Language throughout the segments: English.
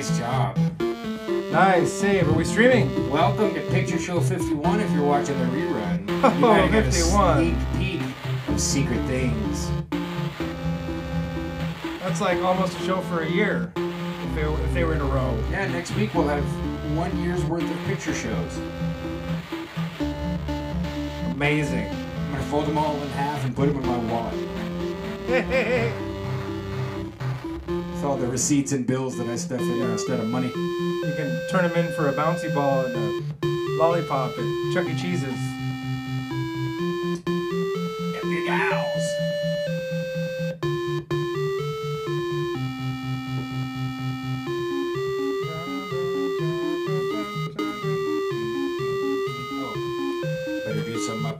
Nice job. Nice save. Are we streaming? Welcome to Picture Show 51 if you're watching the rerun. You Oh, might get 51. a sneak peek of secret things. That's like almost a show for a year if they were in a row. Yeah, next week we'll have 1 year's worth of picture shows. Amazing. I'm going to fold them all in half and put them in my wallet. With all the receipts and bills that I stuff in there instead of money. You can turn them in for a bouncy ball and a lollipop at Chuck E. Cheese's. Get big owls.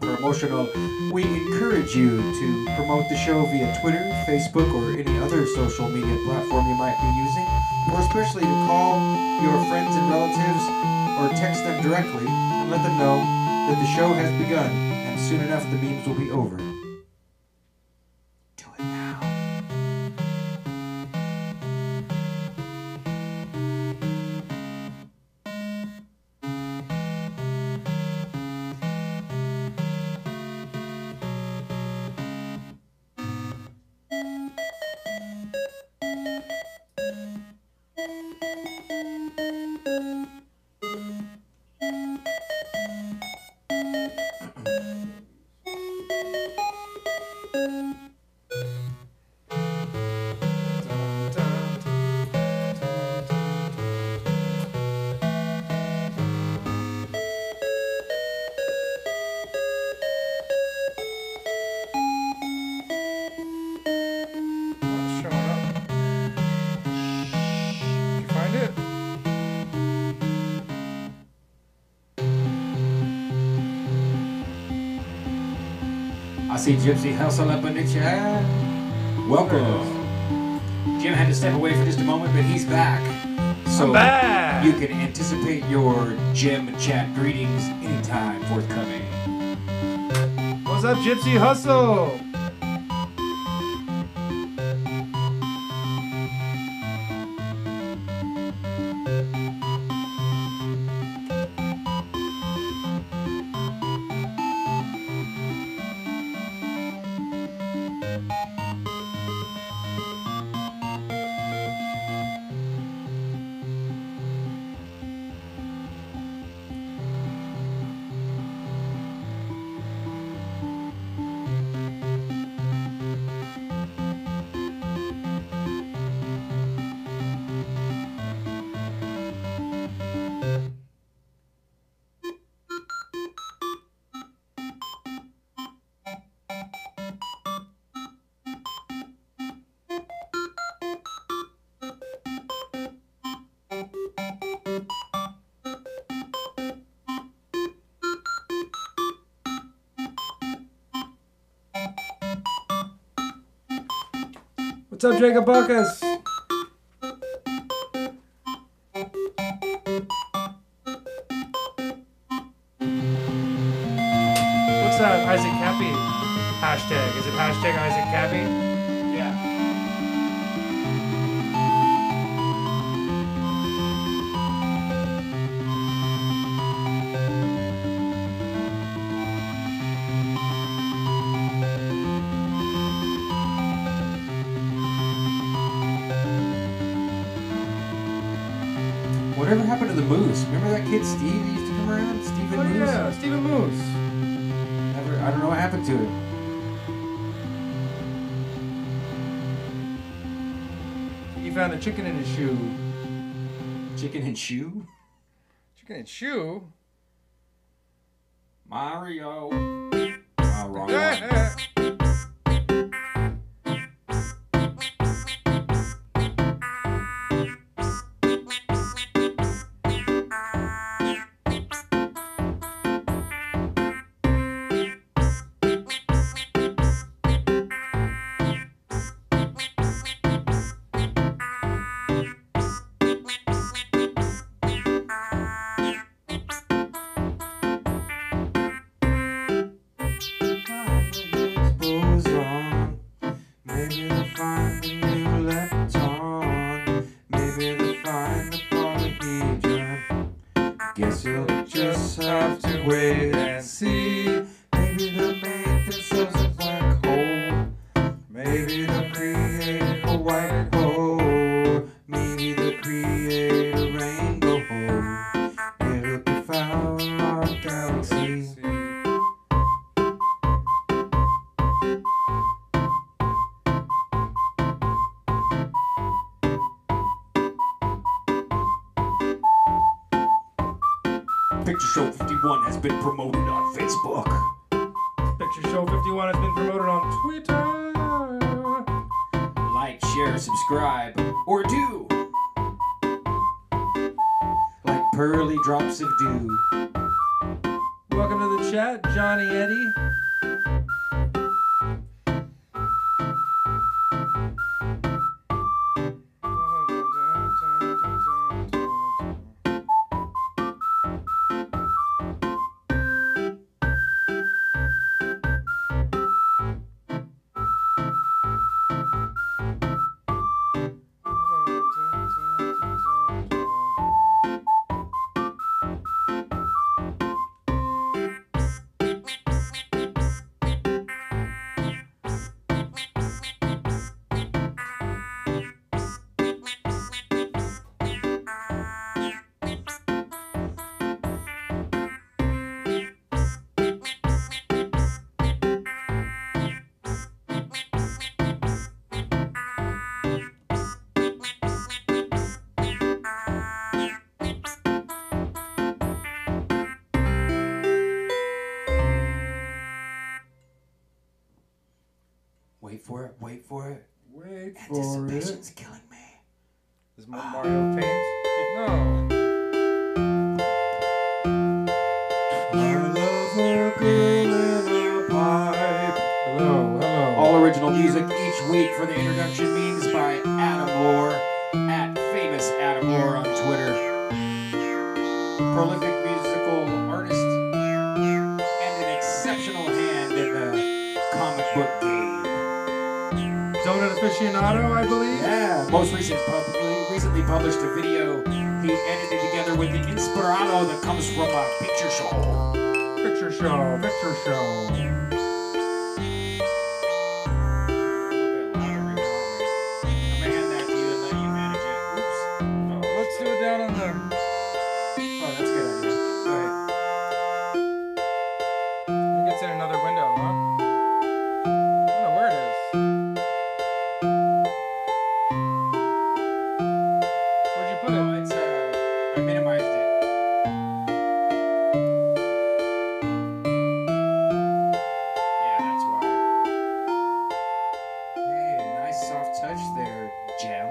Promotional. We encourage you to promote the show via Twitter, Facebook, or any other social media platform you might be using, or especially to call your friends and relatives or text them directly and let them know that the show has begun and soon enough the memes will be over. Do it now. I see Gypsy hustle up in the chat. Welcome. Jim had to step away for just a moment, but he's back. So you can anticipate your Jim chat greetings anytime forthcoming. What's up, Gypsy Hustle? What's up, Jacob Buckus? What's that Isaac Kappy hashtag? Is it hashtag Isaac Kappy? Yeah. Whatever happened to the Moose? Remember that kid Steve that used to come around? Stephen Moose? Yeah, Stephen Moose. Never, I don't know what happened to it. He found a chicken in his shoe. Chicken and shoe? Chicken and shoe? Mario. Oh, wrong one. Maybe they'll find the wait and see. Maybe they'll make themselves a black hole. Maybe they'll create a white hole. Maybe they'll create a rainbow hole. It'll confound our galaxy. Picture Show 51 has been promoted on Facebook. Picture Show 51 has been promoted on Twitter. Like, share, subscribe, or do. Like pearly drops of dew. Welcome to the chat, Johnny Eddie. Wait for it, wait for it. Wait for Anticipation's it. killing me. Is Mario paint? No. I love a girl in a pipe. Hello, hello. All original music each week for the introduction memes by Adam Lore, at famous Adam Lore on Twitter. Prolific musical artist and an exceptional hand in the comic book game. Donut aficionado, I believe. Yeah, most recently published a video he edited together with the Inspirado that comes from a picture show. Picture Show, Picture Show. Let's do it down on the... Oh, that's a good idea. Go ahead. I think it's in another window, huh? I don't know where it is. Where'd you put it? Oh, it's, I minimized it. Yeah, that's why. Hey, nice soft touch there, Gem.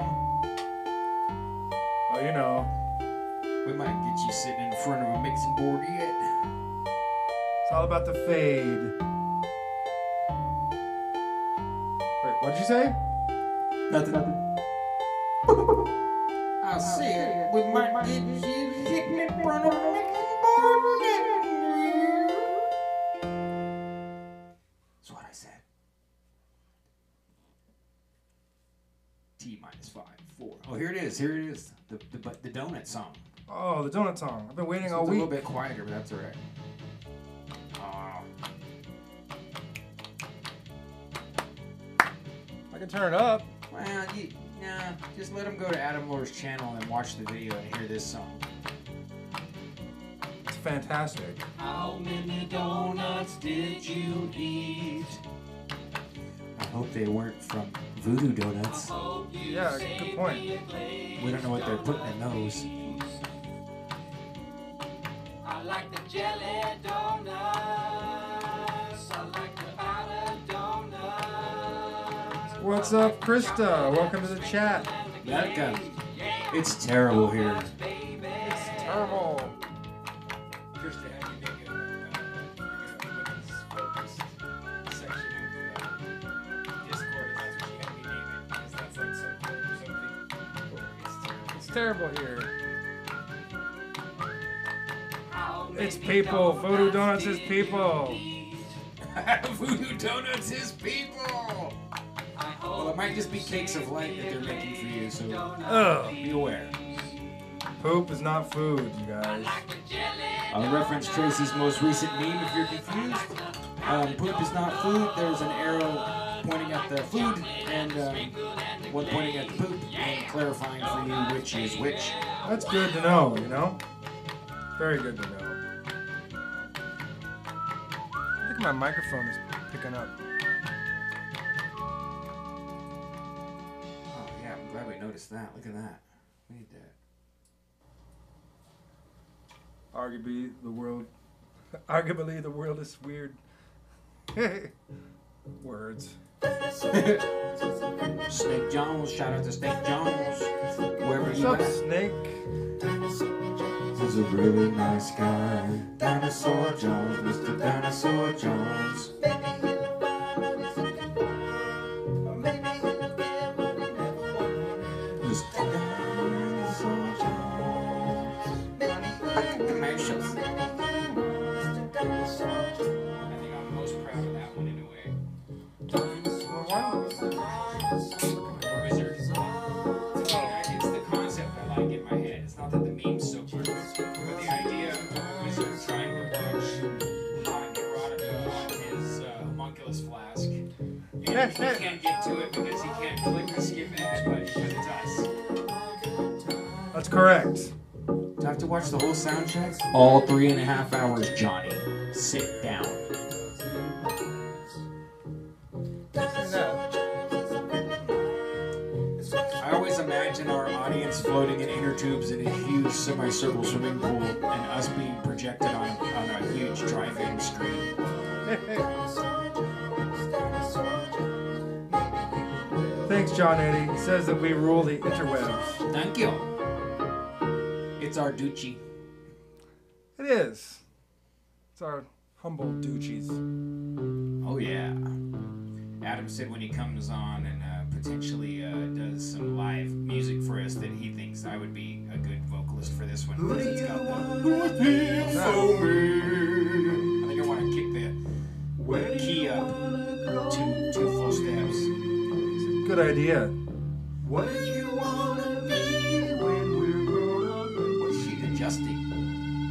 Oh, you know. We might get you sitting in front of a mixing board yet. It's all about the fade. Wait, what'd you say? Nothing. I said we might get you sitting in front of a mixing board yet. That's what I said. T minus 5, 4. Oh, here it is. Here it is. The donut song. Oh, the donut song. I've been waiting So all it's week. a little bit quieter, but that's all right. I can turn it up. Well, nah, just let him go to Adam Lore's channel and watch the video and hear this song. It's fantastic. How many donuts did you eat? I hope they weren't from Voodoo Donuts. Yeah, good point. We don't know what they're putting in those. I like the jelly donuts. I like the outer donuts. What's up, Krista? Welcome to the chat. Welcome. It's terrible here. It's terrible. Krista, how do you make a women's focused section of Discord? If that's what you had me name it, because that's like some code or something. It's terrible here. It's people. Voodoo Donuts is people. Voodoo Donuts is people. Well, it might just be cakes of light that they're making for you, so Ugh. be aware. Poop is not food, you guys. I like the jelly I'll reference Tracy's most recent meme if you're confused. Poop is not food. There's an arrow pointing at the food and one pointing at the poop and clarifying for you which is which. That's good to know, you know? Very good to know. I think my microphone is picking up. Oh yeah, I'm glad we noticed that. Look at that. We need that. Arguably the world is weird. Words. Snake Jones, shout out to Snake Jones. Wherever What's you up, at. Snake? He's a really nice guy. Dinosaur Jones, Mr. Dinosaur Jones. Mr. Dinosaur Jones. Commercials. I think I'm most proud of that one in a way. Wizards. It's the concept I like in my head. It's not that the meme's so perfect, but the idea of a wizard trying to watch hot erotica on his homunculus flask. And he can't get to it because he can't click the skip ad button because it's us. That's correct. Do I have to watch the whole sound check? All 3.5 hours, Johnny. Sit down. I always imagine our audience floating in inner tubes in a huge semicircle swimming pool and us being projected on a huge drive-in screen. Thanks, John Eddie. He says that we rule the interwebs. Thank you. It's our Ducci. It is. It's our humble Duchies. Oh yeah. Adam said when he comes on and potentially does some live music for us that he thinks I would be a good vocalist for this one. Because it's got the... I think I want to kick the key up two full steps. It's a good idea. What did you want to be when we're grown up? What's she adjusting?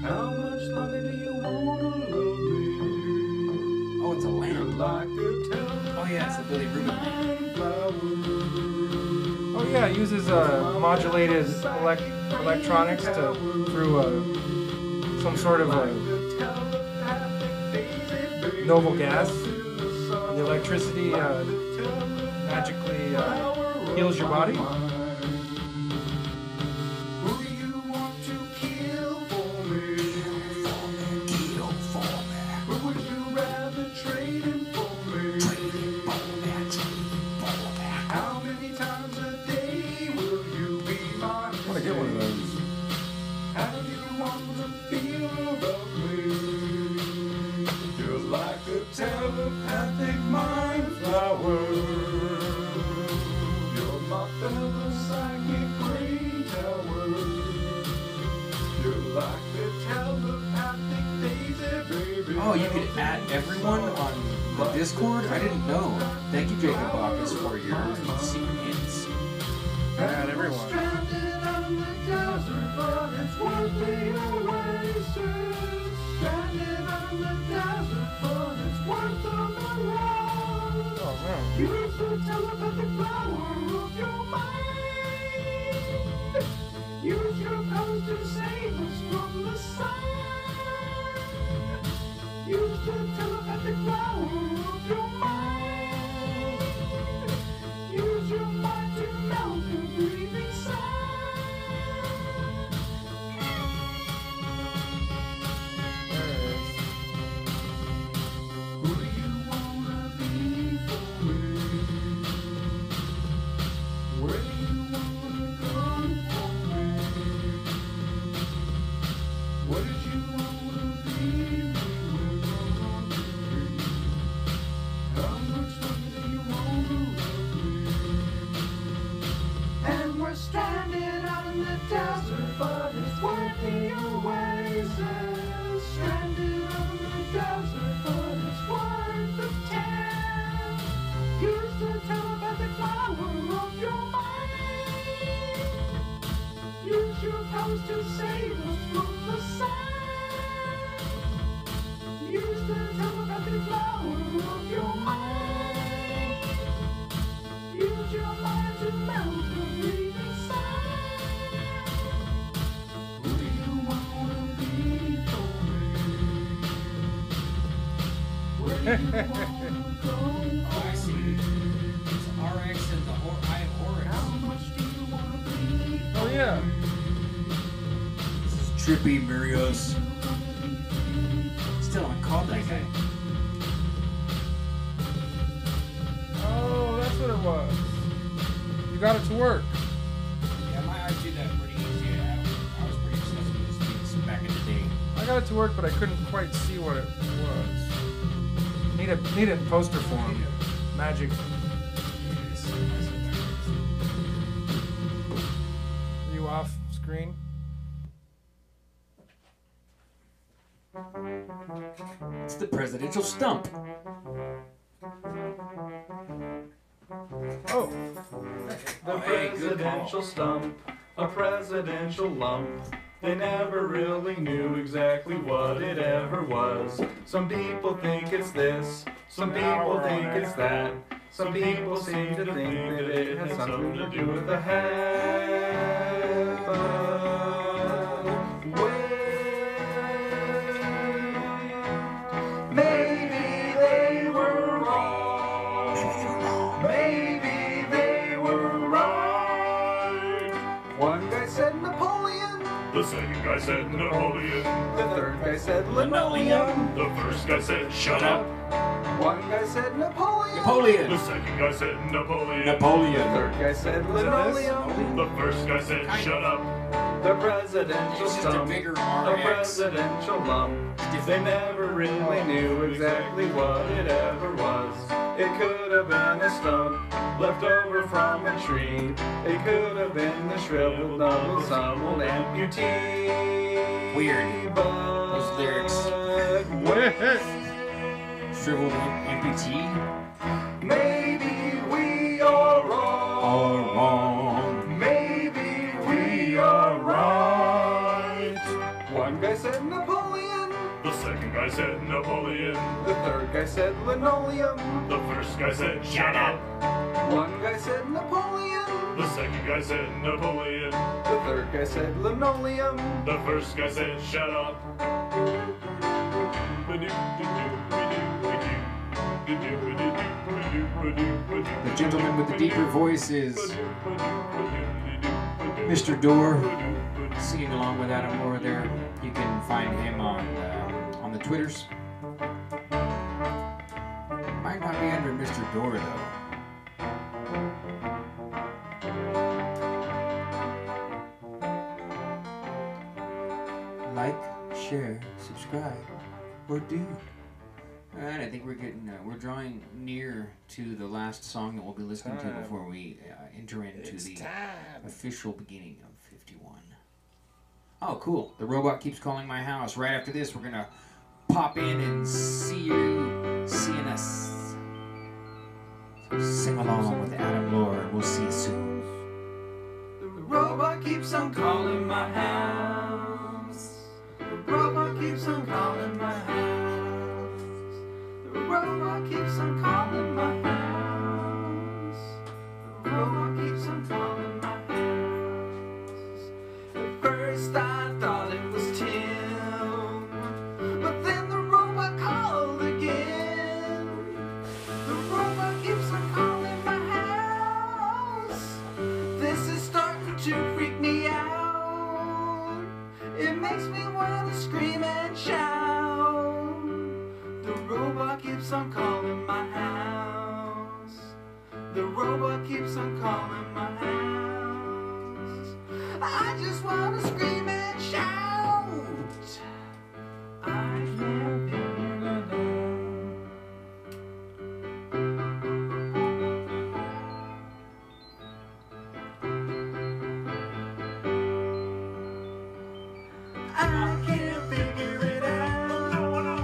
How much longer do you want to love me? Oh, it's a lamp. Like a Oh yeah, it's the Billy Rubin lamp. Oh yeah, it uses modulated electronics through some sort of a noble gas. The electricity magically heals your body. Who do you want to kill for me? Kill for me. Who would you rather trade him for me? Trading for me. How many times a day will you be mine? I want to get one of those. How do you want to feel about me? Just like a telepathic mind flower. You're my fellow psychic brain tower. You're like the telepathic daisy, baby. Oh, you could add everyone on the Discord? I didn't know. Thank you, Jacob Bacchus, for your secret hints. Add everyone. Stranded on the desert, but it's worth the oasis. Stranded on the desert, but it's worth the mirage. Oh man. Use the telepathic power of your mind. Use your powers to save us from the sun. Use the telepathic power of your mind. Use your mind to melt the breathing sun. Who do you wanna be for me? Where do you wanna come for me? What did you wanna be when we're gonna be? How much longer do you wanna love me? And we're stranded on the desert, but it's worth the oasis. Stranded on the desert, but it's worth the time. Use the telepathic power of your mind. Use your powers to save us from the sun. Oh, I see. It's RX and the I am Horror. Oh yeah. This is Trippy Murios. Still haven't called that guy. Oh, that's what it was. You got it to work. Yeah, my eyes do that pretty easy. I was pretty obsessed with these things back in the day. I got it to work, but I couldn't quite see what it was. Need it in poster form. Magic. Are you off screen? It's the presidential stump. Oh. The presidential stump, a presidential lump. They never really knew exactly what it ever was. Some people think it's this, some people think it's that. Some people seem to think that it has something to do with the heaven. Maybe they were wrong. Maybe they were right. One guy said Napoleon. The second guy said Napoleon. The third guy said linoleum. The first guy said shut up. One guy said Napoleon. Napoleon. The second guy said Napoleon. The Napoleon. third guy said linoleum. The first guy said shut up. The presidential It's just a stump, bigger a RX. presidential lump. They never really knew exactly what it ever was. It could have been a stump left over from a tree. It could have been the shriveled up of some old amputee. Weird. Those lyrics. Shriveled amputee. Maybe we are wrong. All wrong. Maybe we are right. One guy said Napoleon. The second guy said Napoleon. The third guy said linoleum. The first guy said shut up. One guy said Napoleon. The second guy said Napoleon. The third guy said linoleum. The first guy said shut up. The gentleman with the deeper voice is Mr. Door, singing along with Adam Laura there. You can find him on the Twitters. Might not be under Mr. Door though. Like, share, subscribe, or do. Alright, I think we're getting, we're drawing near to the last song that we'll be listening to before we enter into the official beginning of 51. Oh, cool. The robot keeps calling my house. Right after this, we're gonna pop in and see you seeing us. So sing along with Adam Lore, and we'll see you soon. The robot keeps on calling my house. The robot keeps on calling my house. The robot keeps on calling my house. The robot keeps on calling my house. At first I thought it was Tim, but then the robot called again. The robot keeps on calling my house. This is starting to freak me out. It makes me want to scream and shout. The robot keeps on calling my house. The robot keeps on calling my house. I just want to scream and shout. I can't figure it out. I can't figure it out. No,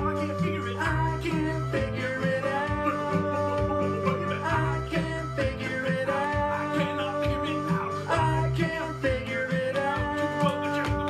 I can't figure it out. I can't figure it out. I can't figure it out. I cannot figure it out. I can't figure it out.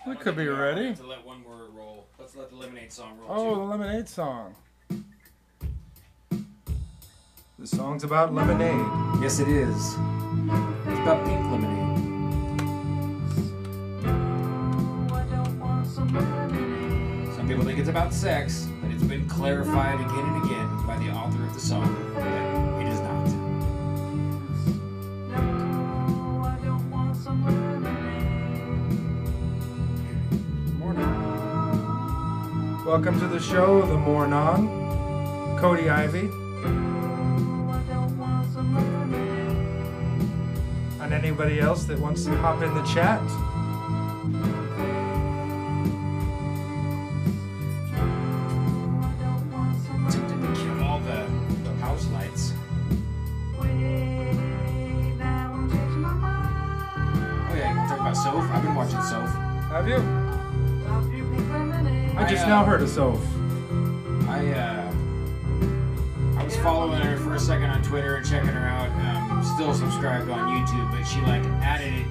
We could be ready. To let one more roll. Let's let the Lemonade song roll. Oh, the Lemonade song. The song's about lemonade. Yes, it is. It's about pink lemonade. Some people think it's about sex, but it's been clarified again and again by the author of the song that it is not. Morning. Welcome to the show, The Mornon. Cody Ivy. And anybody else that wants to hop in the chat. Tempted to kill all the house lights. Oh yeah, you can talk about Soph. I've been watching Soph. Have you? I just now heard of Soph. I was following her for a second on Twitter and checking her out. Still subscribed on YouTube, but she like added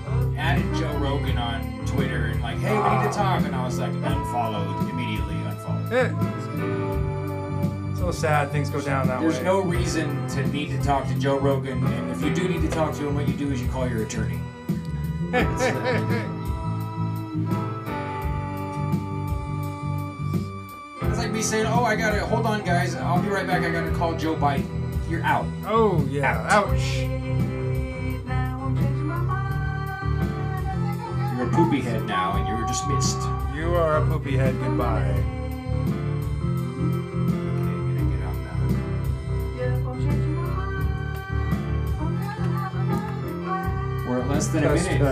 Joe Rogan on Twitter and like, hey, we need to talk, and I was like unfollowed immediately. So sad things go down that way. There's no reason to need to talk to Joe Rogan, and if you do need to talk to him, what you do is you call your attorney. It's like me saying, oh, I gotta, hold on guys, I'll be right back, I gotta call Joe Biden. You're out. Oh, yeah. Ouch. You're a poopy head now, and you're dismissed. You are a poopy head. Goodbye. Okay, gonna get on now. We're at less than a minute.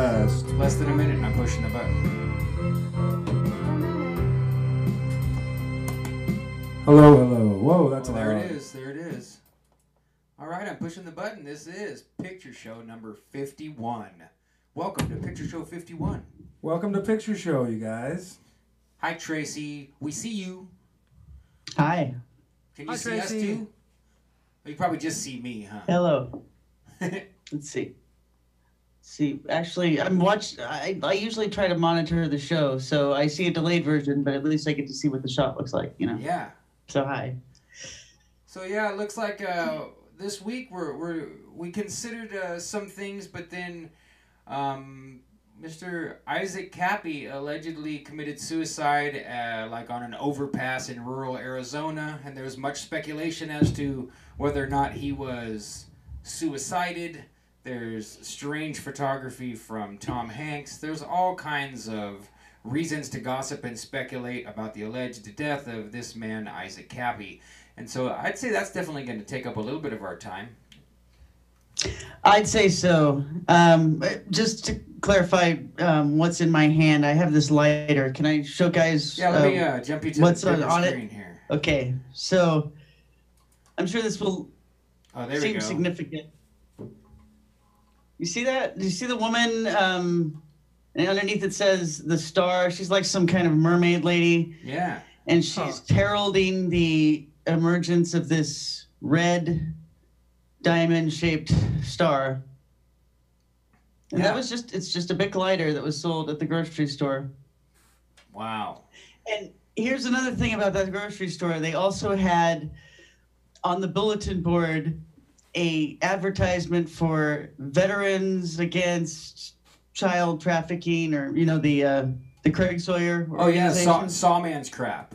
Less than a minute, and I'm pushing the button. Hello, hello. Whoa, that's Well, loud. there it is. There it is. All right, I'm pushing the button. This is Picture Show number 51. Welcome to Picture Show 51. Welcome to Picture Show, you guys. Hi, Tracy. We see you. Hi. Can you Hi, see us Tracy. too? You probably just see me, huh? Hello. Let's see. Actually, I usually try to monitor the show, so I see a delayed version, but at least I get to see what the shot looks like, you know? Yeah. So hi. So yeah, it looks like this week we considered some things, but then Mr. ISAAC KAPPY allegedly committed suicide like on an overpass in rural Arizona, and there was much speculation as to whether or not he was suicided. There's strange photography from Tom Hanks. There's all kinds of reasons to gossip and speculate about the alleged death of this man, ISAAC KAPPY. And so I'd say that's definitely going to take up a little bit of our time. I'd say so. Just to clarify what's in my hand, I have this lighter. Can I show guys Yeah, let me jump you to what's the on screen it? here. Okay, so I'm sure this will Oh, there we seem go. significant. You see that? Do you see the woman? And underneath it says the star. She's like some kind of mermaid lady. Yeah. And she's heralding the emergence of this red diamond-shaped star. And Yeah. it's just a Bic lighter that was sold at the grocery store. Wow. And here's another thing about that grocery store. They also had on the bulletin board a advertisement for Veterans Against Child Trafficking, or you know the Craig Sawyer. Oh yeah, organization. Sawman's crap.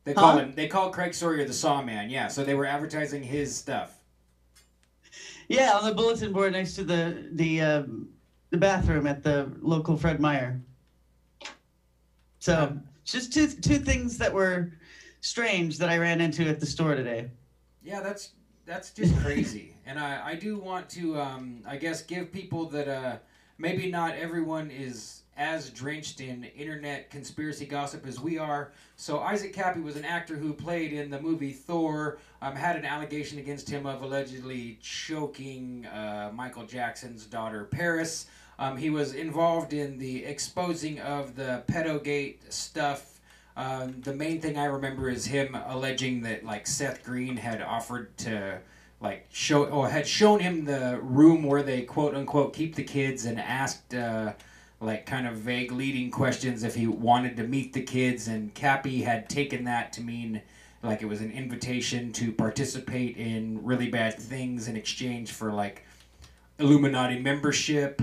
They call Craig Sawyer the Sawman. Yeah, so they were advertising his stuff. Yeah, on the bulletin board next to the bathroom at the local Fred Meyer. So just two things that were strange that I ran into at the store today. Yeah, that's just crazy. And I do want to, I guess, give people that maybe not everyone is as drenched in internet conspiracy gossip as we are. So ISAAC KAPPY was an actor who played in the movie Thor, had an allegation against him of allegedly choking Michael Jackson's daughter Paris. He was involved in the exposing of the pedogate stuff. The main thing I remember is him alleging that like Seth Green had offered to like had shown him the room where they quote unquote keep the kids and asked like kind of vague leading questions if he wanted to meet the kids, and Kappy had taken that to mean like it was an invitation to participate in really bad things in exchange for like Illuminati membership.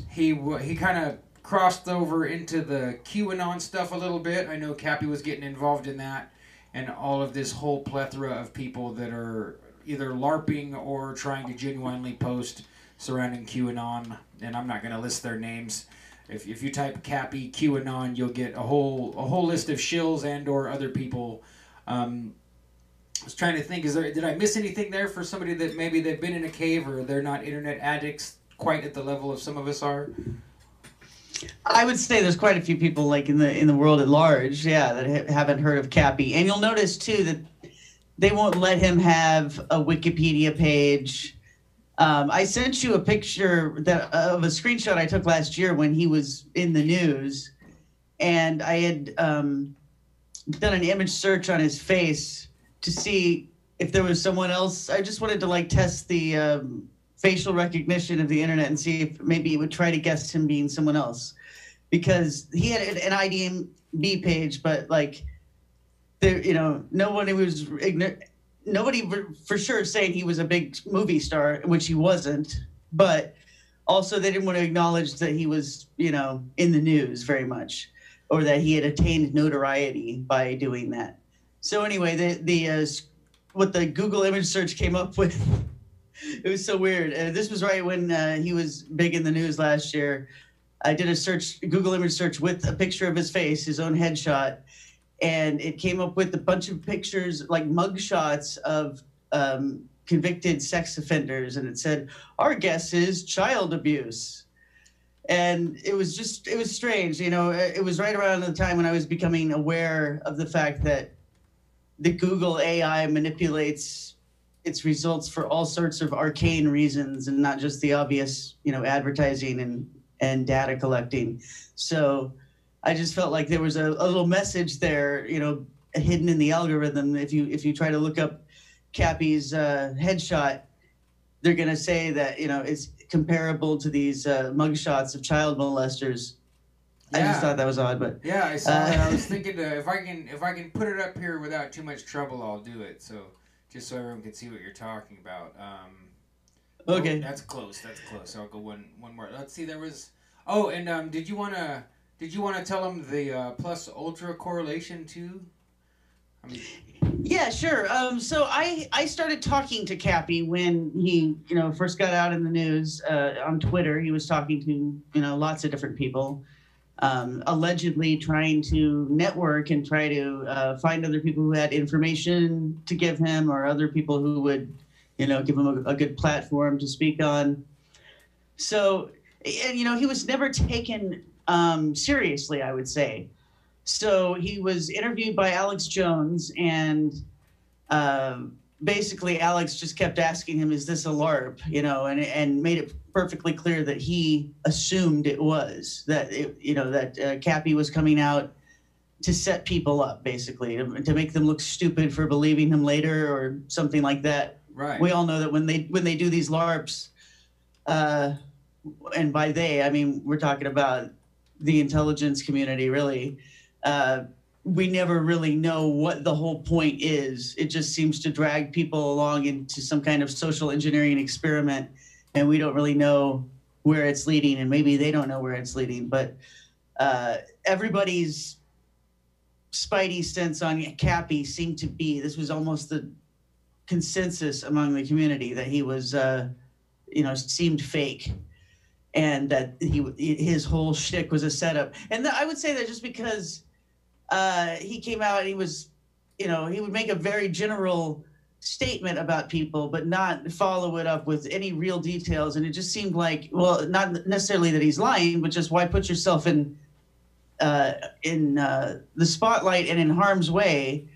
He kind of crossed over into the QAnon stuff a little bit. I know Kappy was getting involved in that, and all of this whole plethora of people that are either LARPing or trying to genuinely post surrounding QAnon, and I'm not going to list their names. If you type Kappy QAnon, you'll get a whole list of shills and or other people. I was trying to think, did I miss anything there for somebody that maybe they've been in a cave or they're not internet addicts quite at the level of some of us are? I would say there's quite a few people like in the world at large, yeah, that haven't heard of Kappy. And you'll notice too that they won't let him have a Wikipedia page. I sent you a picture of a screenshot I took last year when he was in the news, and I had done an image search on his face to see if there was someone else. I just wanted to like test the facial recognition of the internet and see if maybe it would try to guess him being someone else, because he had an IDMB page, but like there, nobody for sure saying he was a big movie star, which he wasn't, but also they didn't want to acknowledge that he was, in the news very much, or that he had attained notoriety by doing that. So anyway, what the Google image search came up with, it was so weird. This was right when he was big in the news last year. I did a Google image search with a picture of his face, his own headshot, and it came up with a bunch of pictures, like mug shots of convicted sex offenders, and it said, "Our guess is child abuse." And it was strange. It was right around the time when I was becoming aware of the fact that the Google AI manipulates its results for all sorts of arcane reasons, and not just the obvious, advertising and data collecting. So I just felt like there was a little message there, hidden in the algorithm. If you try to look up Kappy's headshot, they're going to say that, it's comparable to these mugshots of child molesters. Yeah. I just thought that was odd, but yeah, I saw that. I was thinking if I can put it up here without too much trouble, I'll do it. So just so everyone can see what you're talking about. Okay. Oh, that's close. So I'll go one more. Let's see. There was. Oh, and did you want to tell them the plus ultra correlation too? Yeah, sure. So I started talking to Kappy when he, first got out in the news on Twitter. He was talking to, lots of different people, allegedly trying to network and try to find other people who had information to give him, or other people who would, give him a good platform to speak on. So, and, he was never taken seriously, I would say. So he was interviewed by Alex Jones, and basically Alex just kept asking him, "Is this a LARP?" And made it perfectly clear that he assumed it was, that Kappy was coming out to set people up, basically, to make them look stupid for believing him later or something like that. Right. We all know that when they do these LARPs, and by they, I mean, we're talking about the intelligence community, really. We never really know what the whole point is. It just seems to drag people along into some kind of social engineering experiment, and we don't really know where it's leading, and maybe they don't know where it's leading. But everybody's spidey sense on Kappy seemed to be, this was almost the consensus among the community, that he was, seemed fake, and that his whole shtick was a setup. And I would say that just because he came out and he was, he would make a very general statement about people, but not follow it up with any real details. And it just seemed like, well, not necessarily that he's lying, but just why put yourself in the spotlight and in harm's way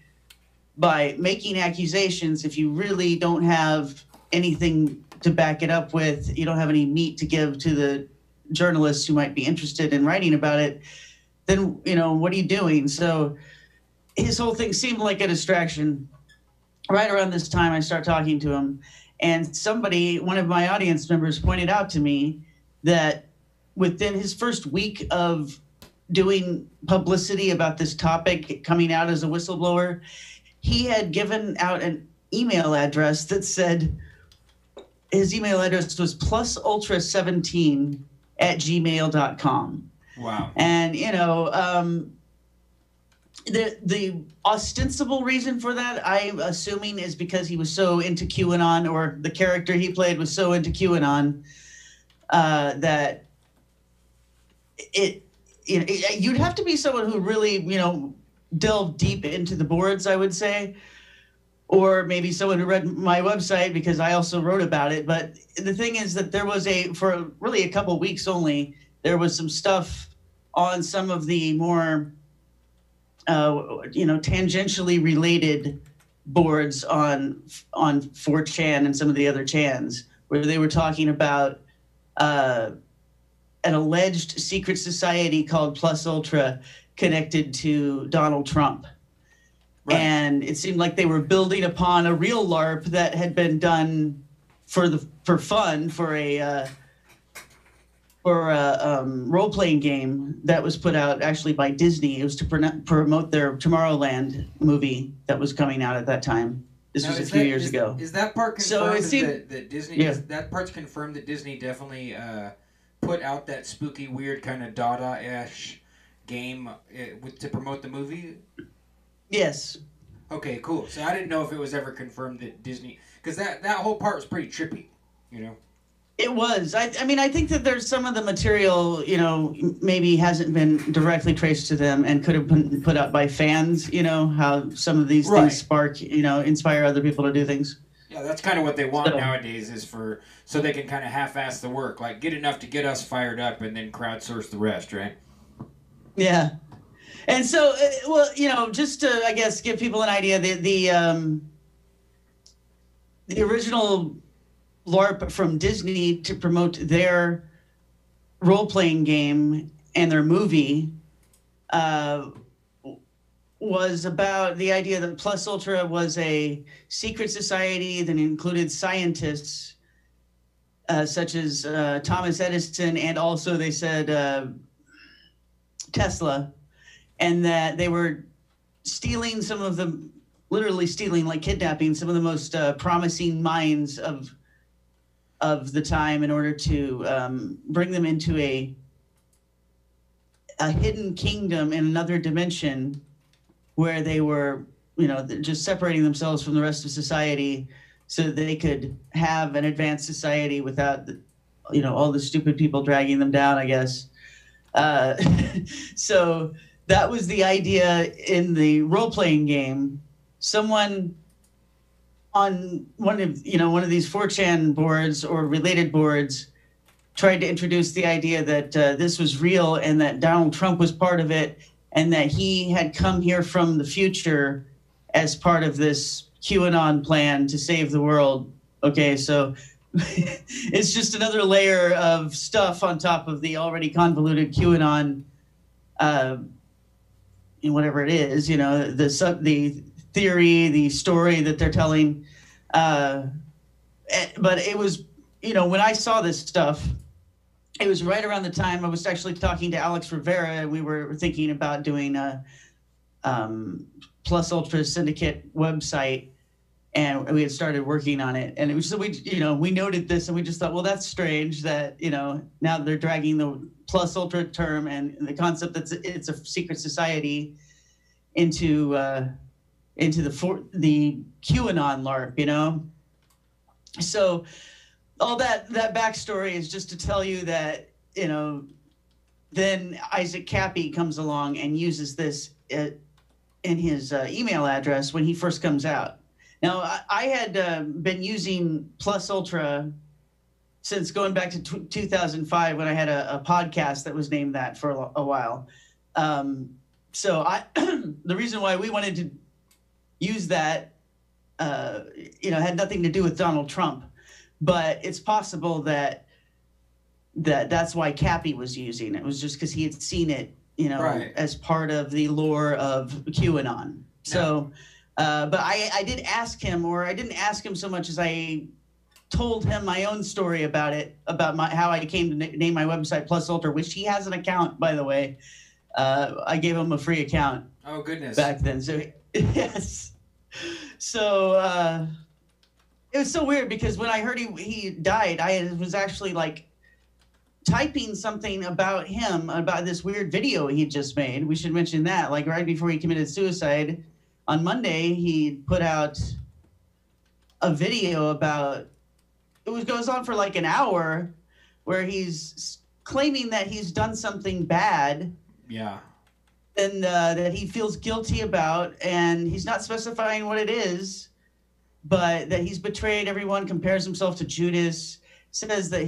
by making accusations if you really don't have anything to back it up with. You don't have any meat to give to the journalists who might be interested in writing about it. Then, what are you doing? So his whole thing seemed like a distraction. Right around this time, I start talking to him, and one of my audience members pointed out to me that within his first week of doing publicity about this topic, coming out as a whistleblower, he had given out an email address that said, his email address was plusultra17@gmail.com. Wow. And, you know, the ostensible reason for that, I'm assuming, is because he was so into QAnon, or the character he played was so into QAnon, that you'd have to be someone who really, you know, delved deep into the boards, I would say, or maybe someone who read my website, because I also wrote about it. But the thing is that there was for really a couple weeks only, there was some stuff on some of the more, you know, tangentially related boards on 4chan and some of the other chans, where they were talking about an alleged secret society called Plus Ultra connected to Donald Trump. Right. And it seemed like they were building upon a real LARP that had been done for fun for a role-playing game that was put out actually by Disney. It was to promote their Tomorrowland movie that was coming out at that time. This was a few years ago. Is that part confirmed that Disney? Yeah. That part's confirmed that Disney definitely put out that spooky, weird kind of Dada-ish game to promote the movie? Yes. Okay, cool. So I didn't know if it was ever confirmed that Disney, because that whole part was pretty trippy, you know. It was. I mean, I think that there's some of the material, you know, maybe hasn't been directly traced to them and could have been put out by fans, you know, how some of these things spark, you know, inspire other people to do things. Yeah, that's kind of what they want nowadays, is so they can kind of half-ass the work, like get enough to get us fired up and then crowdsource the rest, right? Yeah. And so, well, you know, just to, I guess, give people an idea, the original LARP from Disney to promote their role-playing game and their movie was about the idea that Plus Ultra was a secret society that included scientists such as Thomas Edison, and also they said Tesla, and that they were stealing some of the, literally stealing, like kidnapping some of the most promising minds of the time in order to bring them into a hidden kingdom in another dimension where they were, you know, just separating themselves from the rest of society so that they could have an advanced society without, you know, all the stupid people dragging them down, I guess. So that was the idea in the role-playing game. Someone on one of these 4chan boards or related boards tried to introduce the idea that this was real and that Donald Trump was part of it, and that he had come here from the future as part of this QAnon plan to save the world. Okay, so it's just another layer of stuff on top of the already convoluted QAnon, whatever it is, you know, the theory, the story that they're telling. But it was, you know, when I saw this stuff, it was right around the time I was actually talking to Alex Rivera, and we were thinking about doing a Plus Ultra Syndicate website, and we had started working on it. And it was, so we noted this, and we just thought, well, that's strange that, you know, now they're dragging the Plus Ultra term and the concept that it's a secret society into the QAnon LARP, you know? So all that backstory is just to tell you that, you know, then ISAAC KAPPY comes along and uses this in his email address when he first comes out. Now, I had been using Plus Ultra since going back to 2005 when I had a podcast that was named that for a while. So the reason why we wanted to use that, you know, had nothing to do with Donald Trump, but it's possible that that's why KAPPY was using it. It was just because he had seen it, you know, as part of the lore of QAnon. So, but I did ask him, or I didn't ask him so much as I told him my own story about it, about how I came to name my website Plus Ultra, which he has an account, by the way. I gave him a free account. Oh, goodness. Back then. So, yes. So, it was so weird because when I heard he died, I was actually like typing something about him, about this weird video he just made. We should mention that. Like right before he committed suicide, on Monday, he put out a video about, goes on for like an hour, where he's claiming that he's done something bad. Yeah. And that he feels guilty about, and he's not specifying what it is, but that he's betrayed everyone, compares himself to Judas, says that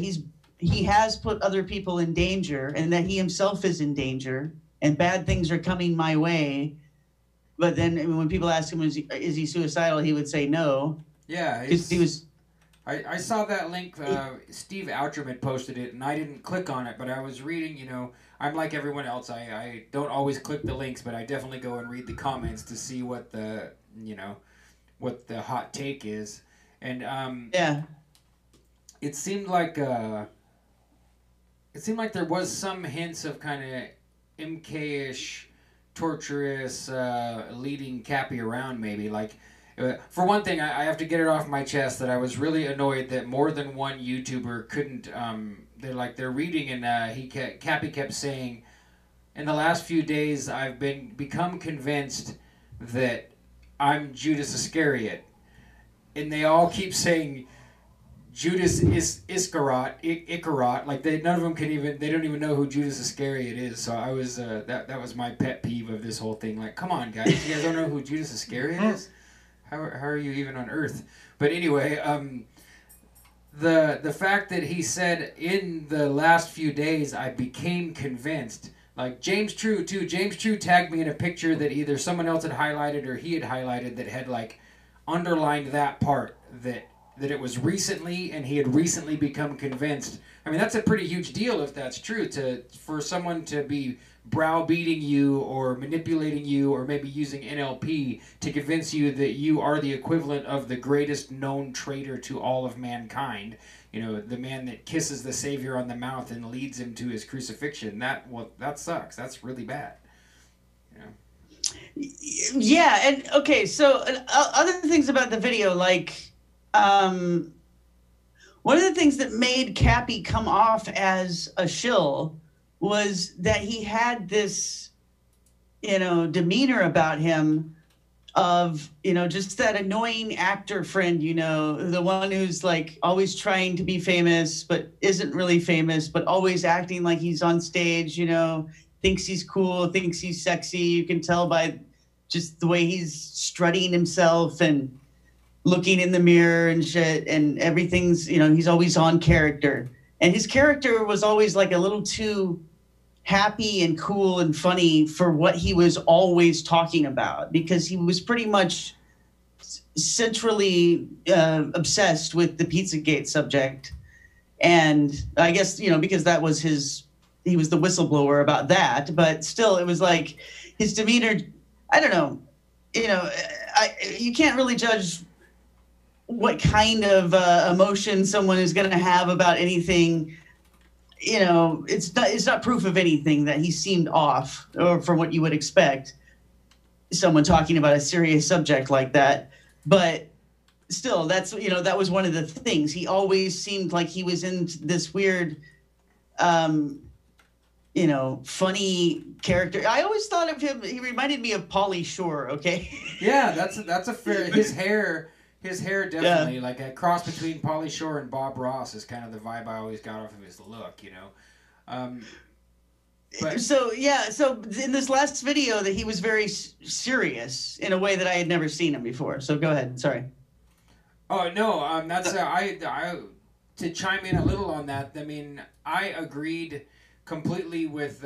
he has put other people in danger, and that he himself is in danger, and bad things are coming my way. But then when people ask him, is he suicidal, he would say no. Yeah, he was. I saw that link. Steve Outram had posted it, and I didn't click on it, but I was reading. You know, I'm like everyone else. I don't always click the links, but I definitely go and read the comments to see what the what the hot take is. And yeah, it seemed like there was some hints of kind of MK-ish, torturous, leading Kappy around, maybe like. For one thing, I have to get it off my chest that I was really annoyed that more than one YouTuber couldn't. They're reading, and Kappy kept saying, in the last few days I've become convinced that I'm Judas Iscariot, and they all keep saying Judas Iscariot, like none of them they don't even know who Judas Iscariot is. So I was that was my pet peeve of this whole thing. Like, come on, guys, you guys don't know who Judas Iscariot is? How are you even on Earth? But anyway, the fact that he said in the last few days I became convinced, like James True too. James True tagged me in a picture that either someone else had highlighted or he had highlighted that had like underlined that part that it was recently and he had recently become convinced. I mean, that's a pretty huge deal if that's true, for someone to be browbeating you or manipulating you or maybe using NLP to convince you that you are the equivalent of the greatest known traitor to all of mankind. You know, the man that kisses the Savior on the mouth and leads him to his crucifixion. That sucks. That's really bad. You know? Yeah, and okay, so other things about the video, like one of the things that made Kappy come off as a shill was that he had this, demeanor about him of, just that annoying actor friend, the one who's like always trying to be famous, but isn't really famous, but always acting like he's on stage, thinks he's cool, thinks he's sexy. You can tell by just the way he's strutting himself and looking in the mirror and shit, and everything's, he's always on character. And his character was always like a little too happy and cool and funny for what he was always talking about, because he was pretty much centrally obsessed with the Pizzagate subject. And I guess, because that was he was the whistleblower about that, but still it was like his demeanor, I don't know, you can't really judge what kind of emotion someone is going to have about anything. It's not proof of anything that he seemed off, or from what you would expect someone talking about a serious subject like that. But still, that was one of the things. He always seemed like he was in this weird, funny character. I always thought of him, he reminded me of Pauly Shore, okay? Yeah, that's a fair, his hair definitely, like a cross between Pauly Shore and Bob Ross is kind of the vibe I always got off of his look, So in this last video that he was very serious in a way that I had never seen him before. So go ahead, sorry. Oh, no, that's, to chime in a little on that, I mean, I agreed completely with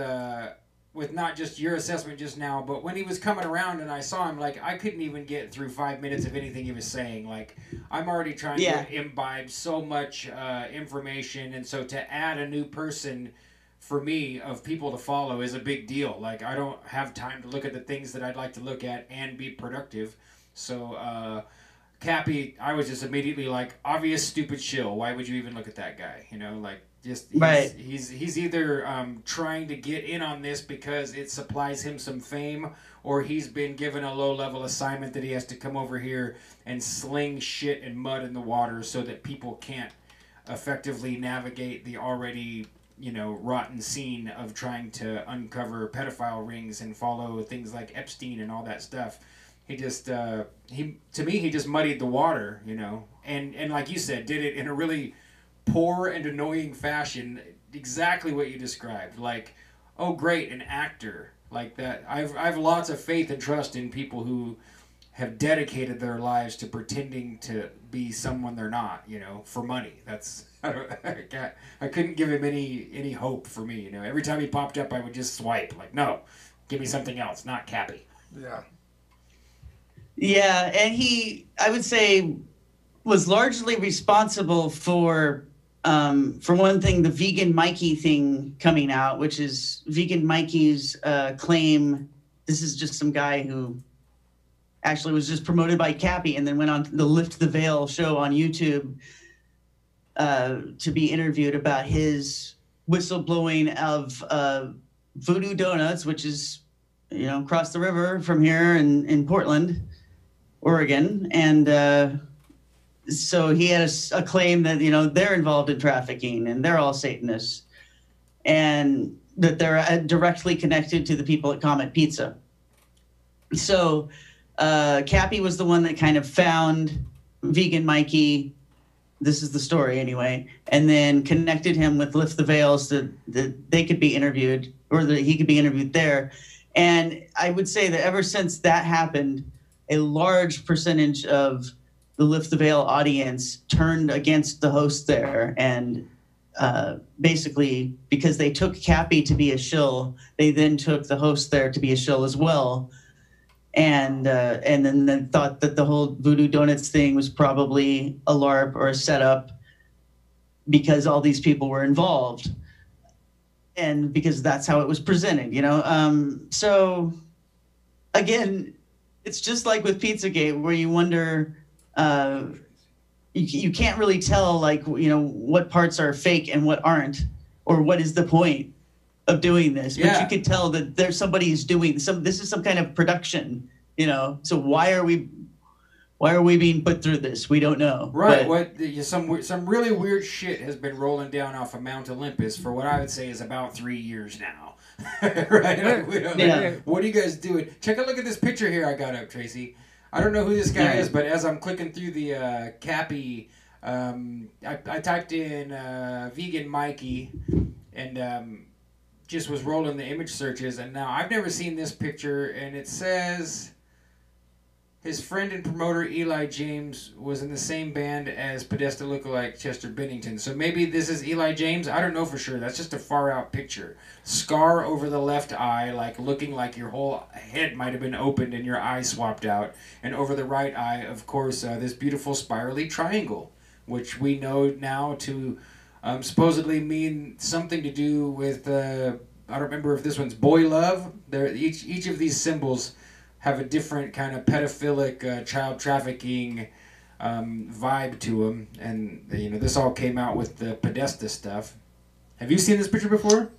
not just your assessment just now, but when he was coming around and I saw him, like, I couldn't even get through 5 minutes of anything he was saying. Like, I'm already trying to imbibe so much information, and so to add a new person, for me, of people to follow is a big deal. Like, I don't have time to look at the things that I'd like to look at and be productive. So, Kappy, I was just immediately like, obvious stupid shill. Why would you even look at that guy? You know, like just Right. He's either trying to get in on this because it supplies him some fame, or he's been given a low-level assignment that he has to come over here and sling shit and mud in the water so that people can't effectively navigate the already, you know, rotten scene of trying to uncover pedophile rings and follow things like Epstein and all that stuff. He just to me he just muddied the water, you know, and like you said, did it in a really poor and annoying fashion, exactly what you described. Like, oh great, an actor like that. I've lots of faith and trust in people who have dedicated their lives to pretending to be someone they're not, you know, for money. That's I couldn't give him any hope for me, you know. Every time he popped up, I would just swipe like, no, give me something else, not Kappy. Yeah. Yeah, and he, I would say, was largely responsible for one thing, the Vegan Mikey thing coming out, which is Vegan Mikey's claim. This is just some guy who actually was just promoted by Kappy and then went on the Lift the Veil show on YouTube to be interviewed about his whistleblowing of Voodoo Donuts, which is, you know, across the river from here in Portland, Oregon. And so he had a claim that, you know, they're involved in trafficking and they're all Satanists and that they're directly connected to the people at Comet Pizza. So Kappy was the one that kind of found Vegan Mikey. This is the story anyway, and then connected him with Lift the Veils that they could be interviewed, or that he could be interviewed there. And I would say that ever since that happened, a large percentage of the Lift the Veil audience turned against the host there, and basically because they took Kappy to be a shill, they then took the host there to be a shill as well. And then they thought that the whole Voodoo Donuts thing was probably a LARP or a setup because all these people were involved, and because that's how it was presented, you know. So again, it's just like with Pizzagate, where you wonder, you can't really tell, like, you know, what parts are fake and what aren't, or what is the point of doing this. But Yeah. you could tell that there's somebody who's doing some. This is some kind of production, you know. So why are we being put through this? We don't know. Right. But Some really weird shit has been rolling down off of Mount Olympus for what I would say is about 3 years now. Right? Like, we don't, Yeah. like, what are you guys doing? Check a look at this picture here I got up, Tracy. I don't know who this guy Right. is, but as I'm clicking through the Kappy, I typed in Vegan Mikey and just was rolling the image searches, and now I've never seen this picture, and it says his friend and promoter Eli James was in the same band as Podesta lookalike Chester Bennington. So maybe this is Eli James. I don't know for sure. That's just a far out picture. Scar over the left eye, like looking like your whole head might have been opened and your eye swapped out. And over the right eye, of course, this beautiful spirally triangle, which we know now to supposedly mean something to do with, I don't remember if this one's boy love. Each of these symbols have a different kind of pedophilic, child trafficking vibe to them. And, you know, this all came out with the Podesta stuff. Have you seen this picture before?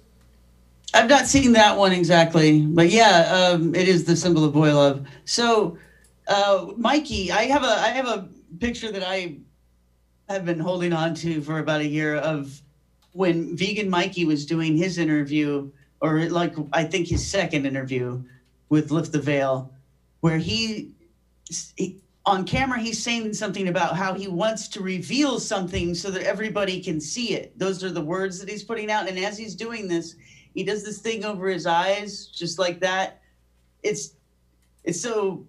I've not seen that one exactly, but yeah, it is the symbol of boy love. So, Mikey, I have a picture that I have been holding on to for about a year of when Vegan Mikey was doing his interview, or like I think his second interview with Lift the Veil, where he on camera he's saying something about how he wants to reveal something so that everybody can see it. Those are the words that he's putting out, and as he's doing this, he does this thing over his eyes, just like that. It's so,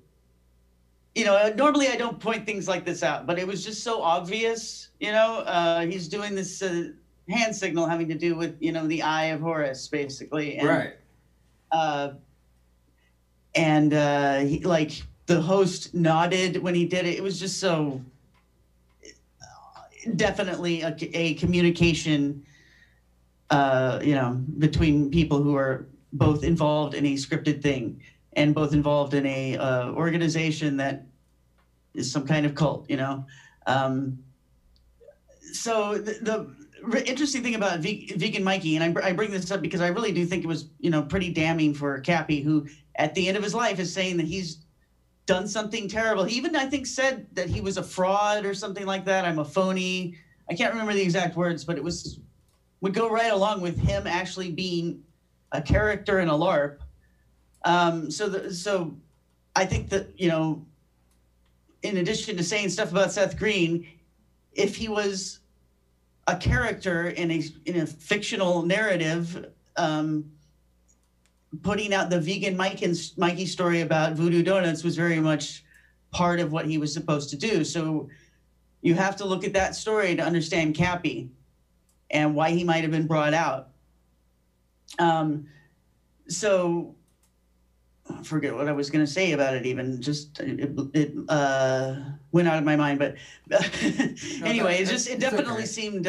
you know, normally I don't point things like this out, but it was just so obvious, you know. He's doing this hand signal having to do with, you know, the eye of Horus, basically. And, Right. He, like, the host nodded when he did it. It was just so definitely a communication, you know, between people who are both involved in a scripted thing and both involved in a organization that is some kind of cult, you know. So the interesting thing about Vegan Mikey, and I bring this up because I really do think it was, you know, pretty damning for Kappy, who at the end of his life is saying that he's done something terrible. He even, I think, said that he was a fraud or something like that. I'm a phony. I can't remember the exact words, but it would go right along with him actually being a character in a LARP. So I think that, you know, in addition to saying stuff about Seth Green, if he was a character in a fictional narrative, putting out the vegan Mikey story about Voodoo Donuts was very much part of what he was supposed to do. So you have to look at that story to understand Kappy and why he might have been brought out. So I forget what I was going to say about it even. Just it went out of my mind. But anyway, it definitely okay. Seemed...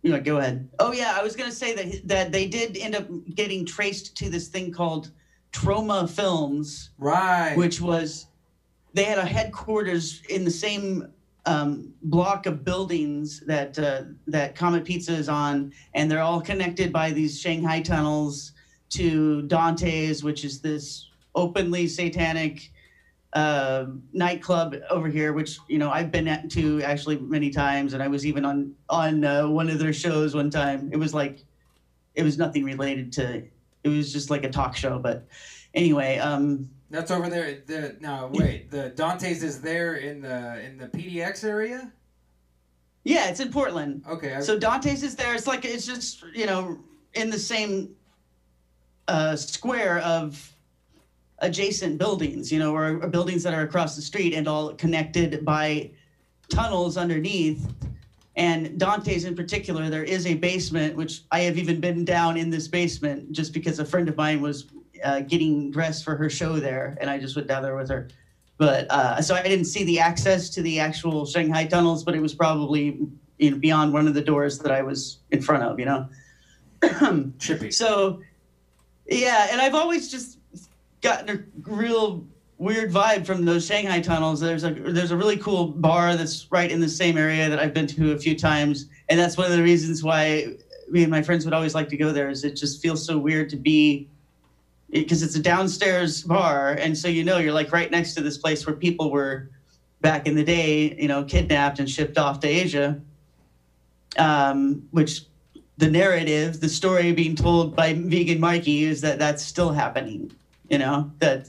you know, go ahead. Oh yeah, I was going to say that they did end up getting traced to this thing called Trauma Films, right? Which was, they had a headquarters in the same block of buildings that Comet Pizza is on, and they're all connected by these Shanghai tunnels to Dante's, which is this openly satanic nightclub over here, which, you know, I've been to actually many times, and I was even on one of their shows one time. It was nothing related to, it was just like a talk show. But anyway, that's over there. The Dante's is there in the PDX area. Yeah, it's in Portland. Okay. So Dante's is there. It's just, you know, in the same square of adjacent buildings, you know, or buildings that are across the street and all connected by tunnels underneath. And Dante's in particular, there is a basement, which I have even been down in this basement just because a friend of mine was getting dressed for her show there, and I just went down there with her. But so I didn't see the access to the actual Shanghai tunnels, but it was probably, you know, beyond one of the doors that I was in front of, you know. Chippy. So, yeah, and I've always just gotten a real weird vibe from those Shanghai tunnels. There's a really cool bar that's right in the same area that I've been to a few times, and that's one of the reasons why me and my friends would always like to go there. Is it just feels so weird to be, because it's a downstairs bar, and so, you know, you're like right next to this place where people were back in the day, you know, kidnapped and shipped off to Asia, which the narrative, the story being told by Vegan Mikey is that that's still happening. You know, that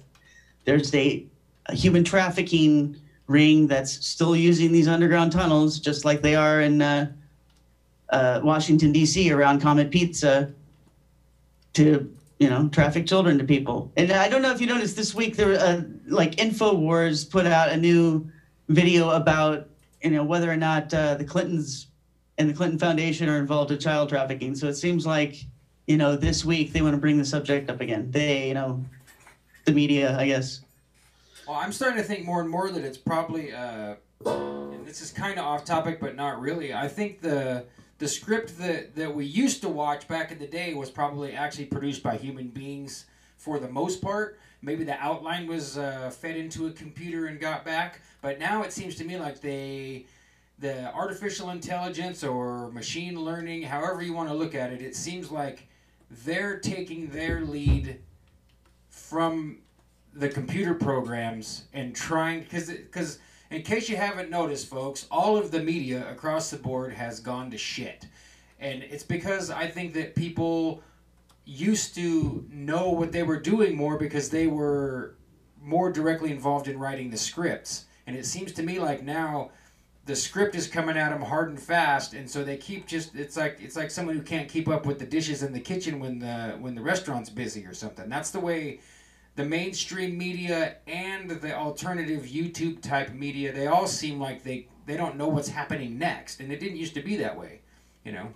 there's a human trafficking ring that's still using these underground tunnels, just like they are in Washington, D.C. around Comet Pizza, to, you know, traffic children to people. And I don't know if you noticed this week, there like InfoWars put out a new video about, you know, whether or not the Clintons and the Clinton Foundation are involved in child trafficking. So it seems like, you know, this week they want to bring the subject up again. They, you know, the media, I guess. Well, I'm starting to think more and more that it's probably, and this is kind of off topic, but not really. I think the script that we used to watch back in the day was probably actually produced by human beings for the most part. Maybe the outline was fed into a computer and got back, but now it seems to me like the artificial intelligence or machine learning, however you want to look at it, it seems like they're taking their lead from the computer programs and trying, because in case you haven't noticed, folks, all of the media across the board has gone to shit. And it's because I think that people used to know what they were doing more because they were more directly involved in writing the scripts. And it seems to me like now the script is coming at them hard and fast, and so they keep just, it's like someone who can't keep up with the dishes in the kitchen when the restaurant's busy or something. That's the way the mainstream media and the alternative YouTube type media, they all seem like they don't know what's happening next, and it didn't used to be that way, you know.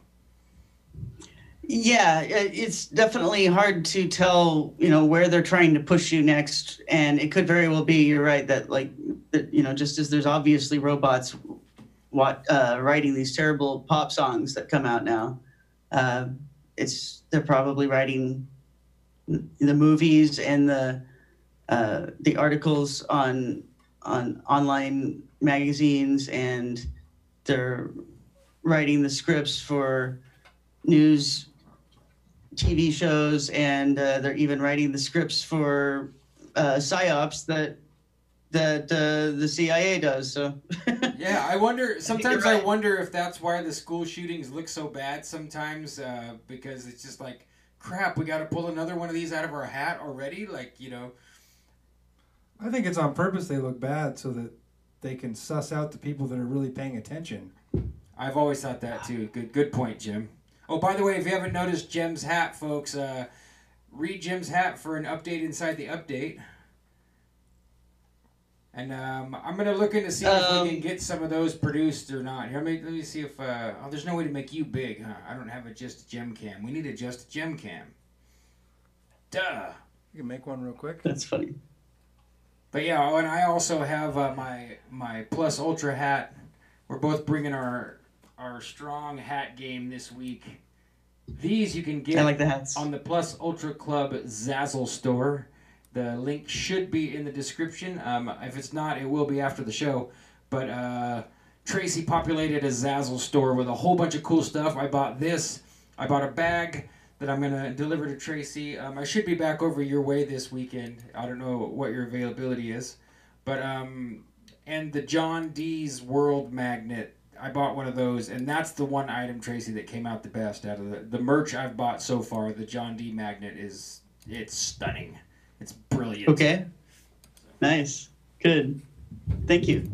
Yeah, it's definitely hard to tell, you know, where they're trying to push you next, and it could very well be, you're right, that like, that, you know, just as there's obviously robots writing these terrible pop songs that come out now, they're probably writing the movies and the articles on on online magazines, and they're writing the scripts for news TV shows, and they're even writing the scripts for psyops that the CIA does. So Yeah, I wonder. Sometimes right. I wonder if that's why the school shootings look so bad. Sometimes because it's just like, crap, we got to pull another one of these out of our hat already. Like, you know. I think it's on purpose they look bad so that they can suss out the people that are really paying attention. I've always thought that too. Good point, Jim. Oh, by the way, if you haven't noticed Jim's hat, folks, read Jim's hat for an update inside the update. And I'm gonna look into see if we can get some of those produced or not. Here, let me see if. Oh, there's no way to make you big, huh? I don't have a just gem cam. We need a just gem cam. Duh. You can make one real quick. that's funny. But yeah, and I also have my Plus Ultra hat. We're both bringing our strong hat game this week. These you can get I like the hats. on the Plus Ultra Club Zazzle store. The link should be in the description. If it's not, it will be after the show. But Tracy populated a Zazzle store with a whole bunch of cool stuff. I bought this. I bought a bag that I'm going to deliver to Tracy. I should be back over your way this weekend. I don't know what your availability is. But, and the John D's World Magnet. I bought one of those, and that's the one item, Tracy, that came out the best out of the merch I've bought so far. The John D magnet it's stunning. It's brilliant. Okay. Nice. Good. Thank you.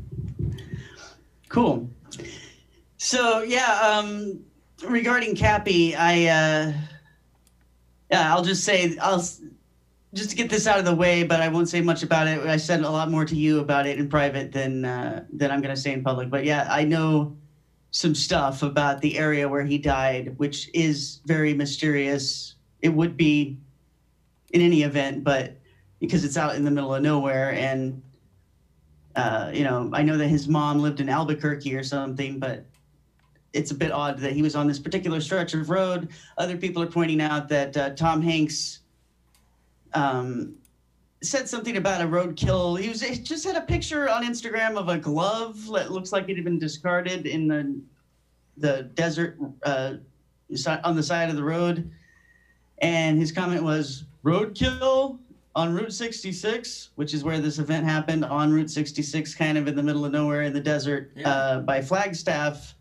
Cool. So yeah, regarding Kappy, I'll just say just to get this out of the way, but I won't say much about it. I said a lot more to you about it in private than I'm going to say in public. But yeah, I know some stuff about the area where he died, which is very mysterious. It would be in any event, but because it's out in the middle of nowhere, and I know that his mom lived in Albuquerque or something, but it's a bit odd that he was on this particular stretch of road. Other people are pointing out that Tom Hanks said something about a roadkill. He just had a picture on Instagram of a glove that looks like it had been discarded in the desert on the side of the road. And his comment was, roadkill on Route 66, which is where this event happened, on Route 66, kind of in the middle of nowhere in the desert, by Flagstaff.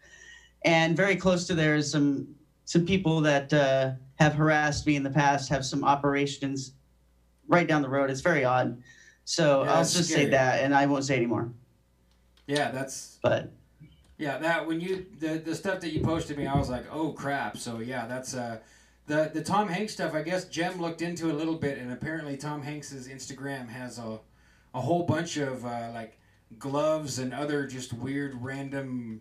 And very close to there is some people that have harassed me in the past, have some operations right down the road. It's very odd. So I'll just say that, and I won't say anymore. Yeah, that's... But... Yeah, that when you... The stuff that you posted me, I was like, oh, crap. So, yeah, that's... The Tom Hanks stuff, I guess Jem looked into a little bit, and apparently Tom Hanks's Instagram has a whole bunch of, like, gloves and other just weird, random...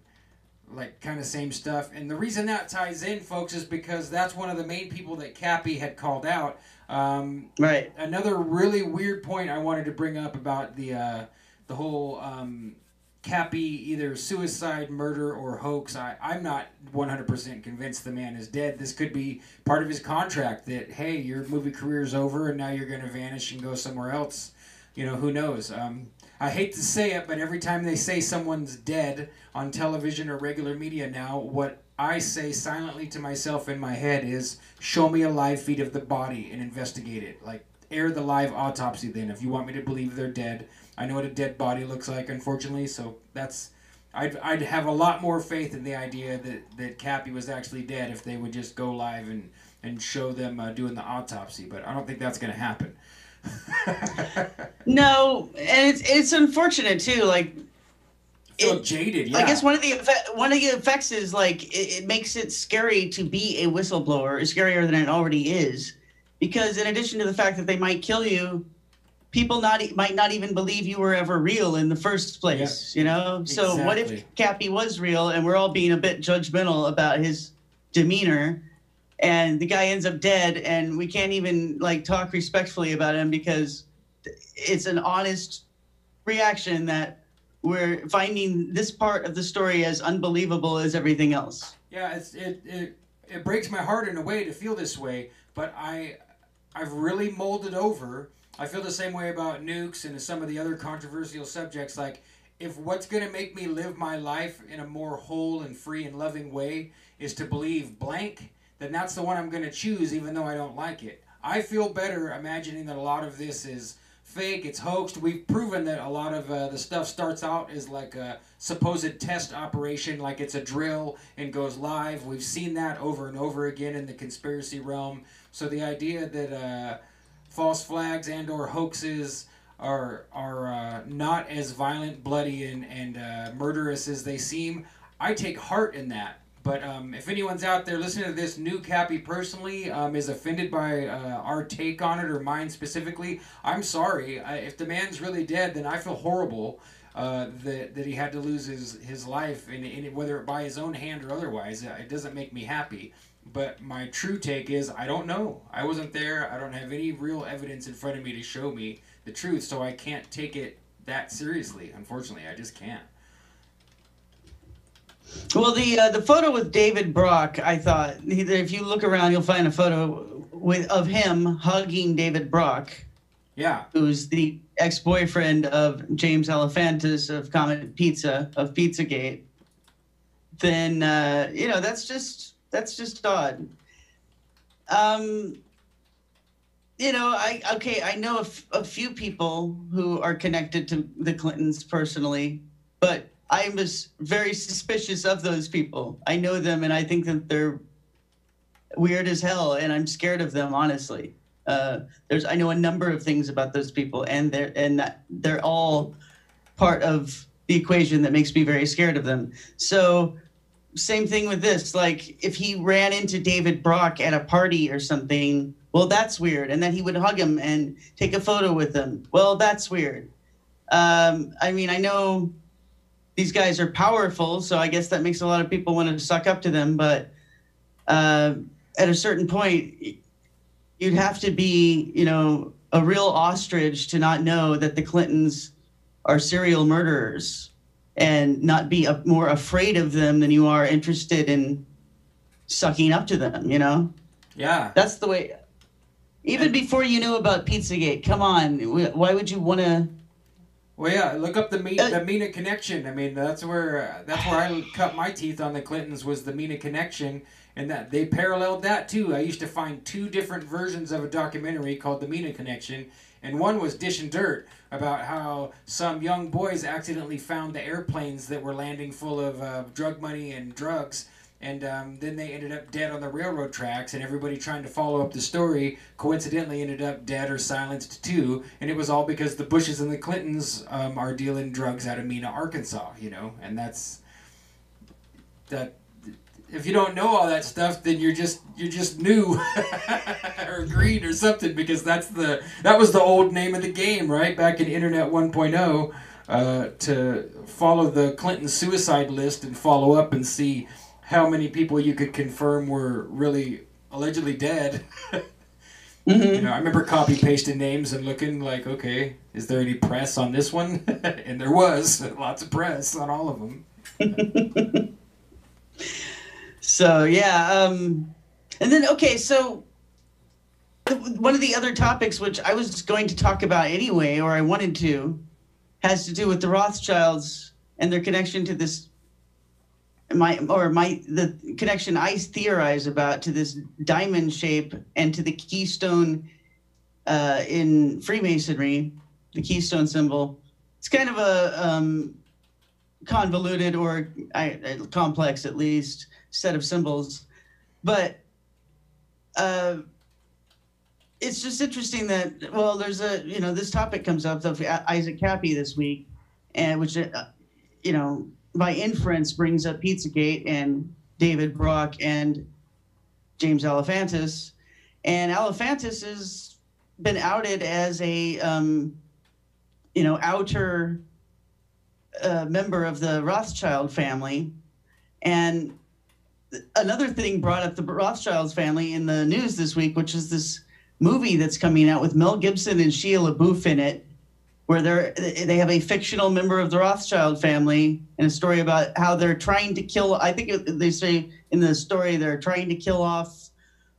like kind of same stuff. And the reason that ties in, folks, is because that's one of the main people that Kappy had called out. Right. Another really weird point I wanted to bring up about the whole Kappy either suicide, murder, or hoax. I'm not 100% convinced the man is dead. This could be part of his contract that, hey, your movie career is over and now you're going to vanish and go somewhere else. You know, who knows? I hate to say it, but every time they say someone's dead on television or regular media now, what I say silently to myself in my head is, show me a live feed of the body and investigate it. Like, air the live autopsy then, if you want me to believe they're dead. I know what a dead body looks like, unfortunately, so that's... I'd have a lot more faith in the idea that Kappy was actually dead if they would just go live and show them doing the autopsy, but I don't think that's going to happen. No, and it's unfortunate too. Like, feel jaded. Yeah. I guess one of the effects is like it makes it scary to be a whistleblower, scarier than it already is, because in addition to the fact that they might kill you, people might not even believe you were ever real in the first place. Yep. You know. So what if Kappy was real and we're all being a bit judgmental about his demeanor? And the guy ends up dead, and we can't even like talk respectfully about him because it's an honest reaction that we're finding this part of the story as unbelievable as everything else. Yeah, it breaks my heart in a way to feel this way, but I've really molded over I feel the same way about nukes and some of the other controversial subjects. Like, if what's going to make me live my life in a more whole and free and loving way is to believe blank, then that's the one I'm going to choose, even though I don't like it. I feel better imagining that a lot of this is fake, it's hoaxed. We've proven that a lot of the stuff starts out as like a supposed test operation, like it's a drill and goes live. We've seen that over and over again in the conspiracy realm. So the idea that false flags and or hoaxes are not as violent, bloody, and murderous as they seem, I take heart in that. But if anyone's out there listening to this, new Kappy personally is offended by our take on it, or mine specifically, I'm sorry. If the man's really dead, then I feel horrible that he had to lose his life, and whether by his own hand or otherwise. It doesn't make me happy. But my true take is, I don't know. I wasn't there. I don't have any real evidence in front of me to show me the truth, so I can't take it that seriously. Unfortunately, I just can't. Well, the photo with David Brock, I thought, if you look around, you'll find a photo of him hugging David Brock. Yeah. Who's the ex-boyfriend of James Alefantis of Comet Pizza, of Pizzagate. Then, that's just odd. I know a few people who are connected to the Clintons personally, but I'm just very suspicious of those people. I know them, and I think that they're weird as hell, and I'm scared of them, honestly. I know a number of things about those people, and they're all part of the equation that makes me very scared of them. So, same thing with this. Like, if he ran into David Brock at a party or something, well, that's weird. And then he would hug him and take a photo with him. Well, that's weird. I know these guys are powerful, so I guess that makes a lot of people want to suck up to them. But at a certain point, you'd have to be, a real ostrich to not know that the Clintons are serial murderers and not be more afraid of them than you are interested in sucking up to them, Yeah. That's the way. Even before you knew about Pizzagate, come on, why would you want to? Well, yeah, look up the MENA connection. I mean, that's where I cut my teeth on the Clintons, was the MENA connection, and that they paralleled that too. I used to find two different versions of a documentary called the MENA Connection, and one was Dish and Dirt, about how some young boys accidentally found the airplanes that were landing full of drug money and drugs. And then they ended up dead on the railroad tracks, and everybody trying to follow up the story coincidentally ended up dead or silenced too. And it was all because the Bushes and the Clintons are dealing drugs out of Mena, Arkansas, And that's that. If you don't know all that stuff, then you're just new or green or something, because that was the old name of the game, right? Back in Internet 1.0, to follow the Clinton suicide list and follow up and see how many people you could confirm were really allegedly dead. Mm-hmm. I remember copy pasting names and looking like, okay, is there any press on this one? And there was lots of press on all of them. So yeah, and then so one of the other topics which I was going to talk about anyway, or I wanted to, has to do with the Rothschilds and their connection to this. The connection I theorize about to this diamond shape and to the keystone in Freemasonry, the keystone symbol. It's kind of a convoluted or complex, at least, set of symbols, but it's just interesting that there's this topic comes up of ISAAC KAPPY this week, and which by inference brings up Pizzagate and David Brock and James Alefantis. And Alefantis has been outed as a, outer member of the Rothschild family. And another thing brought up the Rothschilds family in the news this week, which is this movie that's coming out with Mel Gibson and Shia LaBeouf in it, where they have a fictional member of the Rothschild family, and a story about how they're trying to kill, I think they say in the story, they're trying to kill off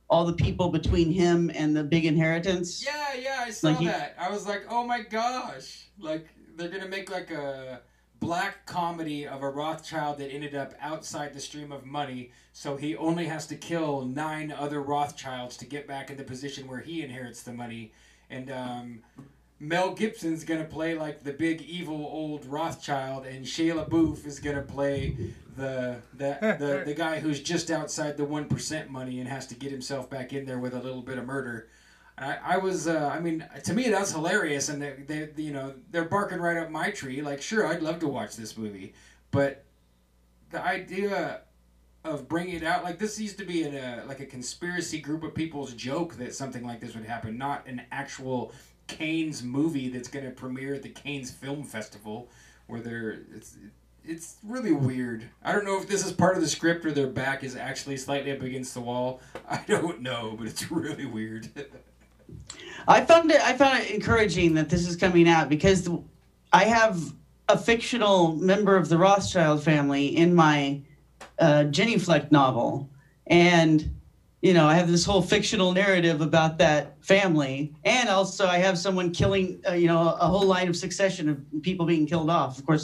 all the people between him and the big inheritance. Yeah, I saw Like that. I was like, oh my gosh. Like, they're going to make like a black comedy of a Rothschild that ended up outside the stream of money, so he only has to kill 9 other Rothschilds to get back in the position where he inherits the money. And Mel Gibson's going to play like the big evil old Rothschild, and Shia LaBeouf is going to play the guy who's just outside the 1% money and has to get himself back in there with a little bit of murder. I mean, to me that's hilarious, and they they're barking right up my tree. Like, sure, I'd love to watch this movie, but the idea of bringing it out, like, this used to be like a conspiracy group of people's joke that something like this would happen, not an actual Cannes movie that's going to premiere at the Cannes Film Festival, where it's really weird. I don't know if this is part of the script or their back is actually slightly up against the wall. I don't know, but it's really weird. I found it encouraging that this is coming out, because I have a fictional member of the Rothschild family in my Genuflect novel, and I have this whole fictional narrative about that family, and also I have someone killing a whole line of succession of people being killed off. Of course,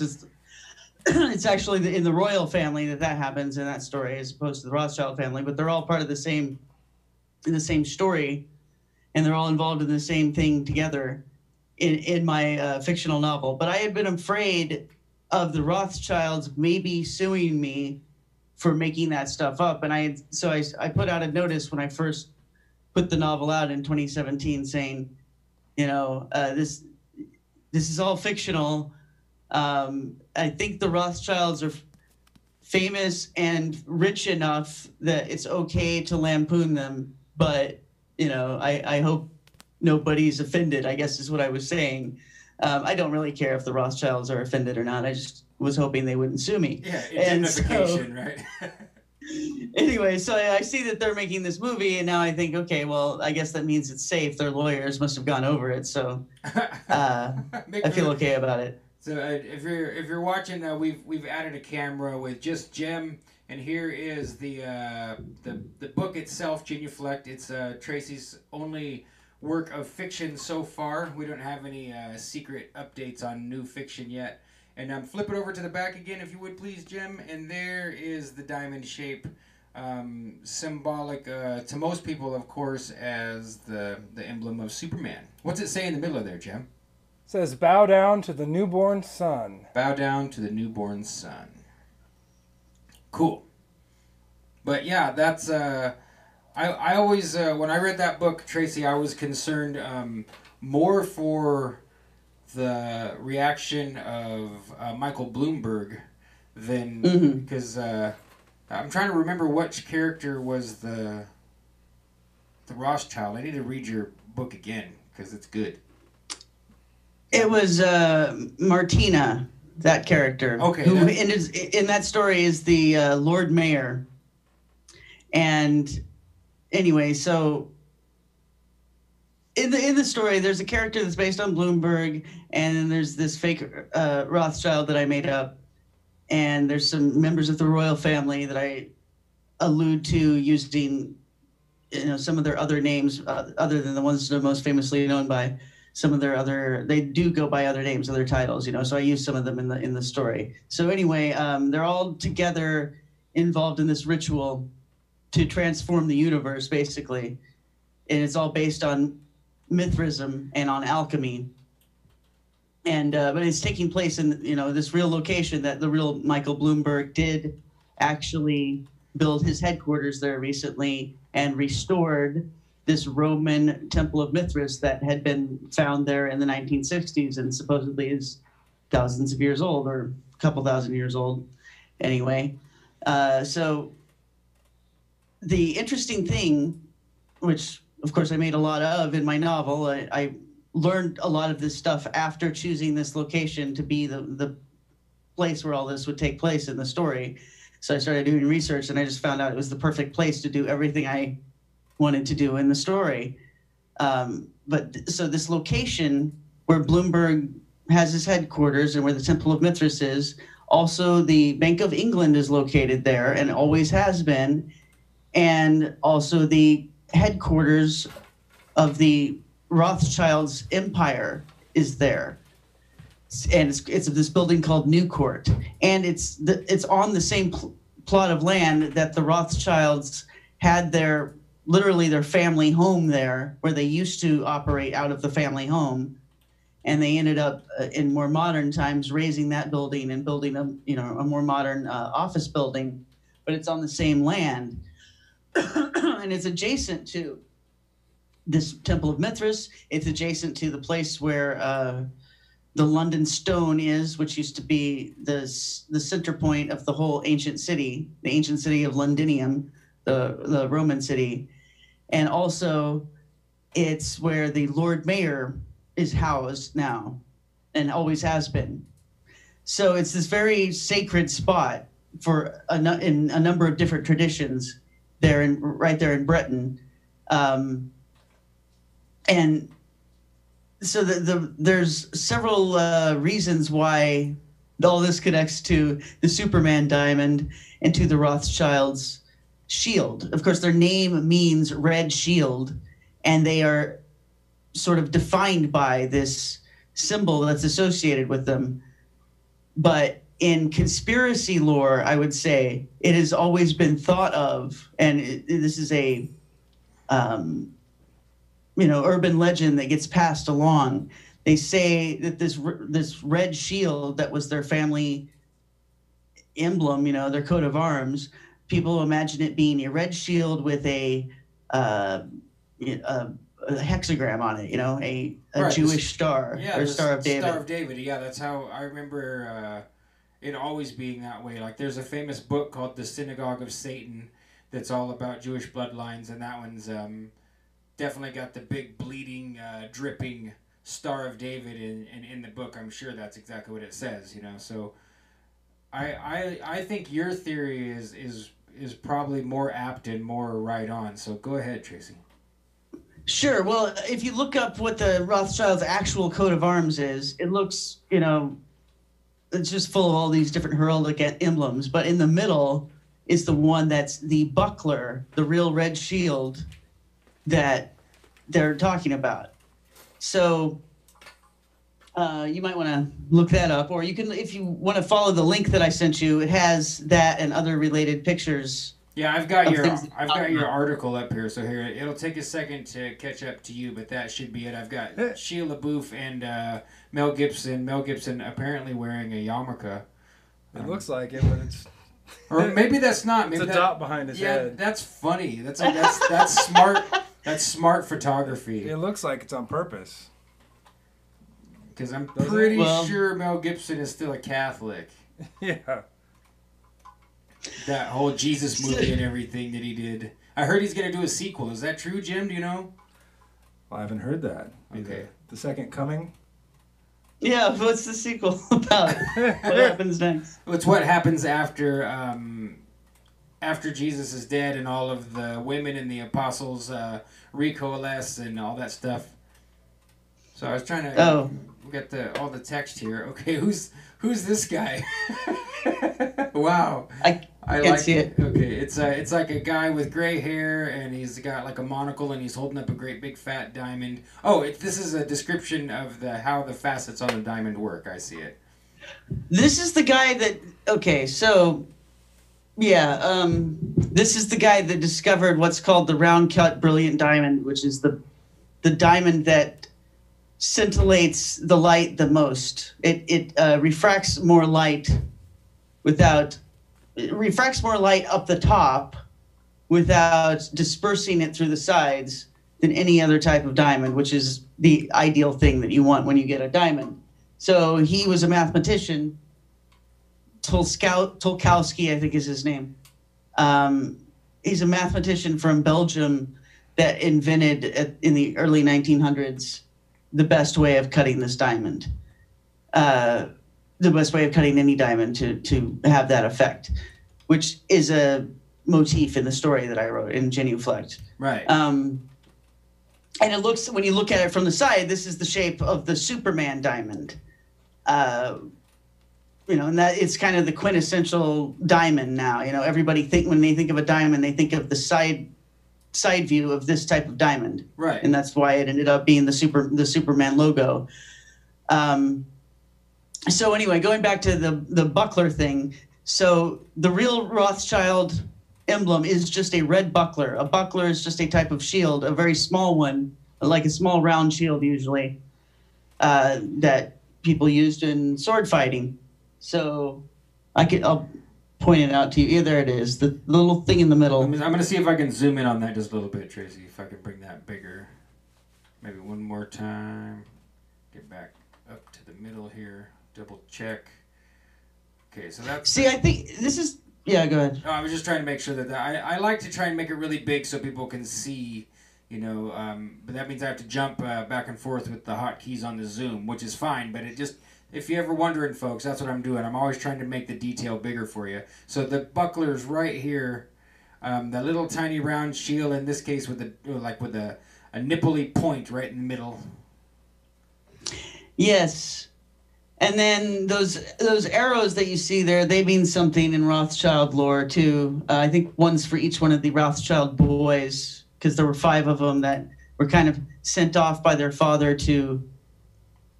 it's actually in the royal family that happens in that story, as opposed to the Rothschild family, but they're all part of the same story. And they're all involved in the same thing together in my fictional novel. But I had been afraid of the Rothschilds maybe suing me for making that stuff up. And I put out a notice when I first put the novel out in 2017 saying, this is all fictional. I think the Rothschilds are famous and rich enough that it's okay to lampoon them, but I hope nobody's offended, I guess is what I was saying. I don't really care if the Rothschilds are offended or not. I just was hoping they wouldn't sue me. Yeah, indemnification, right? Anyway, so I see that they're making this movie, and now I think, okay, well, I guess that means it's safe. Their lawyers must have gone over it, so I feel okay about it. So if you're watching, we've added a camera with just Jim. And here is the book itself, Genuflect. It's Tracy's only work of fiction so far. We don't have any secret updates on new fiction yet. And flip it over to the back again, if you would please, Jim. And there is the diamond shape, symbolic to most people, of course, as the emblem of Superman. What's it say in the middle of there, Jim? It says, "Bow down to the newborn sun." Bow down to the newborn sun. Cool. But yeah, that's I always when I read that book, Tracy, I was concerned more for the reaction of Michael Bloomberg than because I'm trying to remember which character was the Rothschild. I need to read your book again because it's good. It was Martina, that character, okay, who in that story is the Lord Mayor. And anyway, so in the story, there's a character that's based on Bloomberg, and then there's this fake Rothschild that I made up, and there's some members of the royal family that I allude to using, some of their other names other than the ones they're most famously known by. Some of their they do go by other names, other titles, so I use some of them in the story. So anyway, they're all together involved in this ritual to transform the universe, basically. And it's all based on Mithraism and on alchemy. And but it's taking place in this real location that the real Michael Bloomberg did actually build his headquarters there recently and restored this Roman Temple of Mithras that had been found there in the 1960s and supposedly is thousands of years old, or a couple thousand years old anyway. So the interesting thing, which of course I made a lot of in my novel, I learned a lot of this stuff after choosing this location to be the place where all this would take place in the story. So I started doing research, and I just found out it was the perfect place to do everything I wanted to do in the story. So this location where Bloomberg has his headquarters and where the Temple of Mithras is, also the Bank of England is located there and always has been. And also the headquarters of the Rothschild's empire is there. And it's this building called New Court. And it's on the same plot of land that the Rothschilds had literally their family home there, where they used to operate out of the family home. And they ended up in more modern times raising that building and building a more modern office building, but it's on the same land. And it's adjacent to this Temple of Mithras. It's adjacent to the place where the London Stone is, which used to be the center point of the whole ancient city, the ancient city of Londinium, the Roman city. And also it's where the Lord Mayor is housed now and always has been. So it's this very sacred spot for in a number of different traditions right there in Britain. And so there's several reasons why all this connects to the Superman diamond and to the Rothschilds' shield. Of course, their name means red shield, and they are sort of defined by this symbol that's associated with them. But in conspiracy lore, I would say it has always been thought of, and this is a urban legend that gets passed along. They say that this red shield that was their family emblem, their coat of arms, people imagine it being a red shield with a hexagram on it, a Right, Jewish star, or Star of David. Star of David, yeah, that's how I remember it always being that way. Like, there's a famous book called The Synagogue of Satan that's all about Jewish bloodlines, and that one's definitely got the big bleeding, dripping Star of David in the book. I'm sure that's exactly what it says, So I think your theory is probably more apt and more right on. So go ahead, Tracy. Sure. Well, if you look up what the Rothschild's actual coat of arms is, it looks, it's just full of all these different heraldic emblems. But in the middle is the one that's the buckler, the real red shield that they're talking about. So you might want to look that up, or you can, if you want to follow the link that I sent you, it has that and other related pictures. Yeah, I've got your article up here. So here, it'll take a second to catch up to you, but that should be it. I've got Shia LaBeouf and Mel Gibson. Mel Gibson apparently wearing a yarmulke. It looks like it, but it's... Or maybe that's not. Maybe it's a dot behind his head. Yeah, that's funny. That's smart. That's smart photography. It looks like it's on purpose. Because I'm pretty sure Mel Gibson is still a Catholic. Yeah. That whole Jesus movie and everything that he did. I heard he's going to do a sequel. Is that true, Jim? Do you know? Well, I haven't heard that. Okay. The Second Coming? Yeah, what's the sequel about? What happens next? It's what happens after Jesus is dead and all of the women and the apostles recoalesce and all that stuff. So I was trying to get all the text here. Okay, who's this guy? Wow. I can't see it. Okay, it's like a guy with gray hair, and he's got like a monocle, and he's holding up a great big fat diamond. Oh, this is a description of how the facets on the diamond work. I see it. This is the guy that. Okay, so yeah, this is the guy that discovered what's called the round cut brilliant diamond, which is the diamond that scintillates the light the most. It refracts more light up the top without dispersing it through the sides than any other type of diamond, which is the ideal thing that you want when you get a diamond. So he was a mathematician. Tolkowski, I think is his name. He's a mathematician from Belgium that invented in the early 1900s the best way of cutting this diamond. The best way of cutting any diamond to have that effect, which is a motif in the story that I wrote in Genuflect. Right. And it looks, when you look at it from the side, this is the shape of the Superman diamond. And that it's kind of the quintessential diamond now. Everybody when they think of a diamond, they think of the side side view of this type of diamond. Right. And that's why it ended up being the Superman logo. So anyway, going back to the buckler thing. So the real Rothschild emblem is just a red buckler. A buckler is just a type of shield, a very small one, like a small round shield usually, that people used in sword fighting. So I'll point it out to you. Yeah, there it is, the little thing in the middle. I'm going to see if I can zoom in on that just a little bit, Tracy, if I can bring that bigger. Maybe one more time. Get back up to the middle here. Double check. Okay, so that's... See, I think this is... Yeah, go ahead. No, I was just trying to make sure that... I like to try and make it really big so people can see, you know, but that means I have to jump back and forth with the hotkeys on the zoom, which is fine, but it just... If you're ever wondering, folks, that's what I'm doing. I'm always trying to make the detail bigger for you. So the buckler's right here. The little tiny round shield, in this case with a nippley point right in the middle. Yes. And then those arrows that you see there, they mean something in Rothschild lore too. I think one's for each one of the Rothschild boys, because there were 5 of them that were kind of sent off by their father to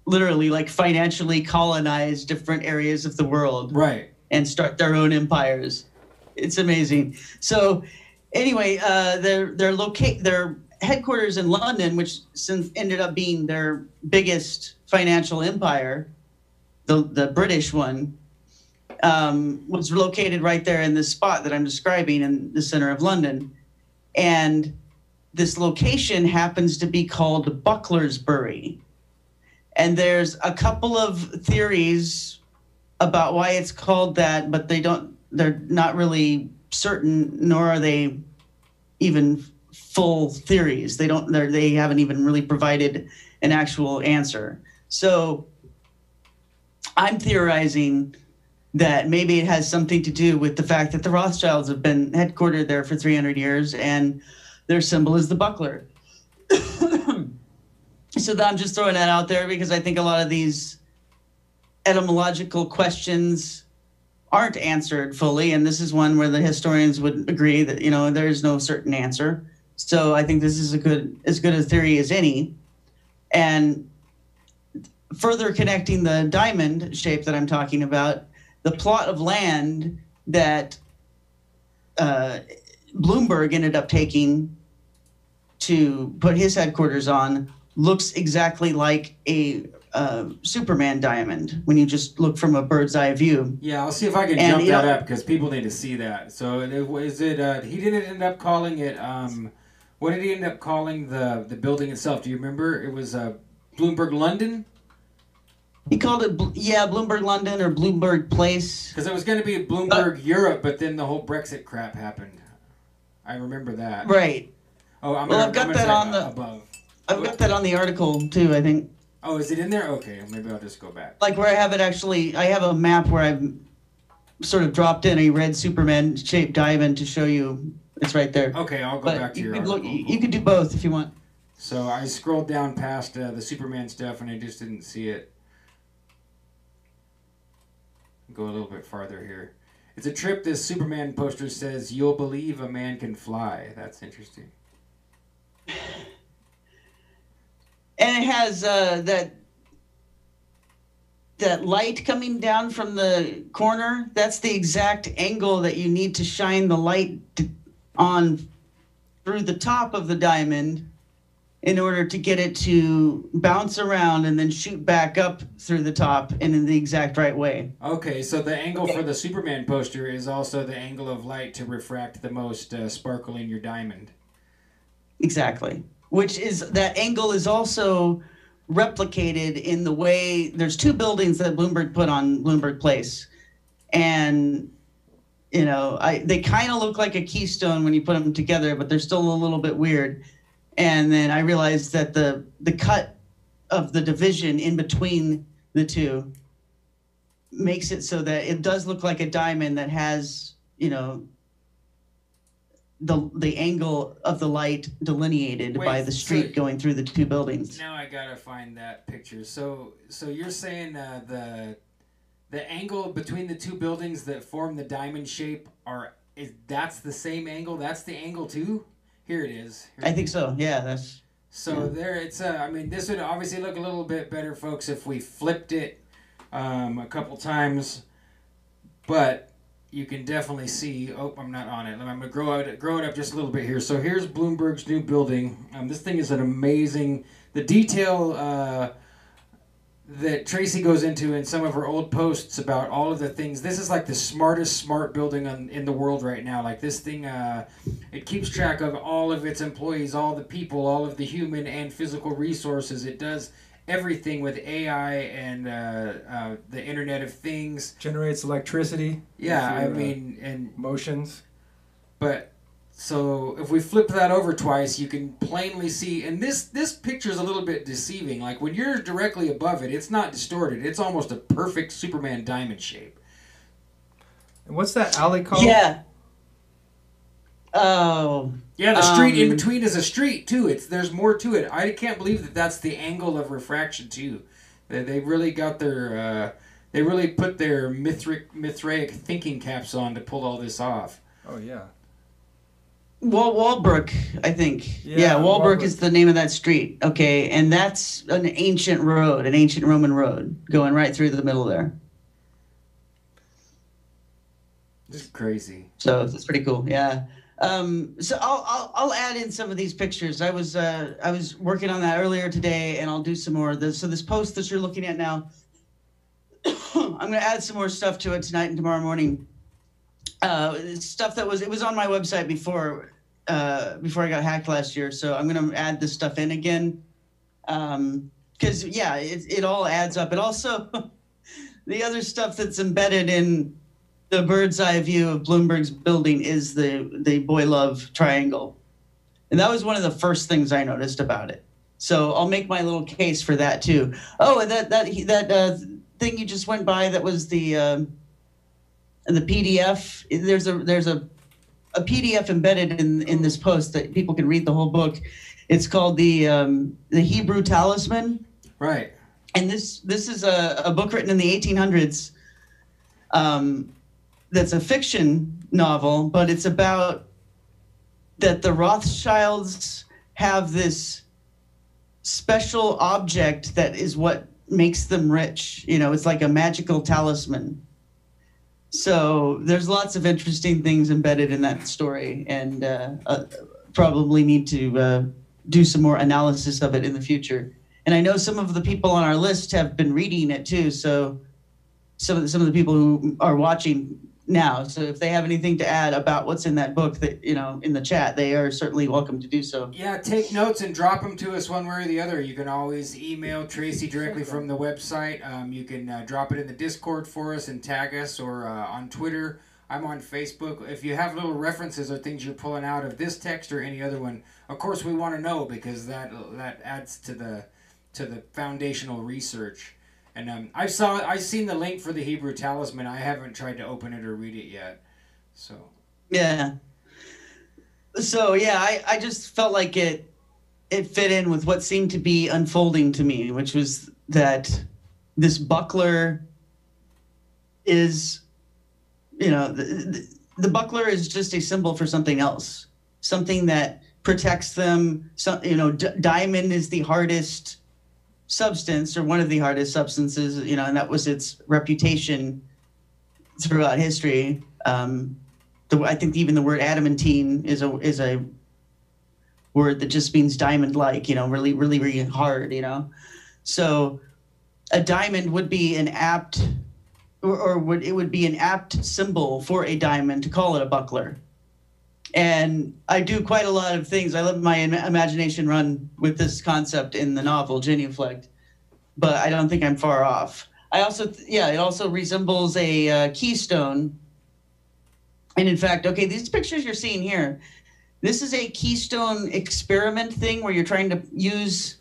literally like financially colonize different areas of the world. Right. And start their own empires. It's amazing. So anyway, their headquarters in London, which since ended up being their biggest financial empire, the British one, was located right there in this spot that I'm describing in the center of London. And this location happens to be called Bucklersbury. And there's a couple of theories about why it's called that, but they're not really certain, nor are they even full theories. They haven't even really provided an actual answer. So I'm theorizing that maybe it has something to do with the fact that the Rothschilds have been headquartered there for 300 years and their symbol is the buckler. So I'm just throwing that out there because I think a lot of these etymological questions aren't answered fully, and this is one where the historians would agree that, you know, there is no certain answer. So I think this is as good a theory as any. And further connecting the diamond shape that I'm talking about, the plot of land that Bloomberg ended up taking to put his headquarters on looks exactly like a Superman diamond when you just look from a bird's eye view. Yeah, I'll see if I can jump that up because people need to see that. So he didn't end up calling it, what did he end up calling the building itself? Do you remember? It was Bloomberg London? He called it, Bloomberg London or Bloomberg Place. Because it was going to be Bloomberg Europe, but then the whole Brexit crap happened. I remember that. Right. Oh, I've got that on the above. I've got that on the article too, I think. Oh, is it in there? Okay, maybe I'll just go back. Like where I have it actually, I have a map where I've sort of dropped in a red Superman-shaped diamond to show you. It's right there. Okay, I'll go back to your article. You could do both if you want. So I scrolled down past the Superman stuff and I just didn't see it. Go a little bit farther here. It's a trip. This Superman poster says, "You'll believe a man can fly." That's interesting. And it has that light coming down from the corner. That's the exact angle that you need to shine the light on through the top of the diamond in order to get it to bounce around and then shoot back up through the top and in the exact right way. Okay, so the angle for the Superman poster is also the angle of light to refract the most sparkle in your diamond. Exactly. Which is, that angle is also replicated in the way, there's 2 buildings that Bloomberg put on Bloomberg Place. And, you know, they kind of look like a keystone when you put them together, but they're still a little bit weird. And then I realized that the cut of the division in between the 2 makes it so that it does look like a diamond that has, you know, the angle of the light delineated by the street going through the 2 buildings. Now I gotta find that picture. So you're saying the angle between the 2 buildings that form the diamond shape that's the same angle? That's the angle too? Here it is. I think so. Yeah, that's. So there, it's. I mean, this would obviously look a little bit better, folks, if we flipped it a couple times. But you can definitely see. Oh, I'm not on it. I'm gonna grow it up just a little bit here. So here's Bloomberg's new building. This thing is an amazing. The detail that Tracy goes into in some of her old posts about all of the things. This is like the smartest smart building in the world right now. Like this thing, it keeps track of all of its employees, all the people, all of the human and physical resources. It does everything with AI and the Internet of Things. Generates electricity. Yeah, I mean, and motions. But so if we flip that over twice, you can plainly see, and this picture is a little bit deceiving. Like when you're directly above it, it's not distorted. It's almost a perfect Superman diamond shape. And what's that alley called? Yeah. Oh. Yeah, the street in between is a street too. There's more to it. I can't believe that that's the angle of refraction too. They really got their they really put their Mithraic thinking caps on to pull all this off. Oh yeah. Walbrook, I think. Yeah, Walbrook is the name of that street. Okay, and that's an ancient road, an ancient Roman road, going right through the middle there. This is crazy. So it's pretty cool. Yeah. So I'll add in some of these pictures. I was working on that earlier today, and I'll do some more. So this post that you're looking at now, I'm going to add some more stuff to it tonight and tomorrow morning. Stuff that was on my website before I got hacked last year. So I'm going to add this stuff in again. Because it all adds up. It also the other stuff that's embedded in the bird's eye view of Bloomberg's building is the boy love triangle, and that was one of the first things I noticed about it. So I'll make my little case for that too. Oh, and that thing you just went by, that was the PDF. There's a PDF embedded in this post that people can read the whole book. It's called the Hebrew Talisman. Right. And this is a book written in the 1800s. That's a fiction novel, but it's about that the Rothschilds have this special object that is what makes them rich. You know, it's like a magical talisman. So there's lots of interesting things embedded in that story, and probably need to do some more analysis of it in the future. And I know some of the people on our list have been reading it too. So some of the people who are watching now, so if they have anything to add about what's in that book, that in the chat, they are certainly welcome to do so. Yeah, take notes and drop them to us one way or the other. You can always email Tracy directly from the website. You can drop it in the Discord for us and tag us, or on Twitter. I'm on Facebook. If you have little references or things you're pulling out of this text or any other one, of course we want to know, because that adds to the foundational research. And I've seen the link for the Hebrew Talisman. I haven't tried to open it or read it yet. So yeah. So yeah, I just felt like it fit in with what seemed to be unfolding to me, which was that this buckler is, the buckler is just a symbol for something else, something that protects them. Diamond is the hardest substance, or one of the hardest substances, and that was its reputation throughout history. I think even the word adamantine is a word that just means diamond-like, really, really, really hard, So a diamond would be an apt, it would be an apt symbol for a diamond to call it a buckler. And I do quite a lot of things. I let my imagination run with this concept in the novel, Genuflect, but I don't think I'm far off. It also resembles a keystone. And in fact, okay, these pictures you're seeing here, this is a keystone experiment thing where you're trying to use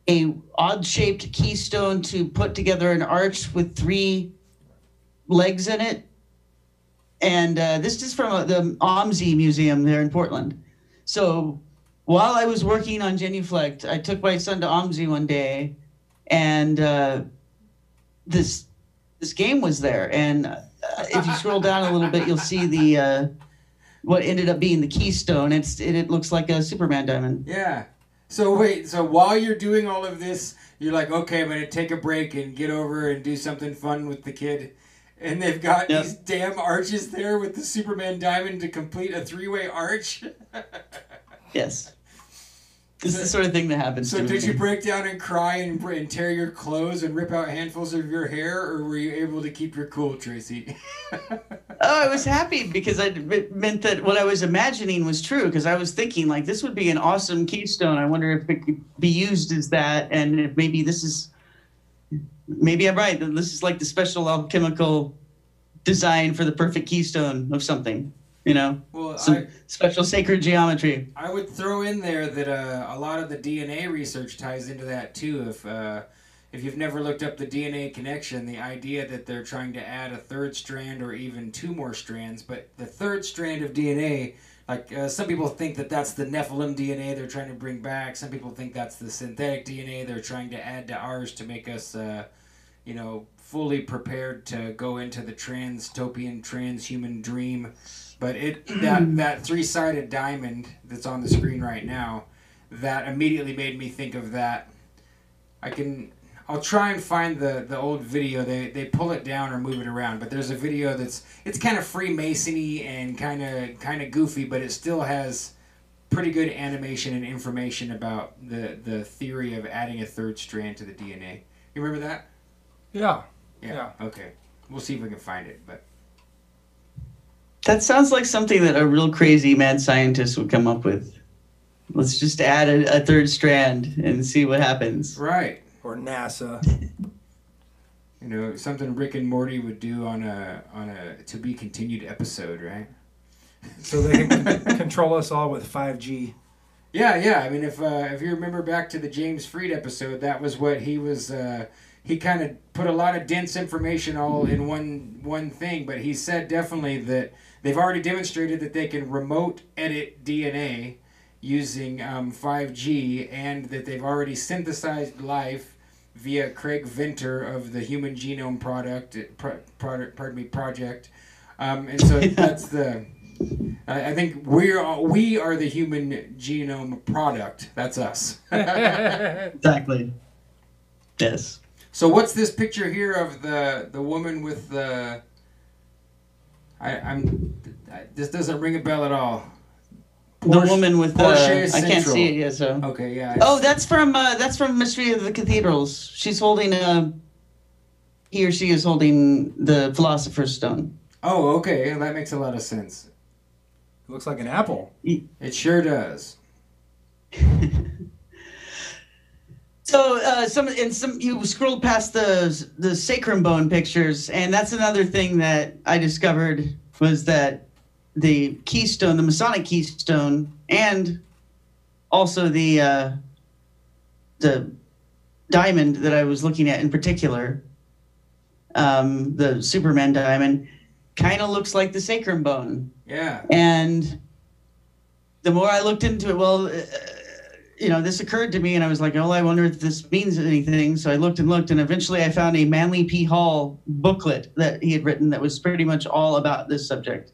a odd-shaped keystone to put together an arch with 3 legs in it. And this is from the OMSI Museum there in Portland. So while I was working on Genuflect, I took my son to OMSI one day, and this game was there. And if you scroll down a little bit, you'll see what ended up being the keystone. It looks like a Superman diamond. Yeah. So wait, so while you're doing all of this, you're like, okay, I'm going to take a break and get over and do something fun with the kid. And they've got these damn arches there with the Superman diamond to complete a 3-way arch. Yes. This is the sort of thing that happens. So did you break down and cry and tear your clothes and rip out handfuls of your hair, or were you able to keep your cool, Tracy? Oh, I was happy because it meant that what I was imagining was true, because I was thinking, like, this would be an awesome keystone. I wonder if it could be used as that, and if maybe I'm right, that this is like the special alchemical design for the perfect keystone of something. You know, well, special sacred geometry. I would throw in there that a lot of the DNA research ties into that too. If you've never looked up the DNA connection, the idea that they're trying to add a third strand or even 2 more strands, but the third strand of DNA, like some people think that that's the Nephilim DNA they're trying to bring back. Some people think that's the synthetic DNA they're trying to add to ours to make us, fully prepared to go into the transtopian, transhuman dream. But that 3-sided diamond that's on the screen right now, that immediately made me think of that. I'll try and find the old video. They pull it down or move it around, but there's a video it's kind of Freemasony and kind of goofy, but it still has pretty good animation and information about the theory of adding a third strand to the DNA. You remember that? Yeah. Yeah. Okay. We'll see if we can find it, but. That sounds like something that a real crazy mad scientist would come up with. Let's just add a third strand and see what happens. Right. Or NASA. Something Rick and Morty would do on a to be continued episode, right? So they can control us all with 5G. Yeah. I mean, if you remember back to the James Freed episode, that was what he was. He kind of put a lot of dense information all in one thing, but he said definitely that they've already demonstrated that they can remote edit DNA using 5G, and that they've already synthesized life via Craig Venter of the Human Genome Project. And so that's the. I think we are the human genome product. That's us. Exactly. Yes. So what's this picture here of the woman with the? This doesn't ring a bell at all. The woman with Porsche I can't Central. see it yet. So. Okay, yeah. Oh, that's from Mystery of the Cathedrals. She's holding he or she is holding the Philosopher's Stone. Oh, okay. That makes a lot of sense. It looks like an apple. It sure does. So you scrolled past the sacrum bone pictures, and that's another thing that I discovered was that the keystone, the Masonic keystone, and also the diamond that I was looking at in particular, the Superman diamond, kind of looks like the sacrum bone. Yeah. And the more I looked into it, this occurred to me, and I was like, oh, I wonder if this means anything. So I looked, and eventually I found a Manly P. Hall booklet that he had written that was pretty much all about this subject.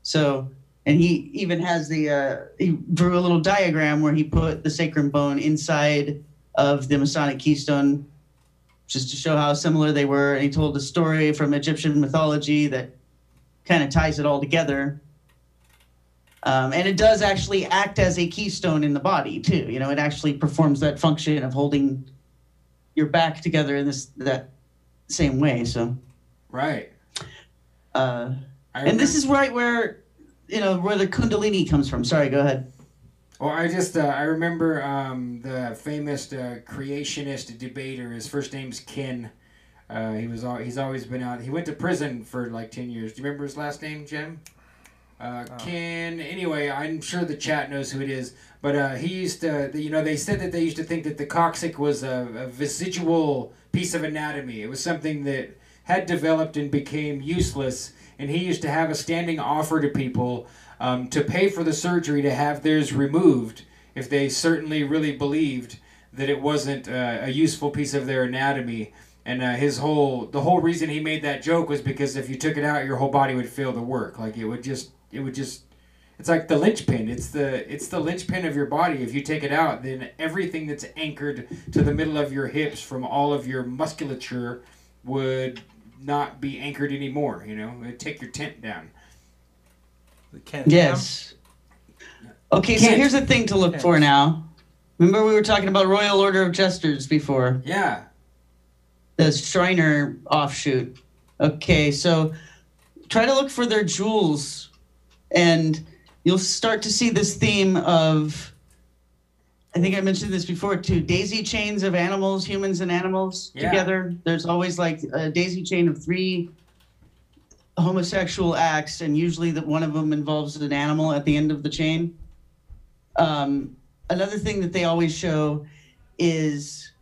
So, and he even has he drew a little diagram where he put the sacrum bone inside of the Masonic keystone just to show how similar they were. And he told a story from Egyptian mythology that kind of ties it all together. And it does actually act as a keystone in the body too. It actually performs that function of holding your back together in that same way. So, right. And this is right where the Kundalini comes from. Sorry, go ahead. Well, I remember the famous creationist debater. His first name's Ken. He's always been out. He went to prison for like 10 years. Do you remember his last name, Jim? Ken. Anyway, I'm sure the chat knows who it is. But he used to, they said that they used to think that the coccyx was a vestigial piece of anatomy. It was something that had developed and became useless. And he used to have a standing offer to people to pay for the surgery to have theirs removed if they certainly really believed that it wasn't a useful piece of their anatomy. And the whole reason he made that joke was because if you took it out, your whole body would fail to work. Like it would just It's like the linchpin. It's the linchpin of your body. If you take it out, then everything that's anchored to the middle of your hips from all of your musculature would not be anchored anymore. You know, it'd take your tent down. Yes. Okay, so here's the thing to look for now. Remember we were talking about Royal Order of Jesters before? Yeah. The Shriner offshoot. Okay, so try to look for their jewels, and you'll start to see this theme of, I think I mentioned this before too, daisy chains of animals, humans and animals together. There's always like a daisy chain of 3 homosexual acts, and usually one of them involves an animal at the end of the chain. Another thing that they always show is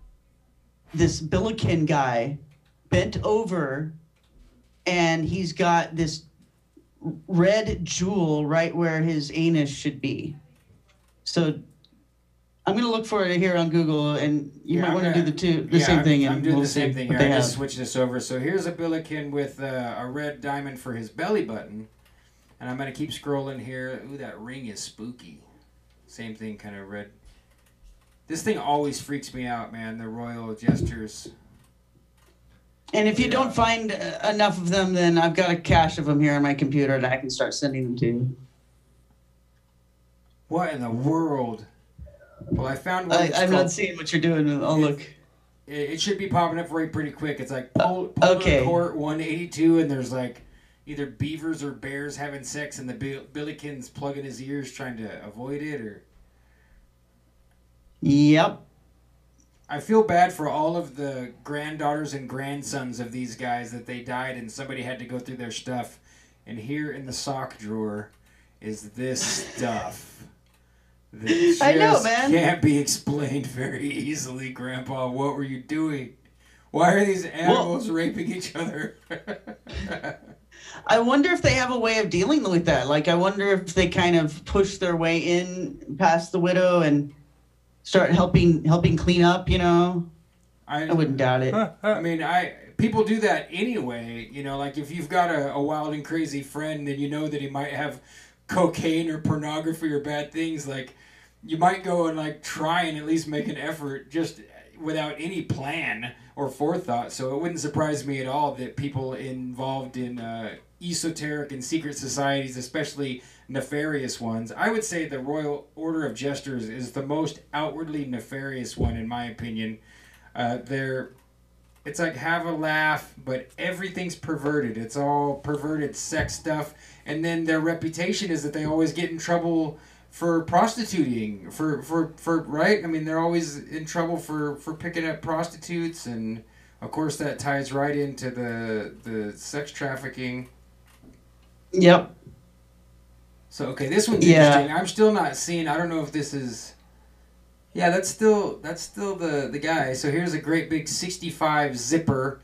this Billiken guy bent over, and he's got this red jewel right where his anus should be. So I'm going to look for it here on Google, and you might want to do the same thing. I'm doing the same thing here. I just switched this over. So here's a Billiken with a red diamond for his belly button. And I'm going to keep scrolling here. Ooh, that ring is spooky. Same thing, kind of red. This thing always freaks me out, man, the royal jesters. And if you don't find enough of them, then I've got a cache of them here on my computer, and I can start sending them to you. What in the world? Well, I found one. I'm not seeing what you're doing. I'll look. It should be popping up for you pretty quick. It's like Polar Court 182, and there's like either beavers or bears having sex, and the Billiken's plugging his ears trying to avoid it, or... Yep. I feel bad for all of the granddaughters and grandsons of these guys that they died and somebody had to go through their stuff. And here in the sock drawer is this stuff that just I know, man. Can't be explained very easily, Grandpa. What were you doing? Why are these animals raping each other? I wonder if they have a way of dealing with that. Like, I wonder if they kind of push their way in past the widow and start helping clean up, you know? I wouldn't doubt it. I mean, people do that anyway, you know, like if you've got a wild and crazy friend and you know that he might have cocaine or pornography or bad things, like you might go and like try and at least make an effort just without any plan or forethought. So it wouldn't surprise me at all that people involved in esoteric and secret societies, especially nefarious ones. I would say the Royal Order of Jesters is the most outwardly nefarious one, in my opinion. It's like have a laugh, but everything's perverted. It's all perverted sex stuff, and then their reputation is that they always get in trouble for prostituting, for right? I mean, they're always in trouble for picking up prostitutes, and of course that ties right into the sex trafficking. Yep. So, okay, this one's interesting. I'm still not seeing, I don't know if this is... Yeah, that's still the guy. So here's a great big 65 zipper,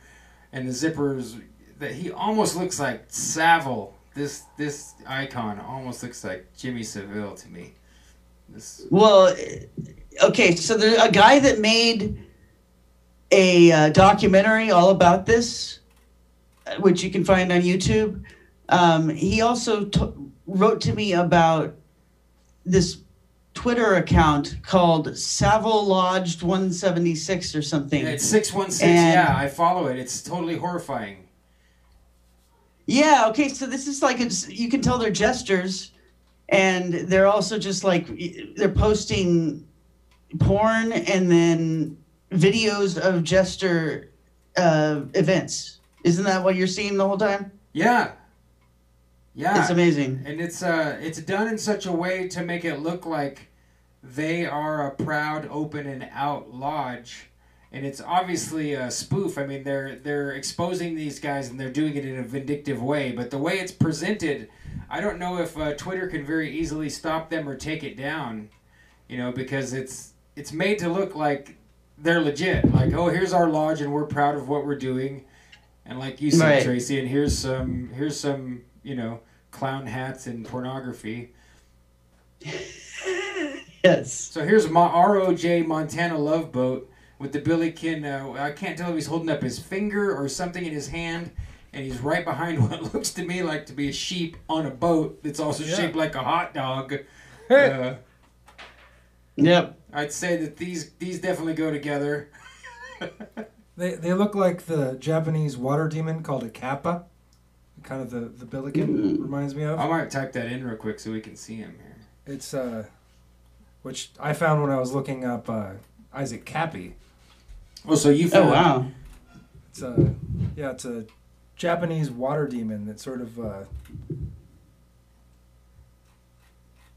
and the zipper's... He almost looks like Savile. This icon almost looks like Jimmy Savile to me. Well, okay, so there's a guy that made a documentary all about this, which you can find on YouTube. He also wrote to me about this Twitter account called Savile Lodged 176 or something. Yeah, it's 616. Yeah, I follow it. It's totally horrifying. Yeah, okay, so this is like, you can tell they're jesters, and they're also just like, they're posting porn and then videos of jester events. Isn't that what you're seeing the whole time? Yeah. Yeah. It's amazing. And it's done in such a way to make it look like they are a proud, open, and out lodge. And it's obviously a spoof. I mean, they're exposing these guys, and they're doing it in a vindictive way. But the way it's presented, I don't know if Twitter can very easily stop them or take it down, you know, because it's made to look like they're legit. Like, oh, here's our lodge, and we're proud of what we're doing. And like you said, right, Tracy, and here's some, you know, clown hats and pornography. Yes. So here's my ROJ Montana Love Boat with the Billiken. I can't tell if he's holding up his finger or something in his hand, and he's right behind what looks to me like to be a sheep on a boat that's also shaped like a hot dog. Yep. I'd say that these definitely go together. They look like the Japanese water demon called a kappa. Kind of the Billiken reminds me of. I might type that in real quick so we can see him here. It's which I found when I was looking up ISAAC KAPPY. Oh, so you found... Oh, wow. It's a Japanese water demon that sort of...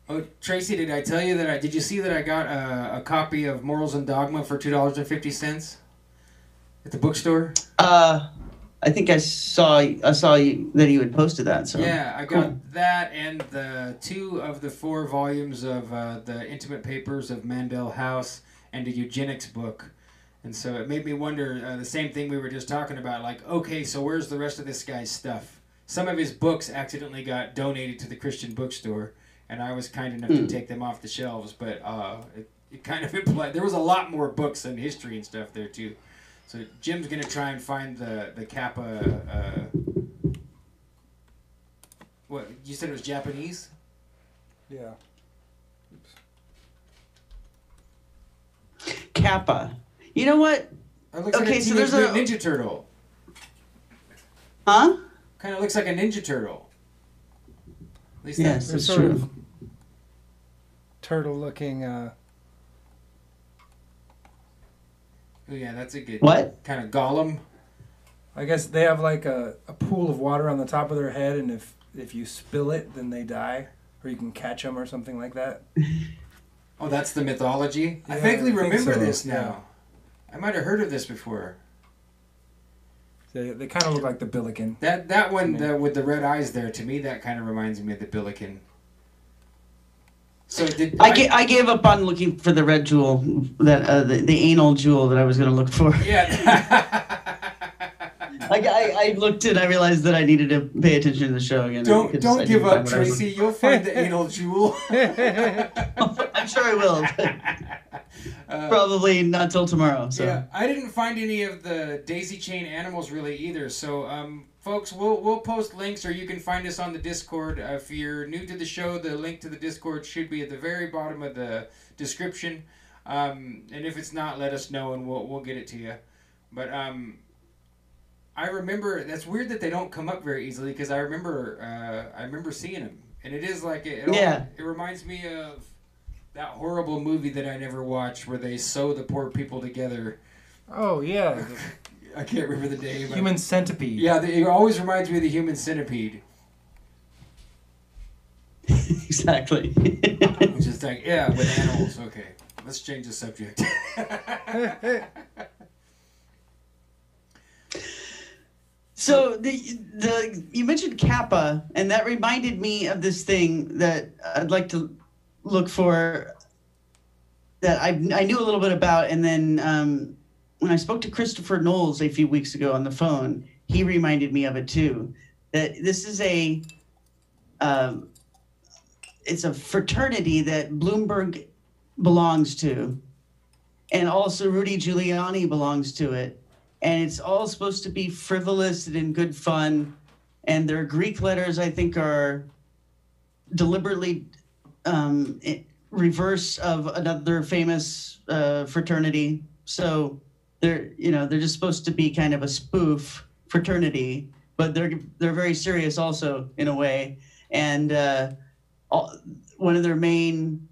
Oh, Tracy, did I tell you that did you see that I got a copy of Morals and Dogma for $2.50 at the bookstore? I think I saw that you had posted that. So yeah, I got that and the 2 of the 4 volumes of the Intimate Papers of Mandel House and a eugenics book. And so it made me wonder the same thing we were just talking about. Like, okay, so where's the rest of this guy's stuff? Some of his books accidentally got donated to the Christian bookstore, and I was kind enough to take them off the shelves. But it kind of implied there was a lot more books and history and stuff there too. So Jim's gonna try and find the Kappa. What you said it was Japanese? Yeah. Kappa. You know what? It looks Okay, like a so there's Teenage Mutant Ninja Turtle. Huh? Kind of looks like a Ninja Turtle. At least Yes, They're that's sort true. of turtle-looking. Oh yeah, that's a good. What? Kind of Gollum. I guess they have like a pool of water on the top of their head, and if you spill it, then they die, or you can catch them or something like that. Oh, that's the mythology? I Yeah, vaguely I think remember so, this now. yeah. I might have heard of this before. They kind of look like the Billiken. That one with the red eyes there, to me, that kind of reminds me of the Billiken. So did I gave up on looking for the red jewel, that the anal jewel that I was going to look for. Yeah. I looked and I realized that I needed to pay attention to the show again. Don't because I give didn't up, find what I was Tracy. You'll find the anal jewel. I'm sure I will. But probably not till tomorrow. So. Yeah, I didn't find any of the daisy chain animals really either. So, folks, we'll post links, or you can find us on the Discord. If you're new to the show, the link to the Discord should be at the very bottom of the description. And if it's not, let us know, and we'll get it to you. But I remember that's weird that they don't come up very easily, because I remember seeing them, and it is like it reminds me of that horrible movie that I never watched where they sew the poor people together. Oh yeah, I can't remember the name. Human Centipede. Yeah, it always reminds me of the Human Centipede. Exactly. Which is like, yeah, with animals. Okay, let's change the subject. So you mentioned Kappa, and that reminded me of this thing that I'd like to look for, that I knew a little bit about, and then when I spoke to Christopher Knowles a few weeks ago on the phone, he reminded me of it too. That this is it's a fraternity that Bloomberg belongs to, and also Rudy Giuliani belongs to it. And it's all supposed to be frivolous and in good fun. And their Greek letters, I think, are deliberately reverse of another famous fraternity. So they're just supposed to be kind of a spoof fraternity, but they're very serious also in a way. And one of their main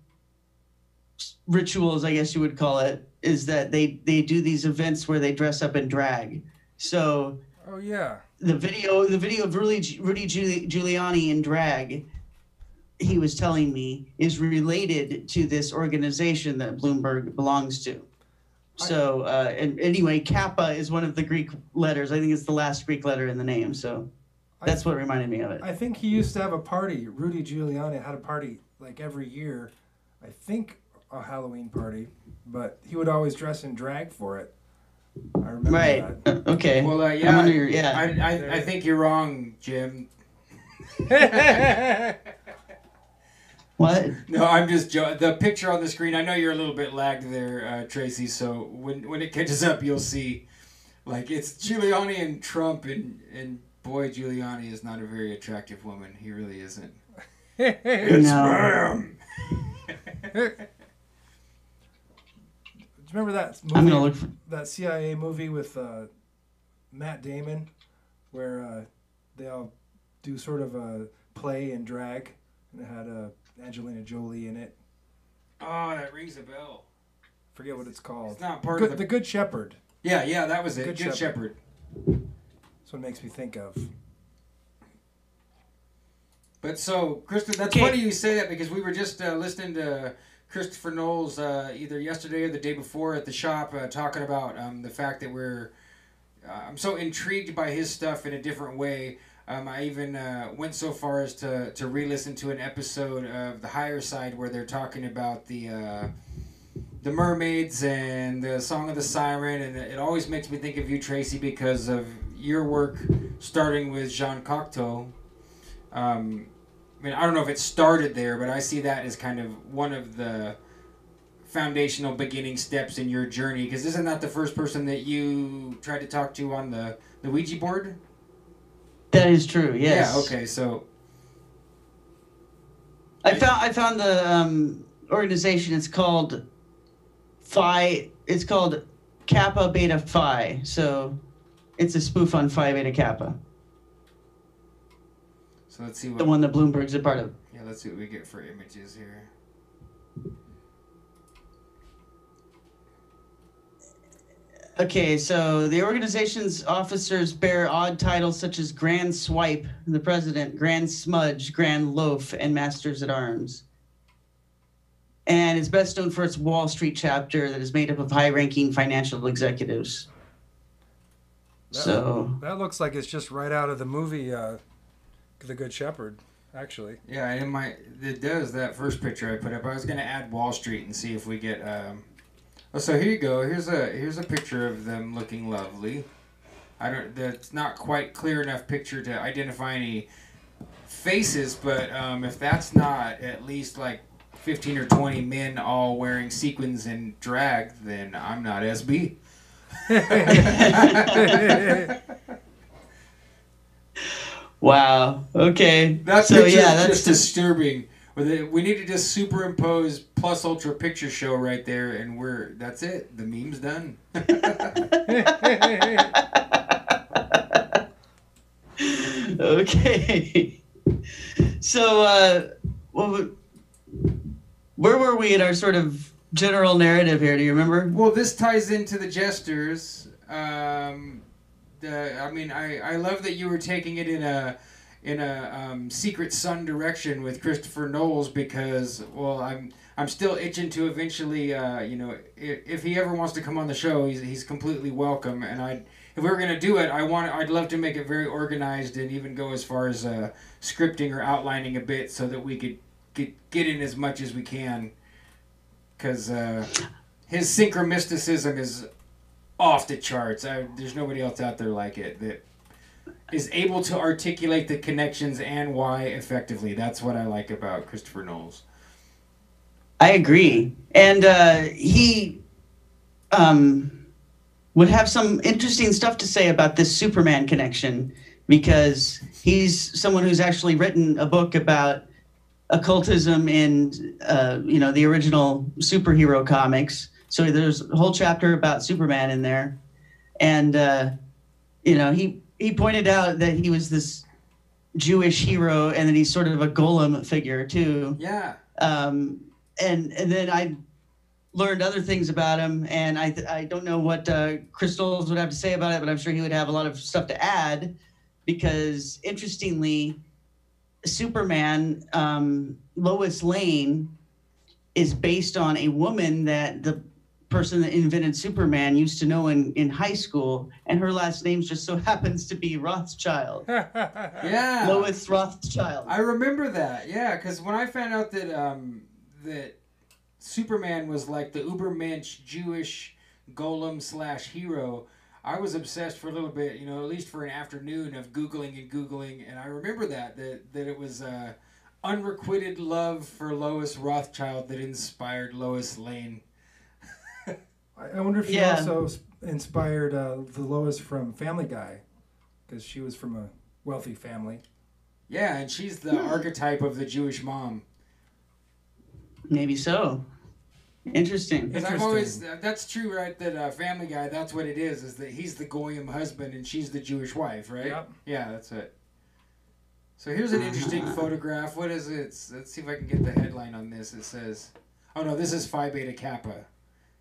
rituals, I guess you would call it, is that they do these events where they dress up in drag. So Oh yeah. the video of Rudy Giuliani in drag, he was telling me, is related to this organization that Bloomberg belongs to. So and anyway, Kappa is one of the Greek letters. I think it's the last Greek letter in the name. So that's what reminded me of it. I think he used to have a party. Rudy Giuliani had a party like every year. I think a Halloween party, but he would always dress in drag for it. I remember Right. that. Okay. Well, I wonder, I think you're wrong, Jim. What? No, I'm just the picture on the screen. I know you're a little bit lagged there, Tracy. So when it catches up, you'll see, like, it's Giuliani and Trump and boy, Giuliani is not a very attractive woman. He really isn't. Yes, No. ma'am. Do you remember that movie, I'm gonna look for. that CIA movie with Matt Damon, where they all do sort of a play and drag, and it had Angelina Jolie in it. Oh, that rings a bell. Forget what it's called. It's not part of The Good Shepherd. Yeah, that was it. Good Good Shepherd. Shepherd. That's what it makes me think of. But so, Christopher, that's Okay. funny you say that because we were just listening to Christopher Knowles either yesterday or the day before at the shop talking about the fact that I'm so intrigued by his stuff in a different way. I even went so far as to re-listen to an episode of The Higher Side where they're talking about the mermaids and the Song of the Siren, and it always makes me think of you, Tracy, because of your work starting with Jean Cocteau. I mean, I don't know if it started there, but I see that as kind of one of the foundational beginning steps in your journey, because isn't that the first person that you tried to talk to on the Ouija board? That is true. Yes. Yeah, okay, so... I found the organization. It's called Phi. It's called Kappa Beta Phi. So it's a spoof on Phi Beta Kappa, So let's see what... the one that Bloomberg's a part of. Yeah, let's see what we get for images here. Okay, so the organization's officers bear odd titles such as Grand Swipe, the president, Grand Smudge, Grand Loaf, and Masters at Arms. And it's best known for its Wall Street chapter that is made up of high-ranking financial executives. That looks like it's just right out of the movie The Good Shepherd, actually. Yeah, and it does, that first picture I put up. I was going to add Wall Street and see if we get... Oh, so here you go. Here's a picture of them looking lovely. That's not quite clear enough picture to identify any faces, but if that's not at least like 15 or 20 men all wearing sequins and drag, then I'm not SB. Wow. Okay. That so picture yeah, is that's just disturbing. We need to just superimpose Plus Ultra Picture Show right there, and that's it. The meme's done. Okay. So, where were we in our sort of general narrative here? Do you remember? Well, this ties into the Jesters. I mean, I love that you were taking it in a Secret Sun direction with Christopher Knowles, because, well, I'm still itching to eventually, if he ever wants to come on the show, he's completely welcome. And if we were gonna do it, I'd love to make it very organized and even go as far as scripting or outlining a bit so that we could get in as much as we can, because his synchromysticism is off the charts. There's nobody else out there like it that is able to articulate the connections and why effectively. That's what I like about Christopher Knowles. I agree. And he would have some interesting stuff to say about this Superman connection, because he's someone who's actually written a book about occultism in, the original superhero comics. So there's a whole chapter about Superman in there. And, he pointed out that he was this Jewish hero and that he's sort of a golem figure too. Yeah. And then I learned other things about him, and I don't know what Chris Knowles would have to say about it, but I'm sure he would have a lot of stuff to add, because interestingly, Superman, Lois Lane, is based on a woman that the person that invented Superman used to know in high school, and her last name just so happens to be Rothschild. Yeah. Lois Rothschild. I remember that. Yeah, because when I found out that that Superman was like the Ubermensch Jewish golem / hero, I was obsessed for a little bit, at least for an afternoon of Googling, and I remember that it was unrequited love for Lois Rothschild that inspired Lois Lane. I wonder if he also inspired the Lois from Family Guy, because she was from a wealthy family. Yeah, and she's the archetype of the Jewish mom. Maybe so. Interesting. Because I've always, that's true, right? That Family Guy, that's what it is that he's the Goyim husband and she's the Jewish wife, right? Yep. Yeah, that's it. So here's an interesting photograph. What is it? Let's see if I can get the headline on this. It says, oh no, this is Phi Beta Kappa.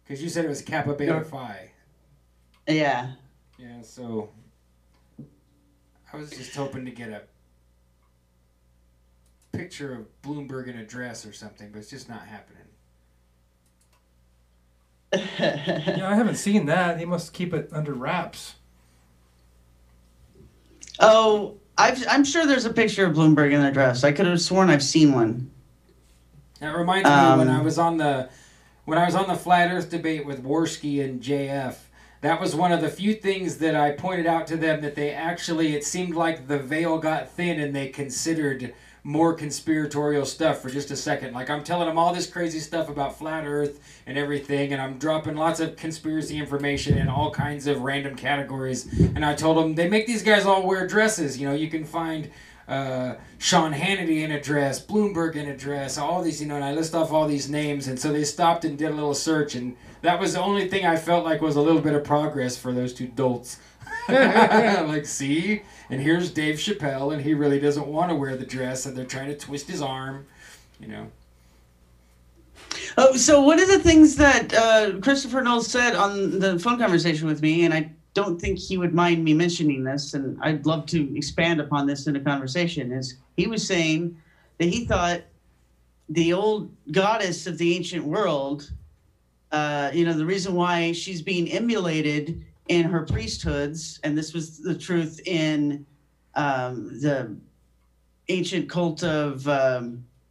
Because you said it was Kappa Beta Phi. Yeah. Yeah, so I was just hoping to get a picture of Bloomberg in a dress or something, but it's just not happening. Yeah, I haven't seen that. He must keep it under wraps. Oh, I'm sure there's a picture of Bloomberg in a dress. I could have sworn I've seen one. That reminds me when I was on the Flat Earth debate with Worski and JF. That was one of the few things that I pointed out to them that they actually, it seemed like the veil got thin and they considered more conspiratorial stuff for just a second. Like, I'm telling them all this crazy stuff about Flat Earth and everything, and I'm dropping lots of conspiracy information in all kinds of random categories. And I told them, they make these guys all wear dresses. You know, you can find Sean Hannity in a dress, Bloomberg in a dress, all these, you know, and I list off all these names. And so they stopped and did a little search, and that was the only thing I felt like was a little bit of progress for those two dolts. Like, see? And here's Dave Chappelle, and he really doesn't want to wear the dress, and they're trying to twist his arm, you know. Oh, so one of the things that Christopher Knowles said on the phone conversation with me, and I don't think he would mind me mentioning this, and I'd love to expand upon this in a conversation, is he was saying that he thought the old goddess of the ancient world, the reason why she's being emulated in her priesthoods, and this was the truth in the ancient cult of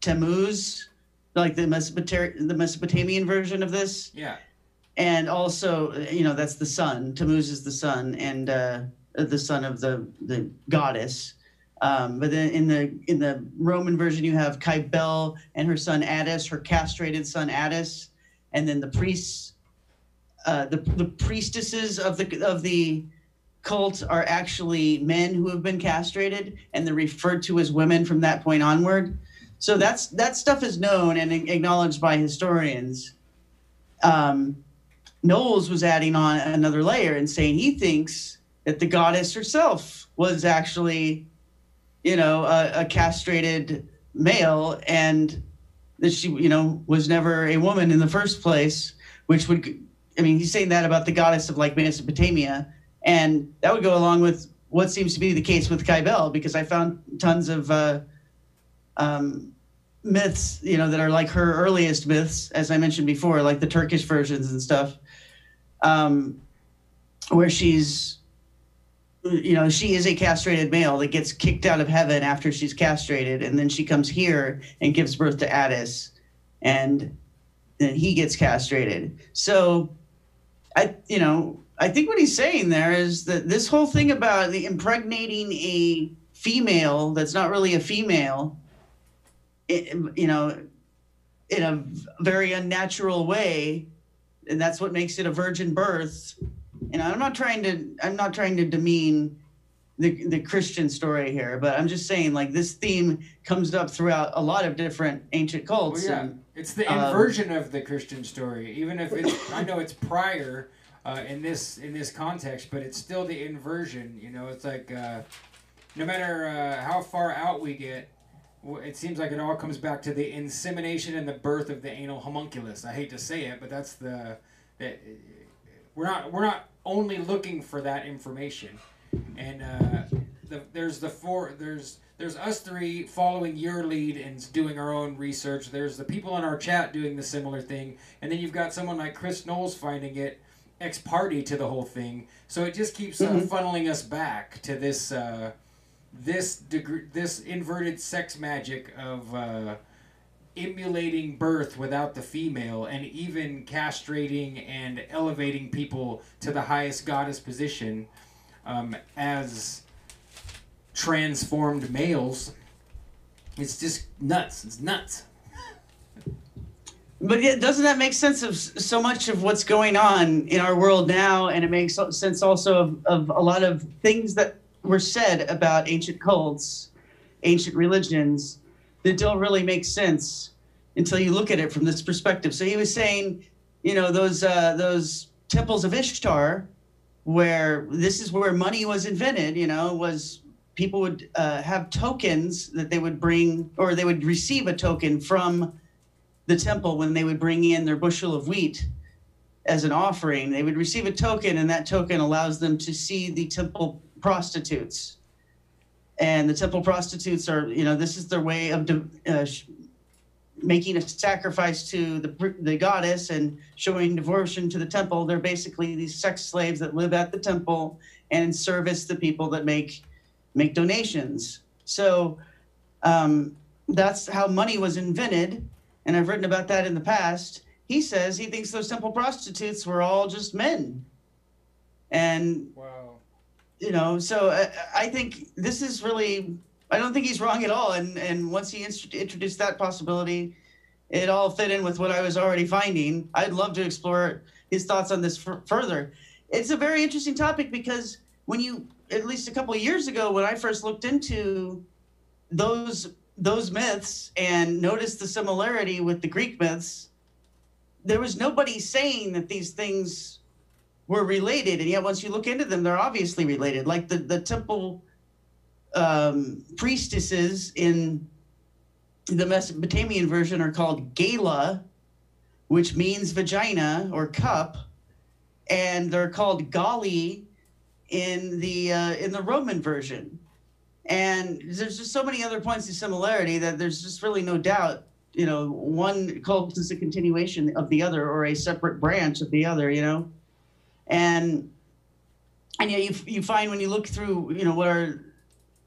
Tammuz, like the Mesopotamian version of this. Yeah. And also, that's the sun. Tammuz is the sun, and the son of the goddess. But then in the Roman version, you have Cybele and her son Attis, her castrated son Attis, and then the priests. The priestesses of the cult are actually men who have been castrated, and they're referred to as women from that point onward. So that stuff is known and acknowledged by historians. Knowles was adding on another layer and saying he thinks that the goddess herself was actually, a castrated male, and that she, was never a woman in the first place, which would... he's saying that about the goddess of like Mesopotamia, and that would go along with what seems to be the case with Cybele, because I found tons of myths, that are like her earliest myths, as I mentioned before, like the Turkish versions and stuff, where she's, she is a castrated male that gets kicked out of heaven after she's castrated, and then she comes here and gives birth to Attis, and then he gets castrated. So I think what he's saying there is that this whole thing about the impregnating a female that's not really a female, in a very unnatural way, and that's what makes it a virgin birth. And I'm not trying to demean the Christian story here, but I'm just saying, like, this theme comes up throughout a lot of different ancient cults. Well, yeah, and, it's the inversion of the Christian story, even if it's, I know it's prior in this context, but it's still the inversion. It's like no matter how far out we get, it seems like it all comes back to the insemination and the birth of the anal homunculus. I hate to say it, but that's we're not only looking for that information. And there's us three following your lead and doing our own research. There's the people in our chat doing the similar thing, and then you've got someone like Chris Knowles finding it ex parte to the whole thing. So it just keeps funneling us back to this this inverted sex magic of emulating birth without the female, and even castrating and elevating people to the highest goddess position as transformed males. It's just nuts. It's nuts. But doesn't that make sense of so much of what's going on in our world now? And it makes sense also of a lot of things that were said about ancient cults, ancient religions, that don't really make sense until you look at it from this perspective. So he was saying, those temples of Ishtar, where this is where money was invented, was people would have tokens that they would bring, or they would receive a token from the temple when they would bring in their bushel of wheat as an offering. They would receive a token, and that token allows them to see the temple prostitutes. And the temple prostitutes are, this is their way of making a sacrifice to the goddess and showing devotion to the temple. They're basically these sex slaves that live at the temple and service the people that make donations. So that's how money was invented. And I've written about that in the past. He says he thinks those temple prostitutes were all just men. And, wow. So I think this is really, I don't think he's wrong at all. And once he introduced that possibility, it all fit in with what I was already finding. I'd love to explore his thoughts on this further. It's a very interesting topic because at least a couple of years ago, when I first looked into those myths and noticed the similarity with the Greek myths, there was nobody saying that these things were related. And yet once you look into them, they're obviously related. Like the temple priestesses in the Mesopotamian version are called Gala, which means vagina or cup. And they're called Gali in the Roman version. And there's just so many other points of similarity that there's just really no doubt, one cult is a continuation of the other or a separate branch of the other, And you find when you look through, what are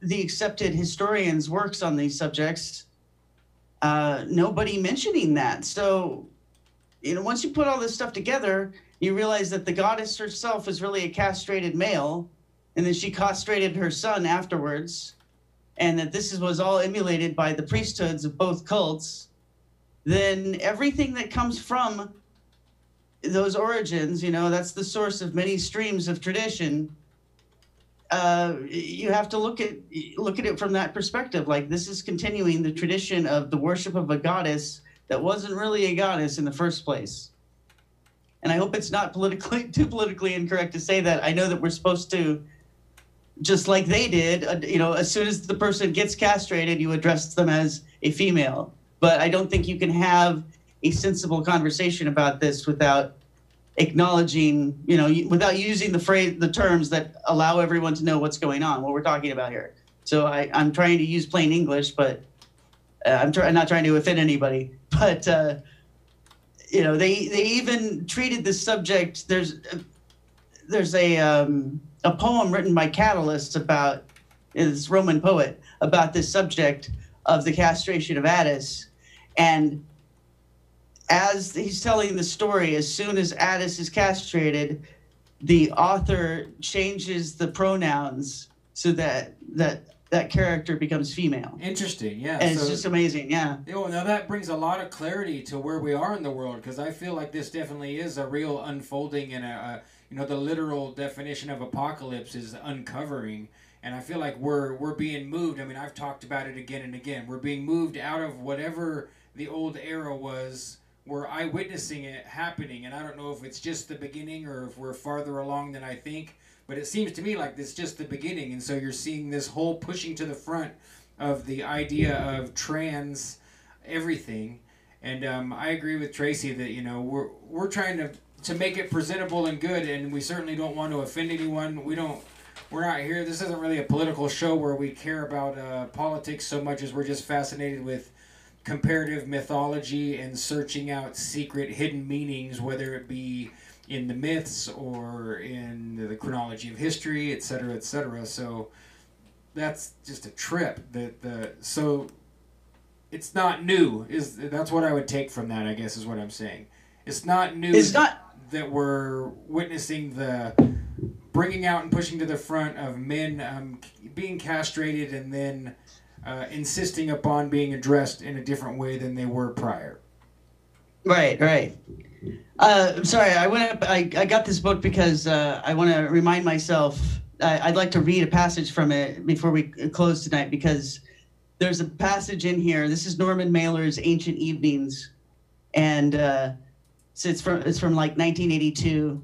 the accepted historians' works on these subjects, nobody mentioning that. So, once you put all this stuff together, you realize that the goddess herself is really a castrated male, and then she castrated her son afterwards, and that this was all emulated by the priesthoods of both cults. Then everything that comes from those origins, that's the source of many streams of tradition. You have to look at it from that perspective. Like, this is continuing the tradition of the worship of a goddess that wasn't really a goddess in the first place. And I hope it's not too politically incorrect to say that. I know that we're supposed to, just like they did, as soon as the person gets castrated, you address them as a female. But I don't think you can have a sensible conversation about this without acknowledging, without using the terms that allow everyone to know what's going on, what we're talking about here. So I'm trying to use plain English, but I'm not trying to offend anybody. But, they even treated this subject. There's a poem written by Catalyst about this Roman poet about this subject of the castration of Attis. And as he's telling the story, as soon as Attis is castrated, the author changes the pronouns so that character becomes female. Interesting, yeah. And it's just amazing, yeah. Well, now that brings a lot of clarity to where we are in the world, because I feel like this definitely is a real unfolding, and the literal definition of apocalypse is uncovering. And I feel like we're being moved. I mean, I've talked about it again and again. We're being moved out of whatever the old era was. We're eyewitnessing it happening, and I don't know if it's just the beginning or if we're farther along than I think, but it seems to me like it's just the beginning. And so you're seeing this whole pushing to the front of the idea of trans everything. And I agree with Tracy that we're trying to make it presentable and good, and we certainly don't want to offend anyone. We're not here. This isn't really a political show where we care about politics so much as we're just fascinated with comparative mythology and searching out secret hidden meanings, whether it be in the myths or in the chronology of history, etc., etc. So that's just a trip. So it's not new. That's what I would take from that, I guess, is what I'm saying. It's not new. It's not that we're witnessing the bringing out and pushing to the front of men being castrated and then insisting upon being addressed in a different way than they were prior. Right. Sorry, I got this book because I want to remind myself I'd like to read a passage from it before we close tonight, because there's a passage in here. This is Norman Mailer's Ancient Evenings, and so it's from like 1982,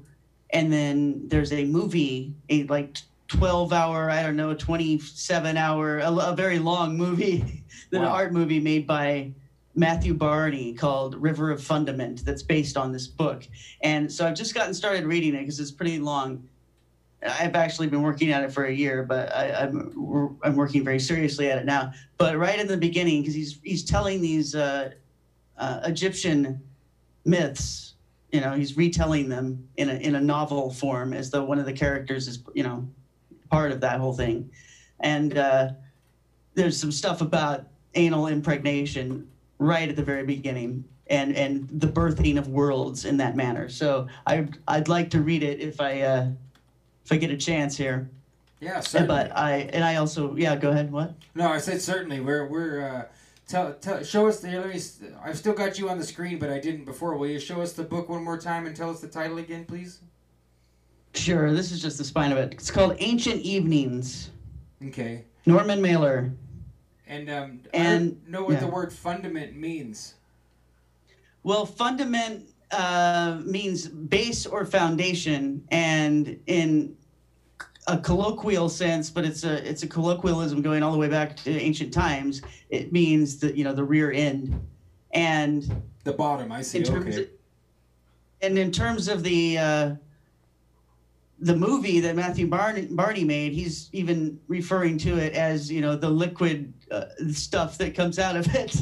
and then there's a movie, a like 12-hour, I don't know, 27-hour, a very long movie, an art movie made by Matthew Barney called River of Fundament, that's based on this book. And so I've just gotten started reading it because it's pretty long. I've actually been working at it for a year, but I'm working very seriously at it now. But right in the beginning, because he's telling these Egyptian myths, you know, he's retelling them in a novel form, as though one of the characters is, you know, part of that whole thing. And there's some stuff about anal impregnation right at the very beginning, and the birthing of worlds in that manner. So I'd like to read it if I get a chance here. Yeah, certainly. But I also go ahead. What? No, I said certainly. We're show us the. I've still got you on the screen, but I didn't before. Will you show us the book one more time and tell us the title again, please? Sure. This is just the spine of it. It's called Ancient Evenings. Okay. Norman Mailer. And I don't know what the word fundament means. Well, fundament means base or foundation, and in a colloquial sense, but it's a colloquialism going all the way back to ancient times. It means the rear end, and the bottom. I see. And in terms of the movie that Matthew Barney made, he's even referring to it as, you know, the liquid stuff that comes out of it.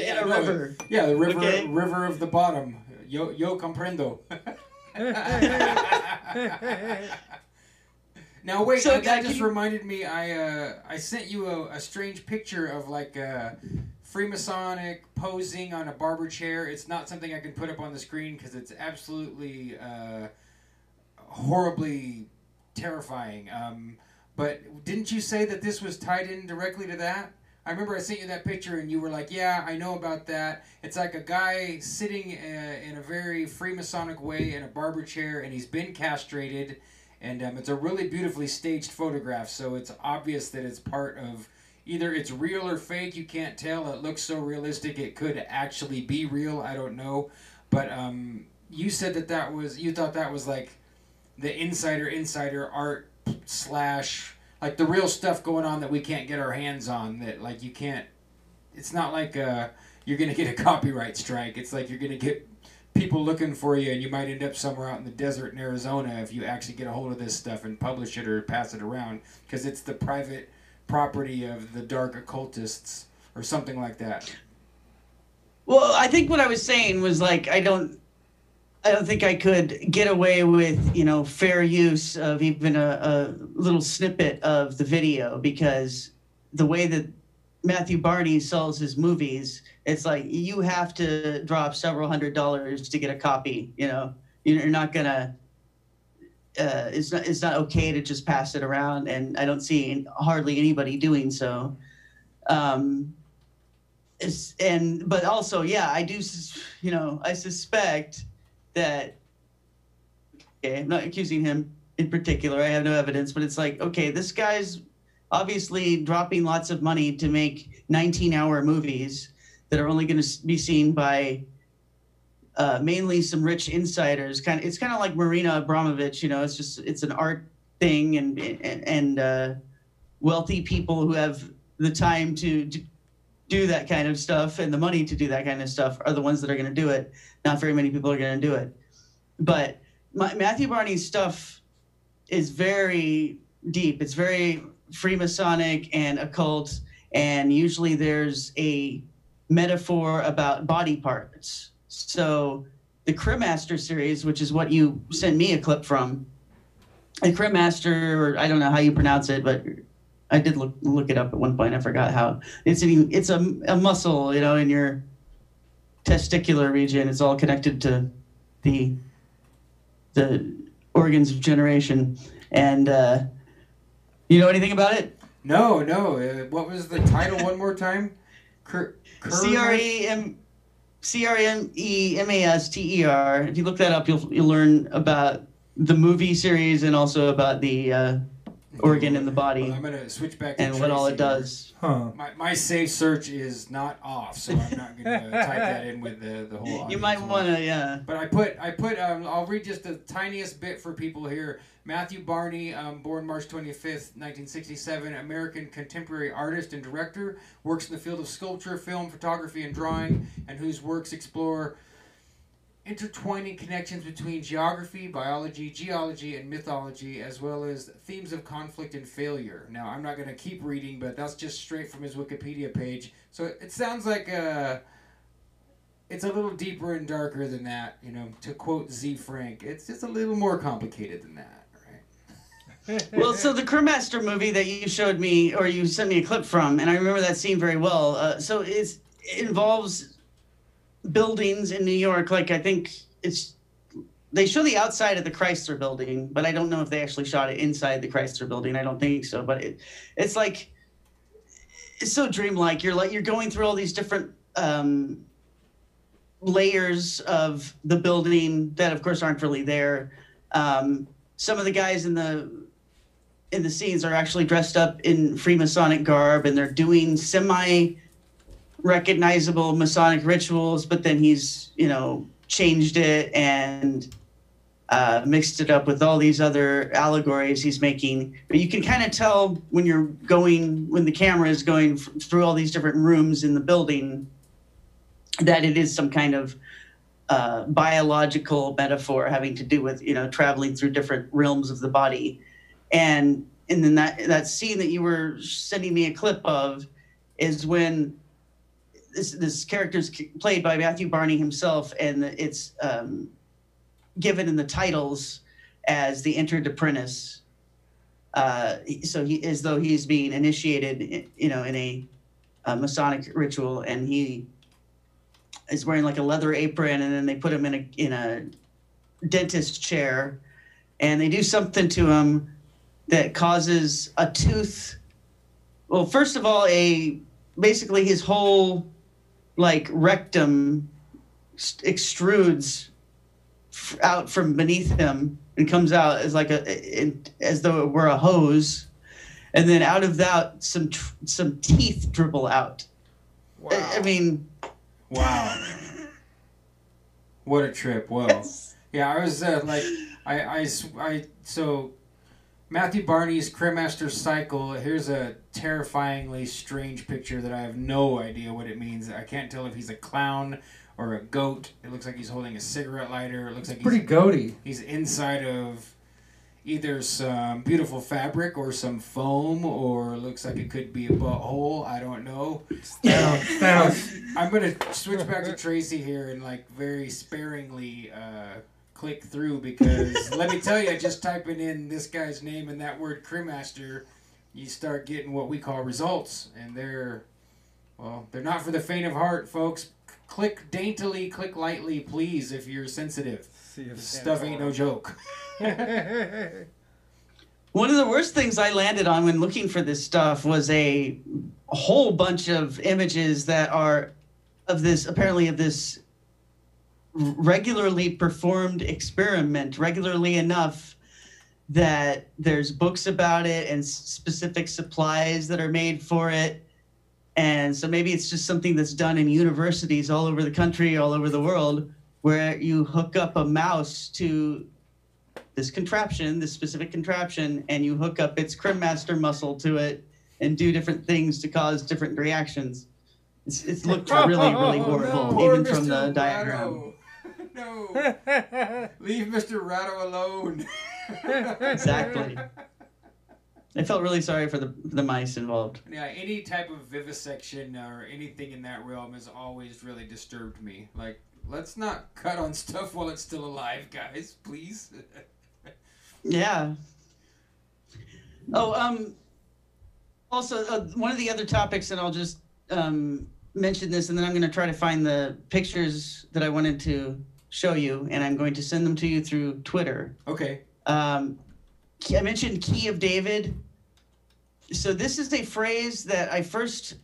In a river. Yeah, the river, river of the bottom. Yo comprendo. Now wait, so, that just reminded me. I sent you a strange picture of like Freemasonic posing on a barber chair. It's not something I can put up on the screen because it's absolutely horribly terrifying. But didn't you say that this was tied in directly to that? I remember I sent you that picture and you were like, yeah, I know about that. It's like a guy sitting in a very Freemasonic way in a barber chair, and he's been castrated, and it's a really beautifully staged photograph, so it's obvious that it's part of either it's real or fake. You can't tell. It looks so realistic it could actually be real. I don't know. But you said you thought that was like the insider art / like the real stuff going on that we can't get our hands on, that like you can't, it's not like you're going to get a copyright strike. It's like you're going to get people looking for you, and you might end up somewhere out in the desert in Arizona if you actually get a hold of this stuff and publish it or pass it around, because it's the private property of the dark occultists or something like that. Well, I think what I was saying was like, I don't think I could get away with, you know, fair use of even a little snippet of the video, because the way that Matthew Barney sells his movies, it's like you have to drop several $100s to get a copy. You know, you're not gonna. It's not okay to just pass it around, and I don't see hardly anybody doing so. But also, yeah, I do. You know, I suspect that, okay, I'm not accusing him in particular. I have no evidence, but it's like, okay, this guy's obviously dropping lots of money to make 19-hour movies that are only going to be seen by mainly some rich insiders. It's kind of like Marina Abramovich, you know. It's an art thing, and wealthy people who have the time to do that kind of stuff and the money to do that kind of stuff are the ones that are going to do it. Not very many people are going to do it. But Matthew Barney's stuff is very deep. It's very Freemasonic and occult, and usually there's a metaphor about body parts. So the Cremaster series, which is what you sent me a clip from, a Cremaster, or I don't know how you pronounce it, but I did look it up at one point. I forgot how. It's a muscle, you know, in your testicular region. It's all connected to the organs of generation. And you know anything about it? No. What was the title one more time? CREMASTER. If you look that up, you'll learn about the movie series and also about the organ in the body. Well, I'm going to switch back to and what all it does. Huh. My safe search is not off, so I'm not going to type that in with the whole audience. You might want to, yeah. But I put I'll read just the tiniest bit for people here. Matthew Barney, born March 25th, 1967, American contemporary artist and director, works in the field of sculpture, film, photography, and drawing, and whose works explore intertwining connections between geography, biology, geology, and mythology, as well as themes of conflict and failure. Now, I'm not going to keep reading, but that's just straight from his Wikipedia page. So it sounds like it's a little deeper and darker than that, you know, to quote Z. Frank. It's just a little more complicated than that, right? Well, so the Crewmaster movie that you showed me, or you sent me a clip from, and I remember that scene very well. So it involves buildings in New York. Like, I think they show the outside of the Chrysler building, but I don't know if they actually shot it inside the Chrysler building. I don't think so, but it's like, it's so dreamlike. You're going through all these different layers of the building that of course aren't really there. Some of the guys in the scenes are actually dressed up in Freemasonic garb, and they're doing semi-recognizable Masonic rituals, but then he's, you know, changed it and mixed it up with all these other allegories he's making. But you can kind of tell when the camera is going through all these different rooms in the building that it is some kind of biological metaphor having to do with, you know, traveling through different realms of the body. And then that scene that you were sending me a clip of is when this character is played by Matthew Barney himself, and it's given in the titles as the Entered Apprentice. So he, as though he's being initiated, you know, in a Masonic ritual, and he is wearing like a leather apron, and then they put him in a dentist chair, and they do something to him that causes a tooth. Well, first of all, basically his whole like rectum extrudes out from beneath him and comes out as like as though it were a hose, and then out of that some teeth dribble out. Wow. I mean, wow. What a trip. Well, yeah, I was so Matthew Barney's Crewmaster Cycle. Here's a terrifyingly strange picture that I have no idea what it means. I can't tell if he's a clown or a goat. It looks like he's holding a cigarette lighter. It looks like Pretty goaty. He's inside of either some beautiful fabric or some foam, or it looks like it could be a butthole. I don't know. I'm going to switch back to Tracy here and like very sparingly click through, because let me tell you, just typing in this guy's name and that word Crewmaster, you start getting what we call results, and they're not for the faint of heart, folks. Click daintily, click lightly, please, if you're sensitive. This stuff ain't no joke. one of the worst things I landed on when looking for this stuff was a whole bunch of images that are of this regularly performed experiment, regularly enough that there's books about it and specific supplies that are made for it. And so maybe it's just something that's done in universities all over the country, all over the world, where you hook up a mouse to this specific contraption, and you hook up its Crewmaster muscle to it and do different things to cause different reactions. It looked really, really horrible, no, even from Mr. the diagram. Ratto. No. Leave Mr. Ratto alone. Exactly. I felt really sorry for the mice involved. Yeah, any type of vivisection or anything in that realm has always really disturbed me. Like, let's not cut on stuff while it's still alive, guys, please. Yeah. Oh, also, one of the other topics, and I'll just mention this, and then I'm going to try to find the pictures that I wanted to show you, and I'm going to send them to you through Twitter. Okay. I mentioned Key of David. So this is a phrase that I first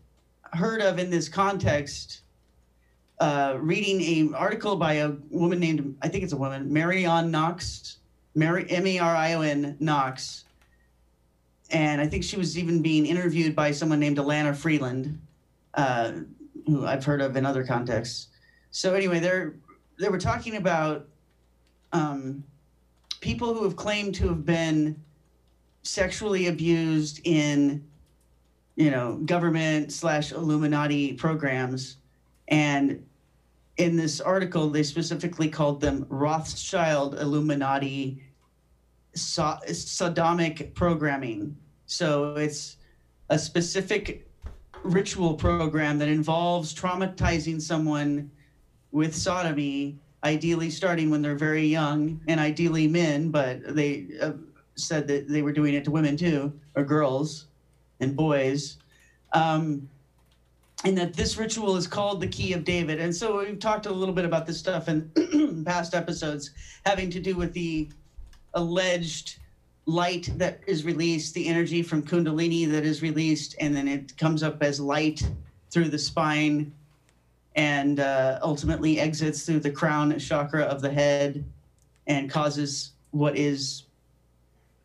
heard of in this context, reading an article by a woman named, I think it's a woman, Marianne Knox, Marion Knox. And I think she was even being interviewed by someone named Alana Freeland, who I've heard of in other contexts. So anyway, they were talking about people who have claimed to have been sexually abused in, government/Illuminati programs. And in this article, they specifically called them Rothschild Illuminati sodomic programming. So it's a specific ritual program that involves traumatizing someone with sodomy, ideally starting when they're very young, and ideally men, but they said that they were doing it to women too, or girls and boys. And that this ritual is called the Key of David. And so we've talked a little bit about this stuff in past episodes, having to do with the alleged light that is released, the energy from Kundalini that is released, and then it comes up as light through the spine and ultimately exits through the crown chakra of the head and causes what is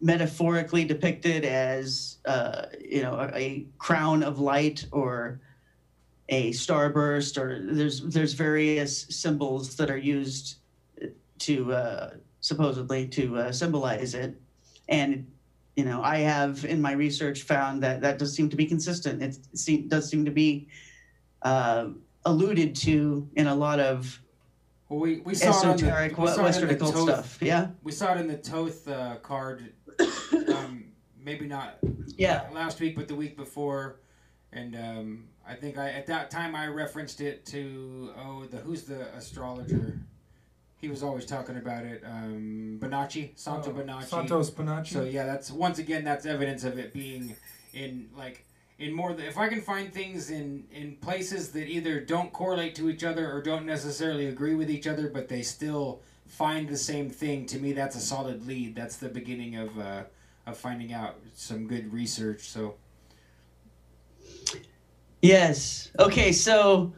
metaphorically depicted as, a crown of light or a starburst, or there's various symbols that are used to supposedly to symbolize it. And, I have in my research found that does seem to be consistent. It does seem to be alluded to in a lot of we saw esoteric Western occult stuff. Yeah, we saw it in the Toth card. Maybe not last week, but the week before. And I think at that time I referenced it to who's the astrologer? He was always talking about it. Bonacci, Santos Bonacci. So yeah, that's evidence of it being in more. If I can find things in places that either don't correlate to each other or don't necessarily agree with each other, but they still find the same thing, to me that's a solid lead. That's the beginning of finding out some good research. So. Yes. Okay. So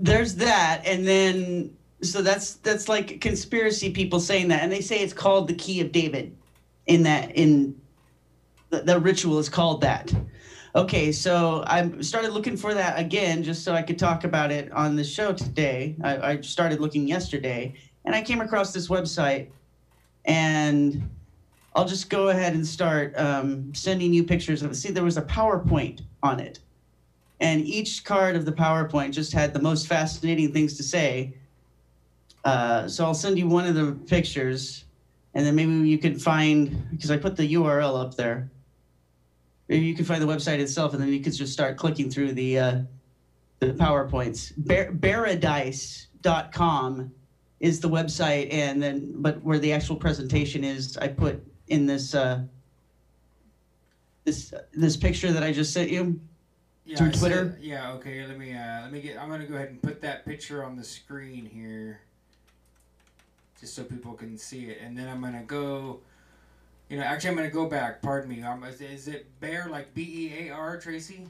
there's that, and then. So that's like conspiracy people saying that, and they say it's called the Key of David. The ritual is called that. Okay, so I started looking for that again just so I could talk about it on the show today. I started looking yesterday, and I came across this website, and I'll just go ahead and start sending you pictures of it. See, there was a PowerPoint on it, and each card of the PowerPoint just had the most fascinating things to say. So I'll send you one of the pictures, and then maybe you can find, because I put the URL up there, maybe you can find the website itself, and then you could just start clicking through the PowerPoints. Paradise.com is the website, but where the actual presentation is, I put in this this picture that I just sent you through Twitter. Okay. Let me get. I'm gonna go ahead and put that picture on the screen here, just so people can see it, and then I'm gonna go. Actually, I'm gonna go back. Pardon me. Is it bear, like BEAR, Tracy?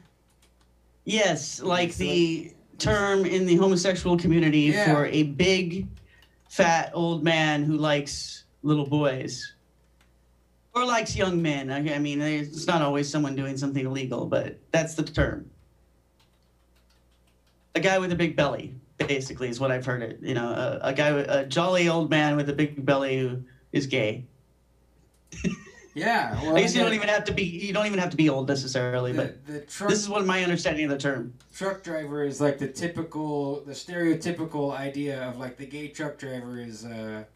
Yes, like the term in the homosexual community for a big, fat old man who likes little boys. Or likes young men. I mean, it's not always someone doing something illegal, but that's the term. A guy with a big belly, basically, is what I've heard it. A jolly old man with a big belly who is gay. Yeah, well, I guess you don't even have to be old necessarily, but this is what my understanding of the term. Truck driver is like the stereotypical idea of like the gay truck driver is the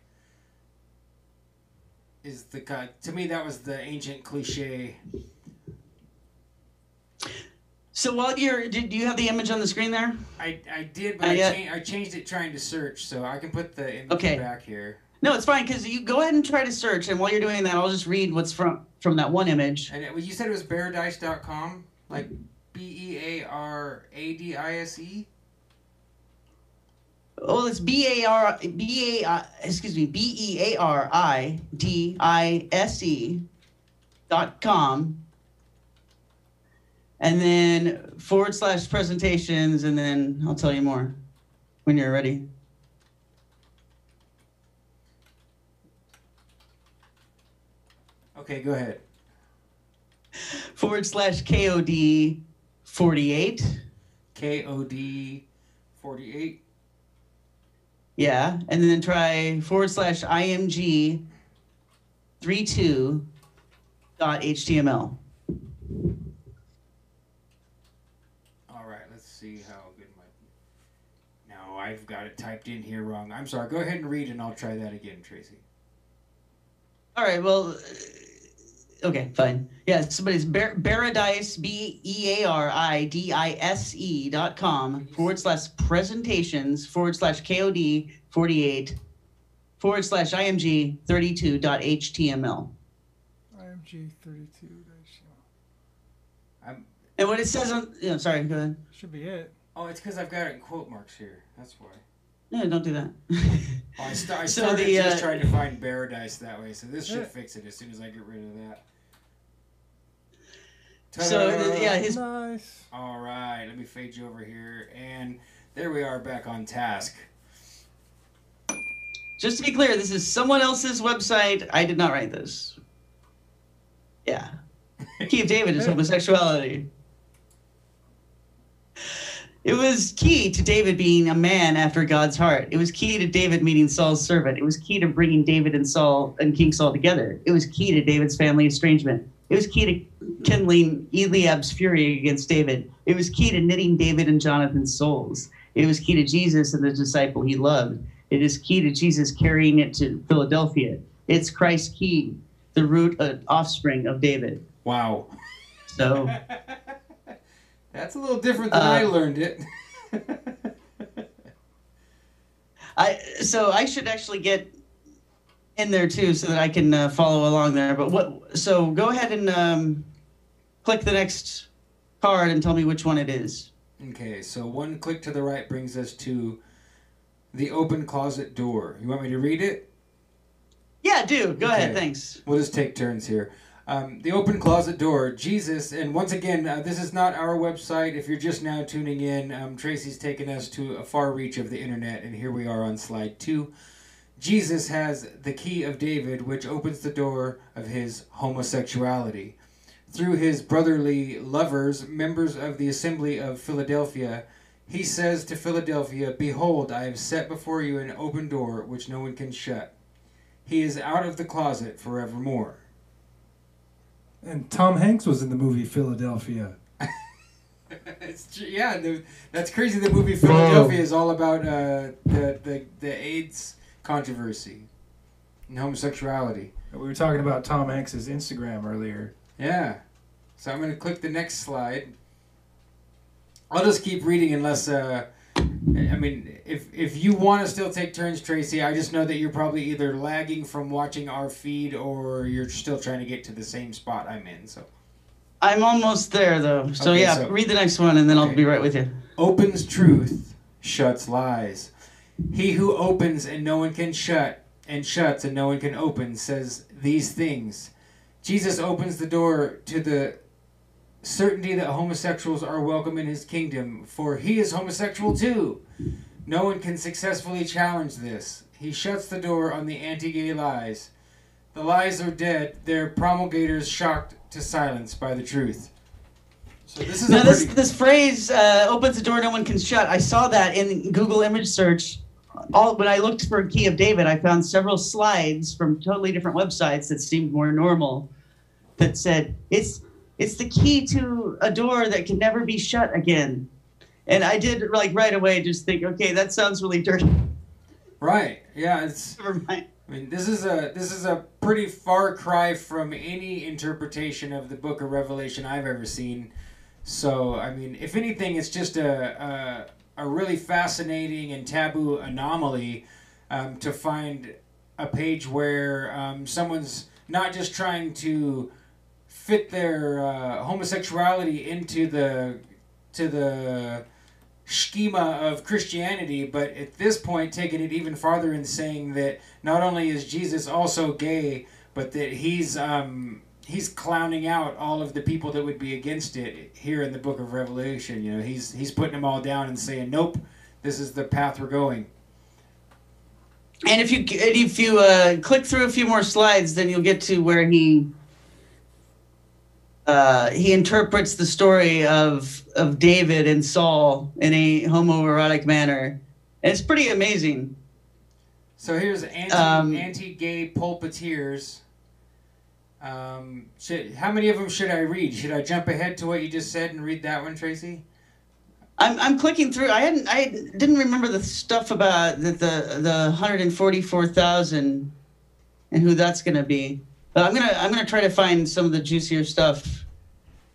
guy. To me, that was the ancient cliche. So do you have the image on the screen there? I did, but I changed it trying to search, so I can put the image back here. No, it's fine, because you go ahead and try to search, and while you're doing that, I'll just read what's from that one image. And you said it was paradise.com? Like BEARADISE? Oh, it's BEARIDISE.com. And then /presentations, and then I'll tell you more when you're ready. Okay, go ahead. /KOD 48. KOD 48. Yeah, and then try /IMG 32.html. All right, let's see how good my... No, I've got it typed in here wrong. I'm sorry. Go ahead and read, and I'll try that again, Tracy. All right, well, okay, fine. Yeah, somebody's Paradise, BEARIDISE.com /presentations /KOD 48 /IMG 32.html. IMG 32. And what it says on, sorry, go ahead. Should be it. Oh, it's because I've got it in quote marks here. That's why. No, don't do that. Oh, I started just trying to find Paradise that way, so this should fix it as soon as I get rid of that. Ta-da! So, yeah, his... Nice. All right, let me fade you over here, and there we are back on task. Just to be clear, this is someone else's website. I did not write this. Yeah. Key of David is homosexuality. It was key to David being a man after God's heart. It was key to David meeting Saul's servant. It was key to bringing David and Saul and King Saul together. It was key to David's family estrangement. It was key to kindling Eliab's fury against David. It was key to knitting David and Jonathan's souls. It was key to Jesus and the disciple he loved. It is key to Jesus carrying it to Philadelphia. It's Christ's key, the root offspring of David. Wow. So... That's a little different than I learned it. So I should actually get in there too, so that I can follow along there. But what? So go ahead and click the next card and tell me which one it is. Okay, so one click to the right brings us to the open closet door. You want me to read it? Yeah, do. Go ahead. Thanks. We'll just take turns here. The open closet door, Jesus, and once again, this is not our website. If you're just now tuning in, Tracy's taken us to a far reach of the internet, and here we are on slide 2. Jesus has the key of David, which opens the door of his homosexuality. Through his brotherly lovers, members of the Assembly of Philadelphia, he says to Philadelphia, "Behold, I have set before you an open door which no one can shut. He is out of the closet forevermore." And Tom Hanks was in the movie Philadelphia. That's crazy. The movie Philadelphia is all about the AIDS controversy and homosexuality. We were talking about Tom Hanks' Instagram earlier. Yeah. So I'm going to click the next slide. I'll just keep reading unless... I mean, if you want to still take turns, Tracy, I just know that you're probably either lagging from watching our feed or you're still trying to get to the same spot I'm in. So I'm almost there, though. So, okay, so read the next one, and then I'll be right with you. Opens truth, shuts lies. He who opens and no one can shut, and shuts and no one can open, says these things. Jesus opens the door to the certainty that homosexuals are welcome in his kingdom, for he is homosexual too. No one can successfully challenge this. He shuts the door on the anti-gay lies. The lies are dead, their promulgators shocked to silence by the truth. So this is now this phrase, opens the door no one can shut. I saw that in Google image search. When I looked for Key of David, I found several slides from totally different websites that seemed more normal that said, it's the key to a door that can never be shut again. And I did, like, right away just think, okay, that sounds really dirty. Right. Yeah, it's... Never mind. I mean, this is a pretty far cry from any interpretation of the book of Revelation I've ever seen. So, I mean, if anything, it's just a really fascinating and taboo anomaly to find a page where someone's not just trying to fit their homosexuality into the schema of Christianity, but at this point taking it even farther and saying that not only is Jesus also gay, but that he's clowning out all of the people that would be against it here in the book of Revelation. You know, he's putting them all down and saying, nope, this is the path we're going. And if you click through a few more slides, then you'll get to where he he interprets the story of David and Saul in a homoerotic manner. And it's pretty amazing. So here's anti-gay pulpiteers. How many of them should I read? Should I jump ahead to what you just said and read that one, Tracy? I'm clicking through. I didn't remember the stuff about the 144,000 and who that's gonna be. But I'm gonna try to find some of the juicier stuff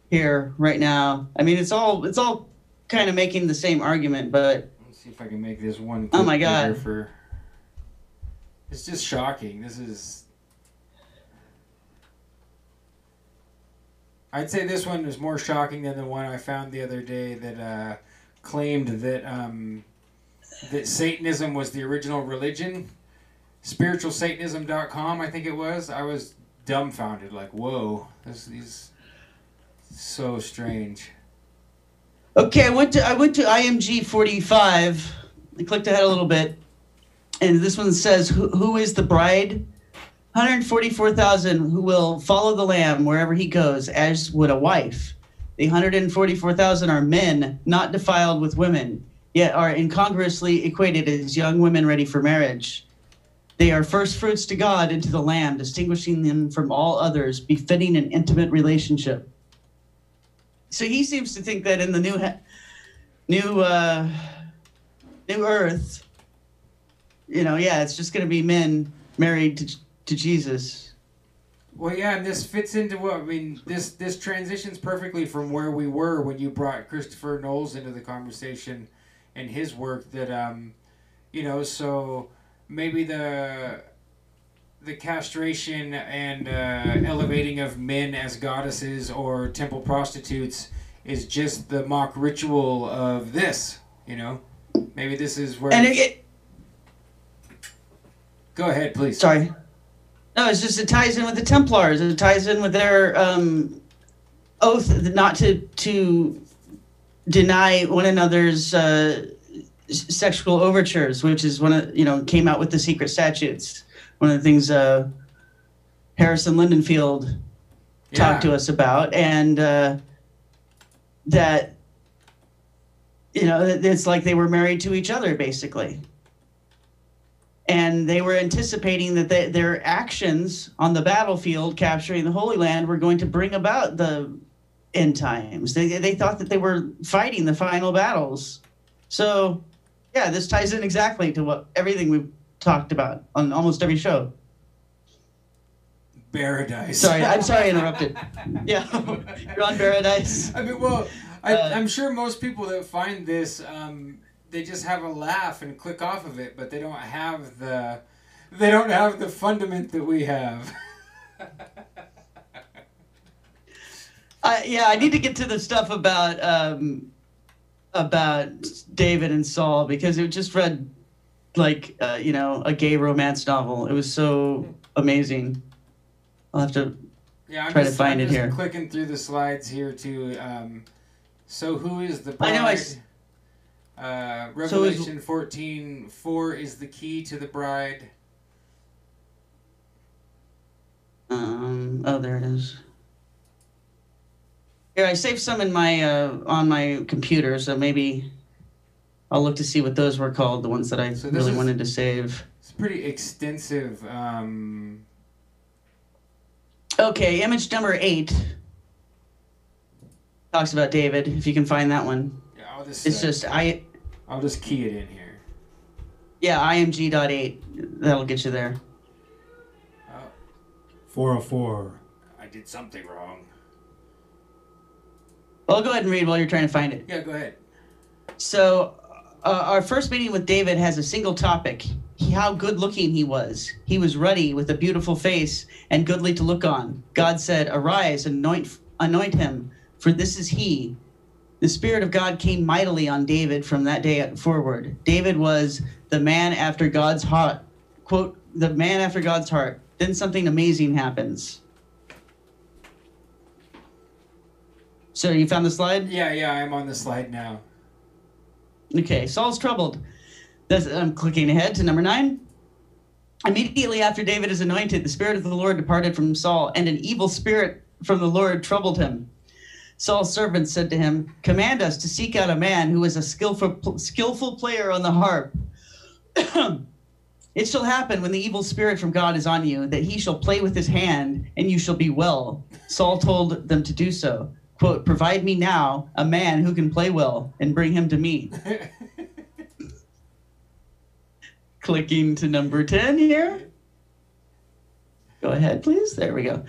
here right now. I mean, it's all kind of making the same argument, but Let's see if I can make this one. Oh my God. It's just shocking. This is. I'd say this one is more shocking than the one I found the other day that claimed that that Satanism was the original religion. SpiritualSatanism.com, I think it was. I was dumbfounded, like, whoa, this is so strange. Okay, I went to IMG 45. I clicked ahead a little bit, and this one says, "Who is the bride? 144,000 who will follow the Lamb wherever he goes, as would a wife. The 144,000 are men not defiled with women, yet are incongruously equated as young women ready for marriage. They are first fruits to God and to the Lamb, distinguishing them from all others, befitting an intimate relationship." So he seems to think that in the new earth, it's just going to be men married to Jesus. Well, yeah, and this fits into what I mean. This transitions perfectly from where we were when you brought Christopher Knowles into the conversation and his work. That so maybe the castration and elevating of men as goddesses or temple prostitutes is just the mock ritual of this. Maybe this is where. Go ahead, please. Sorry. No, it's just it ties in with the Templars. It ties in with their oath not to deny one another's sexual overtures, which is came out with the secret statutes. One of the things Harrison Lindenfield talked to us about, and that it's like they were married to each other, basically. And they were anticipating that their actions on the battlefield capturing the Holy Land were going to bring about the end times. They thought that they were fighting the final battles. So, yeah, this ties in exactly to everything we've talked about on almost every show. Paradise. Sorry, I'm sorry I interrupted. Yeah, you're on Paradise. I mean, well, I'm sure most people that find this, they just have a laugh and click off of it, but they don't have the fundament that we have. I need to get to the stuff about David and Saul, because it just read like a gay romance novel. It was so amazing. I'll have to try to find it here. I'm clicking through the slides here too. So who is the bride? Revelation 14:4 is the key to the bride. Oh, there it is. Here, I saved some in my on my computer, so maybe I'll look to see what those were called, the ones that I really wanted to save. It's pretty extensive. Okay, image number 8 talks about David, if you can find that one. Yeah, I'll just key it in here. Yeah, img.8. That'll get you there. 404. I did something wrong. Well, I'll go ahead and read while you're trying to find it. Yeah, go ahead. So, our first meeting with David has a single topic. How good-looking he was. He was ruddy, with a beautiful face, and goodly to look on. God said, "Arise, anoint him, for this is he." The Spirit of God came mightily on David from that day forward. David was the man after God's heart. Quote, the man after God's heart. Then something amazing happens. So you found the slide? Yeah, I'm on the slide now. Okay, Saul's troubled. I'm clicking ahead to number 9. Immediately after David is anointed, the Spirit of the Lord departed from Saul, and an evil spirit from the Lord troubled him. Saul's servants said to him, "Command us to seek out a man who is a skillful player on the harp." It shall happen when the evil spirit from God is on you, that he shall play with his hand, and you shall be well. Saul told them to do so. Quote, "Provide me now a man who can play well, and bring him to me." Clicking to number 10 here. Go ahead, please. There we go.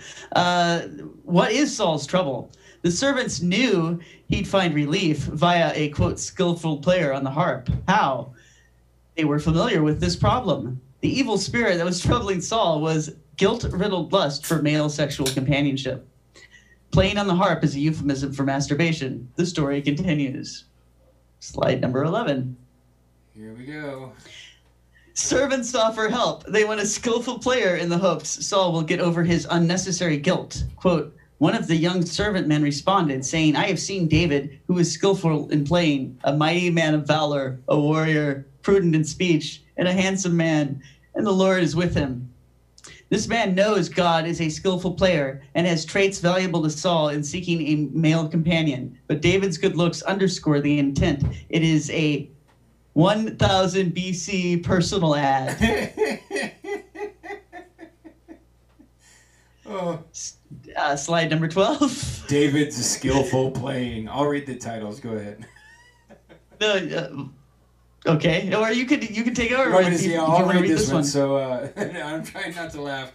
What is Saul's trouble? The servants knew he'd find relief via a, quote, skillful player on the harp. How? They were familiar with this problem. The evil spirit that was troubling Saul was guilt-riddled lust for male sexual companionship. Playing on the harp is a euphemism for masturbation. The story continues. Slide number 11. Here we go. Servants offer help. They want a skillful player in the hopes Saul will get over his unnecessary guilt. Quote, "One of the young servant men responded, saying, 'I have seen David, who is skillful in playing, a mighty man of valor, a warrior, prudent in speech, and a handsome man, and the Lord is with him. This man knows God is a skillful player and has traits valuable to Saul in seeking a male companion. But David's good looks underscore the intent. It is a 1000 BC personal ad.'" Oh. Slide number 12. David's skillful playing. I'll read the titles. Go ahead. No, okay, or you could take over. I'll if you read wanna this one. So I'm trying not to laugh.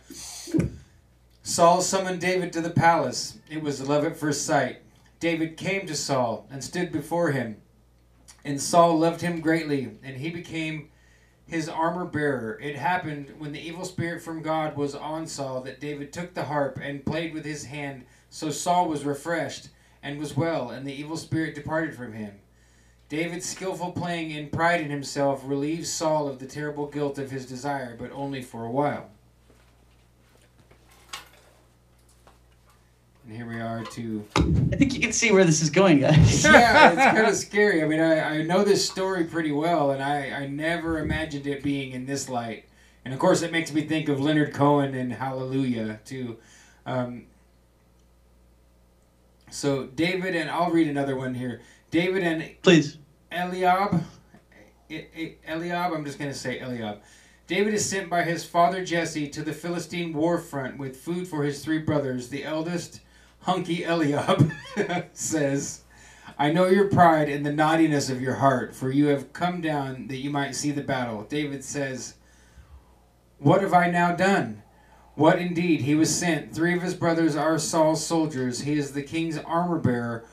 Saul summoned David to the palace. It was love at first sight. David came to Saul and stood before him. And Saul loved him greatly, and he became his armor bearer. It happened when the evil spirit from God was on Saul that David took the harp and played with his hand. So Saul was refreshed and was well, and the evil spirit departed from him. David's skillful playing and pride in himself relieved Saul of the terrible guilt of his desire, but only for a while. And here we are to... I think you can see where this is going, guys. Yeah, it's kind of scary. I mean, I know this story pretty well, and I never imagined it being in this light. And, of course, it makes me think of Leonard Cohen and Hallelujah, too. So, David, and I'll read another one here. David and Please. Eliab, I'm just going to say Eliab. David is sent by his father Jesse to the Philistine war front with food for his 3 brothers. The eldest, hunky Eliab, says, "I know your pride and the naughtiness of your heart, for you have come down that you might see the battle." David says, "What have I now done?" "What indeed? He was sent. 3 of his brothers are Saul's soldiers. He is the king's armor bearer.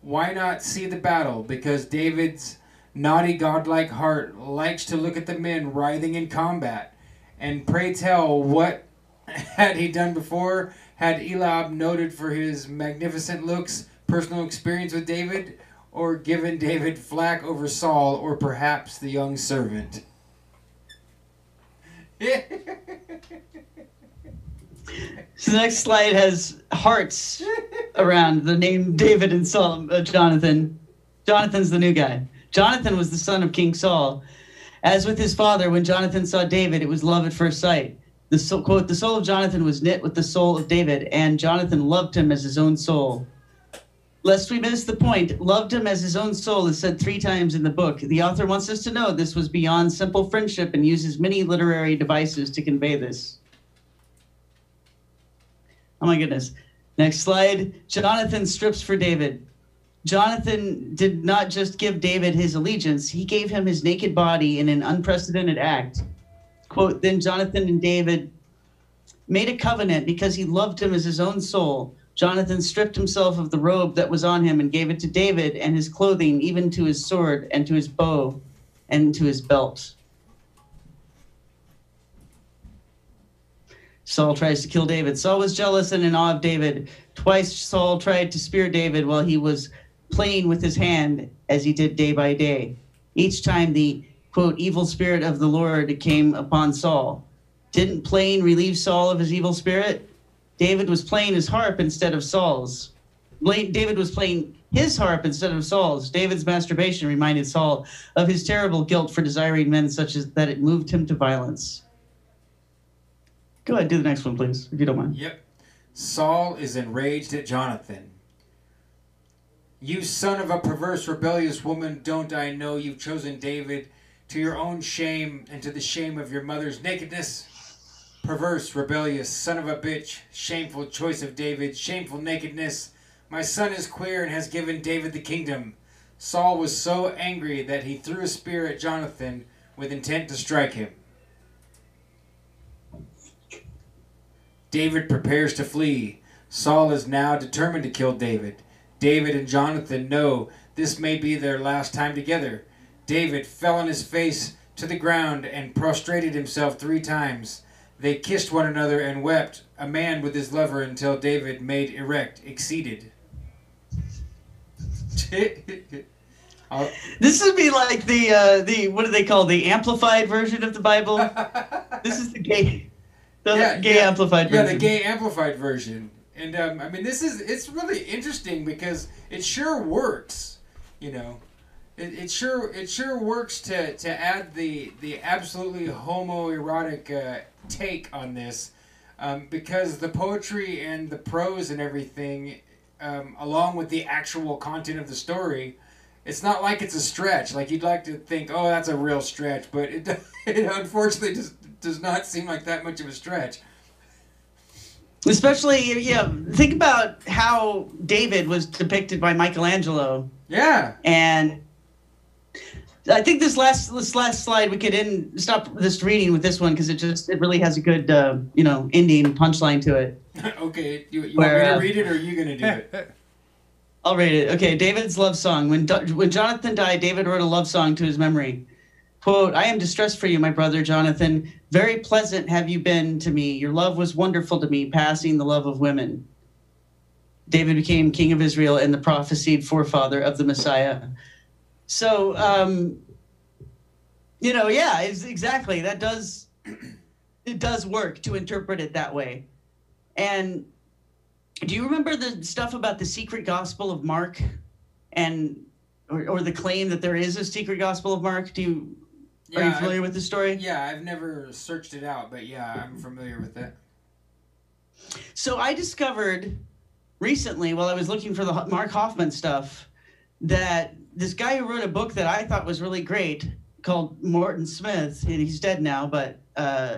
Why not see the battle? Because David's naughty godlike heart likes to look at the men writhing in combat. And pray tell, what had he done before? Had Eliab, noted for his magnificent looks, personal experience with David, or given David flack over Saul, or perhaps the young servant?" So the next slide has hearts around the name David and Saul, Jonathan. Jonathan's the new guy. Jonathan was the son of King Saul. As with his father, when Jonathan saw David, it was love at first sight. Quote, "The soul of Jonathan was knit with the soul of David, and Jonathan loved him as his own soul." Lest we miss the point, loved him as his own soul is said 3 times in the book. The author wants us to know this was beyond simple friendship and uses many literary devices to convey this. Oh my goodness. Next slide. Jonathan strips for David. Jonathan did not just give David his allegiance, he gave him his naked body in an unprecedented act. Quote, "Then Jonathan and David made a covenant because he loved him as his own soul. Jonathan stripped himself of the robe that was on him and gave it to David and his clothing, even to his sword and to his bow and to his belt." Saul tries to kill David. Saul was jealous and in awe of David. Twice Saul tried to spear David while he was playing with his hand, as he did day by day. Each time the, quote, "evil spirit of the Lord came upon Saul." Didn't playing relieve Saul of his evil spirit? David was playing his harp instead of Saul's. David was playing his harp instead of Saul's. David's masturbation reminded Saul of his terrible guilt for desiring men such as that it moved him to violence. Go ahead, do the next one, please, if you don't mind. Yep. Saul is enraged at Jonathan. You son of a perverse, rebellious woman, don't I know you've chosen David to your own shame and to the shame of your mother's nakedness? Perverse, rebellious, son of a bitch, shameful choice of David, shameful nakedness. My son is queer and has given David the kingdom. Saul was so angry that he threw a spear at Jonathan with intent to strike him. David prepares to flee. Saul is now determined to kill David. David and Jonathan know this may be their last time together. David fell on his face to the ground and prostrated himself 3 times. They kissed one another and wept, a man with his lover, until David, made erect, exceeded. This would be like the what do they call, the amplified version of the Bible? This is the gay amplified version. Yeah, the gay amplified version. And I mean, it's really interesting because it sure works, you know. It sure works to add the absolutely homoerotic take on this, because the poetry and the prose and everything, along with the actual content of the story, it's not like it's a stretch. Like you'd like to think, oh, that's a real stretch, but it unfortunately does not seem like that much of a stretch. Especially, yeah, think about how David was depicted by Michelangelo. Yeah. And I think this last slide we could stop this reading with this one because it really has a good ending punchline to it. Okay, you want me to read it or are you gonna do it? I'll read it. Okay, David's love song. When Jonathan died, David wrote a love song to his memory. Quote, I am distressed for you, my brother Jonathan. Very pleasant have you been to me. Your love was wonderful to me, passing the love of women. David became king of Israel and the prophesied forefather of the Messiah. So, yeah, exactly. It does work to interpret it that way. And do you remember the stuff about the secret gospel of Mark or the claim that there is a secret gospel of Mark? Are you familiar with the story? Yeah, I've never searched it out, but yeah, I'm familiar with that. So I discovered recently, while I was looking for the Mark Hoffman stuff, that this guy who wrote a book that I thought was really great called Morton Smith, and he's dead now, but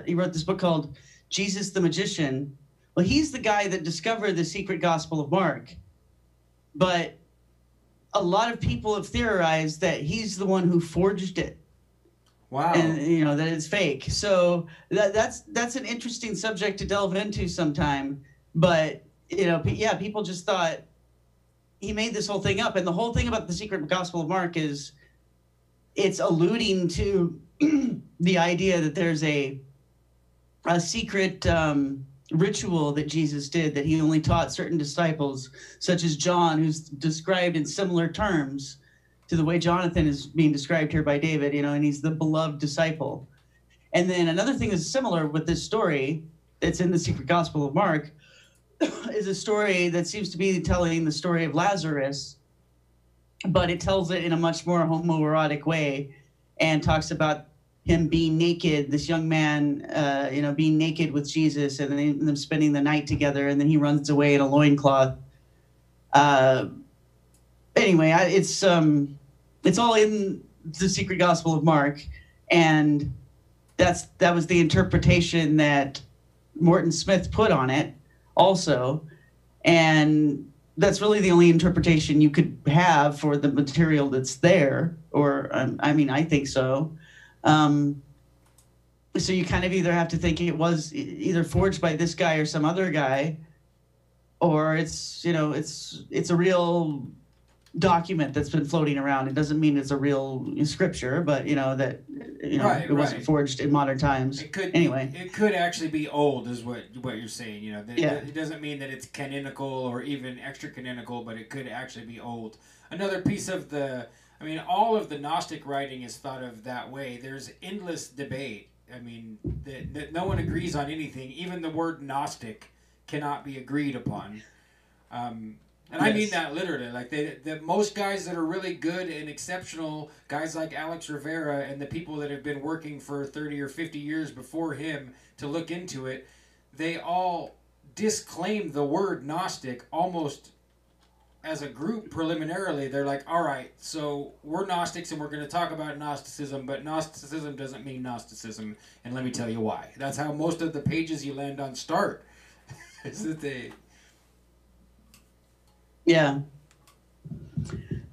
he wrote this book called Jesus the Magician. Well, he's the guy that discovered the secret gospel of Mark. But a lot of people have theorized that he's the one who forged it. Wow. And, that it's fake. So that's an interesting subject to delve into sometime. But, people just thought he made this whole thing up. And the whole thing about the secret gospel of Mark is it's alluding to the idea that there's a secret ritual that Jesus did that he only taught certain disciples, such as John, who's described in similar terms to the way Jonathan is being described here by David, and he's the beloved disciple. And then another thing that's similar with this story that's in the secret gospel of Mark is a story that seems to be telling the story of Lazarus, but it tells it in a much more homoerotic way and talks about him being naked, this young man, being naked with Jesus, and then them spending the night together, and then he runs away in a loincloth. Anyway, it's all in the secret gospel of Mark, and that was the interpretation that Morton Smith put on it also, and that's really the only interpretation you could have for the material that's there, or I think so. So you kind of either have to think it was either forged by this guy or some other guy, or it's a real document that's been floating around. It doesn't mean it's a real scripture, but it wasn't forged in modern times. It could anyway. It could actually be old, is what you're saying. It doesn't mean that it's canonical or even extra canonical, but it could actually be old. Another piece of all of the Gnostic writing is thought of that way. There's endless debate. That no one agrees on anything. Even the word Gnostic cannot be agreed upon. And I mean that literally. Like the most guys that are really good and exceptional, guys like Alex Rivera and the people that have been working for 30 or 50 years before him to look into it, they all disclaim the word Gnostic almost as a group preliminarily. They're like, all right, so we're Gnostics and we're going to talk about Gnosticism, but Gnosticism doesn't mean Gnosticism, and let me tell you why. That's how most of the pages you land on start. Is that they... Yeah.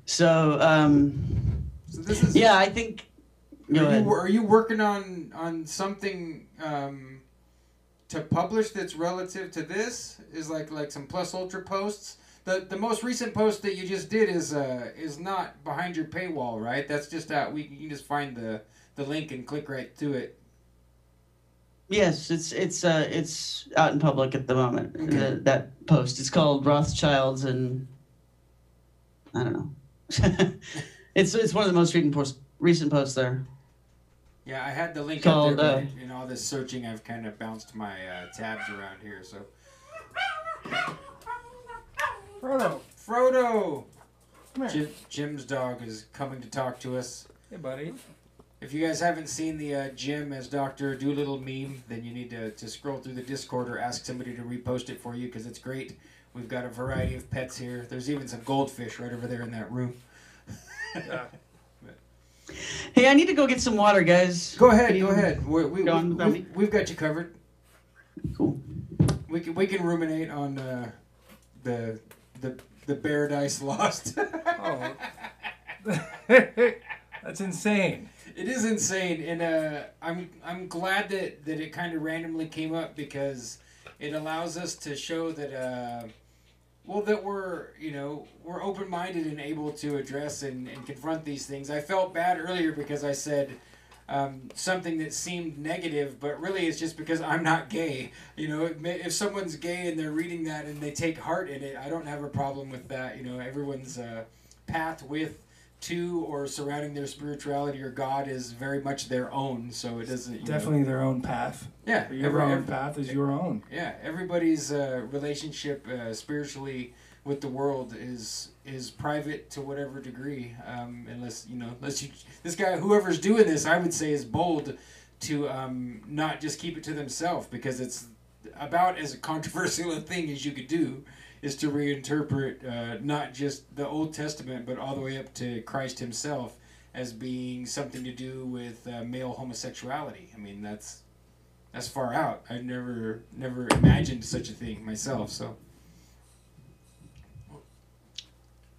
So, So this is... yeah, I think... Are you working on something to publish that's relative to this? Is like some Plus Ultra posts? The most recent post that you just did is not behind your paywall, right? That's just out. You can just find the link and click right to it. Yes, it's out in public at the moment. Okay. That post. It's called Rothschilds, and I don't know. it's one of the most recent posts there. Yeah, I had the link Called, up there, but in all this searching, I've kind of bounced my tabs around here. So, Frodo, Come here. Jim's dog is coming to talk to us. Hey, buddy. If you guys haven't seen the Jim as Dr. Doolittle meme, then you need to scroll through the Discord or ask somebody to repost it for you, because it's great. We've got a variety of pets here. There's even some goldfish right over there in that room. Yeah. Hey, I need to go get some water, guys. Go ahead. We've got you covered. Cool. We can ruminate on the Paradise Lost. Oh. That's insane. It is insane, and I'm glad that it kind of randomly came up, because it allows us to show that that we're open-minded and able to address and confront these things. I felt bad earlier because I said something that seemed negative, but really it's just because I'm not gay. If someone's gay and they're reading that and they take heart in it, I don't have a problem with that. Everyone's path to or surrounding their spirituality or God is very much their own, so it doesn't... Definitely their own path. Yeah. Your own path is your own. Yeah, everybody's relationship spiritually with the world is private to whatever degree, unless you, this guy, whoever's doing this, I would say is bold to not just keep it to themselves, because it's about as controversial a thing as you could do, is to reinterpret not just the Old Testament, but all the way up to Christ himself as being something to do with male homosexuality. I mean, that's far out. I never imagined such a thing myself. So,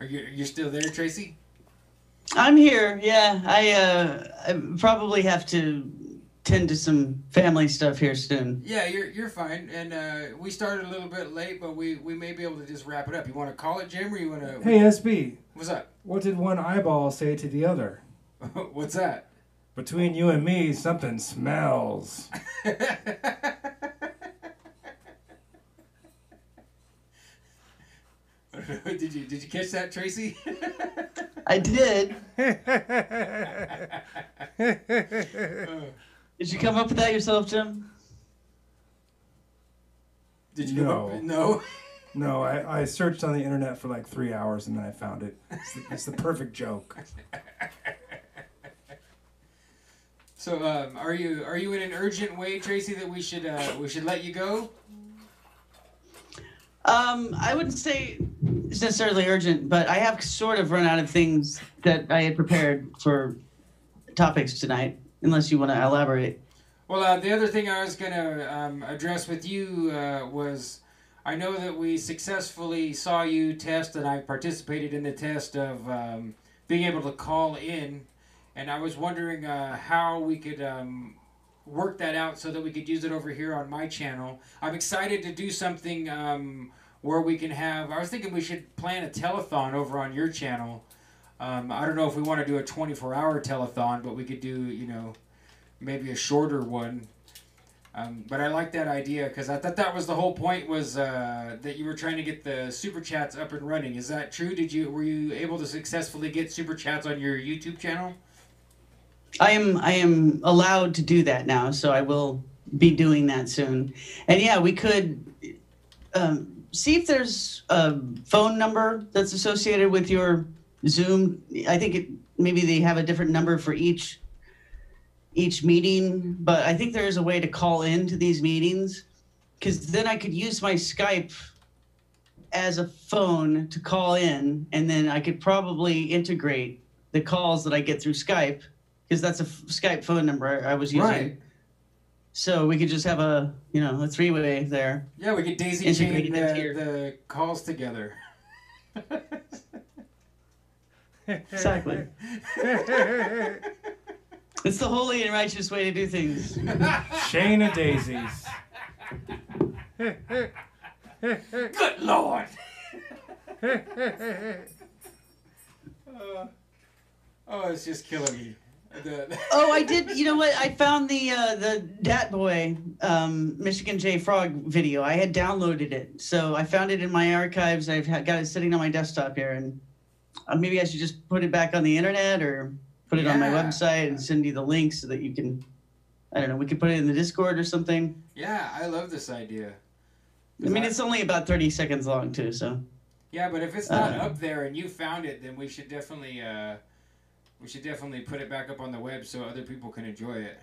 are you still there, Tracy? I'm here. Yeah, I probably have to tend to some family stuff here soon. Yeah, you're fine. And we started a little bit late, but we may be able to just wrap it up. You want to call it, Jim, or you want to... Hey, SB. What's up? What did one eyeball say to the other? What's that? Between you and me, something smells. Did you catch that, Tracy? I did. Did you come up with that yourself, Jim? Did you come up? No. No, I searched on the internet for like 3 hours and then I found it. It's the perfect joke. So, are you in an urgent way, Tracy, that we should let you go? I wouldn't say it's necessarily urgent, but I have sort of run out of things that I had prepared for topics tonight, unless you want to elaborate. Well, the other thing I was going to address with you was, I know that we successfully saw you test, and I participated in the test of being able to call in, and I was wondering how we could work that out so that we could use it over here on my channel. I'm excited to do something where we can have... I was thinking we should plan a telethon over on your channel. I don't know if we want to do a 24-hour telethon, but we could do, maybe a shorter one. But I like that idea, because I thought that was the whole point, was that you were trying to get the Super Chats up and running. Is that true? Were you able to successfully get Super Chats on your YouTube channel? I am allowed to do that now, so I will be doing that soon. And yeah, we could see if there's a phone number that's associated with your Zoom. I think maybe they have a different number for each meeting, but I think there is a way to call into these meetings because then I could use my Skype as a phone to call in, and then I could probably integrate the calls that I get through Skype, because that's a Skype phone number I was using. Right. So we could just have a three-way there. Yeah, we could daisy chain Integrated into the calls together. Exactly. It's the holy and righteous way to do things. Chain of daisies. Good Lord! Oh, it's just killing me. Oh, I did. You know what? I found the Dat Boy Michigan J Frog video. I had downloaded it, so I found it in my archives. I've got it sitting on my desktop here, and maybe I should just put it back on the internet or put it on my website and send you the link so that you can. I don't know. We could put it in the Discord or something. Yeah, I love this idea. I mean, it's only about 30 seconds long too, so. Yeah, but if it's not up there and you found it, then we should definitely put it back up on the web so other people can enjoy it.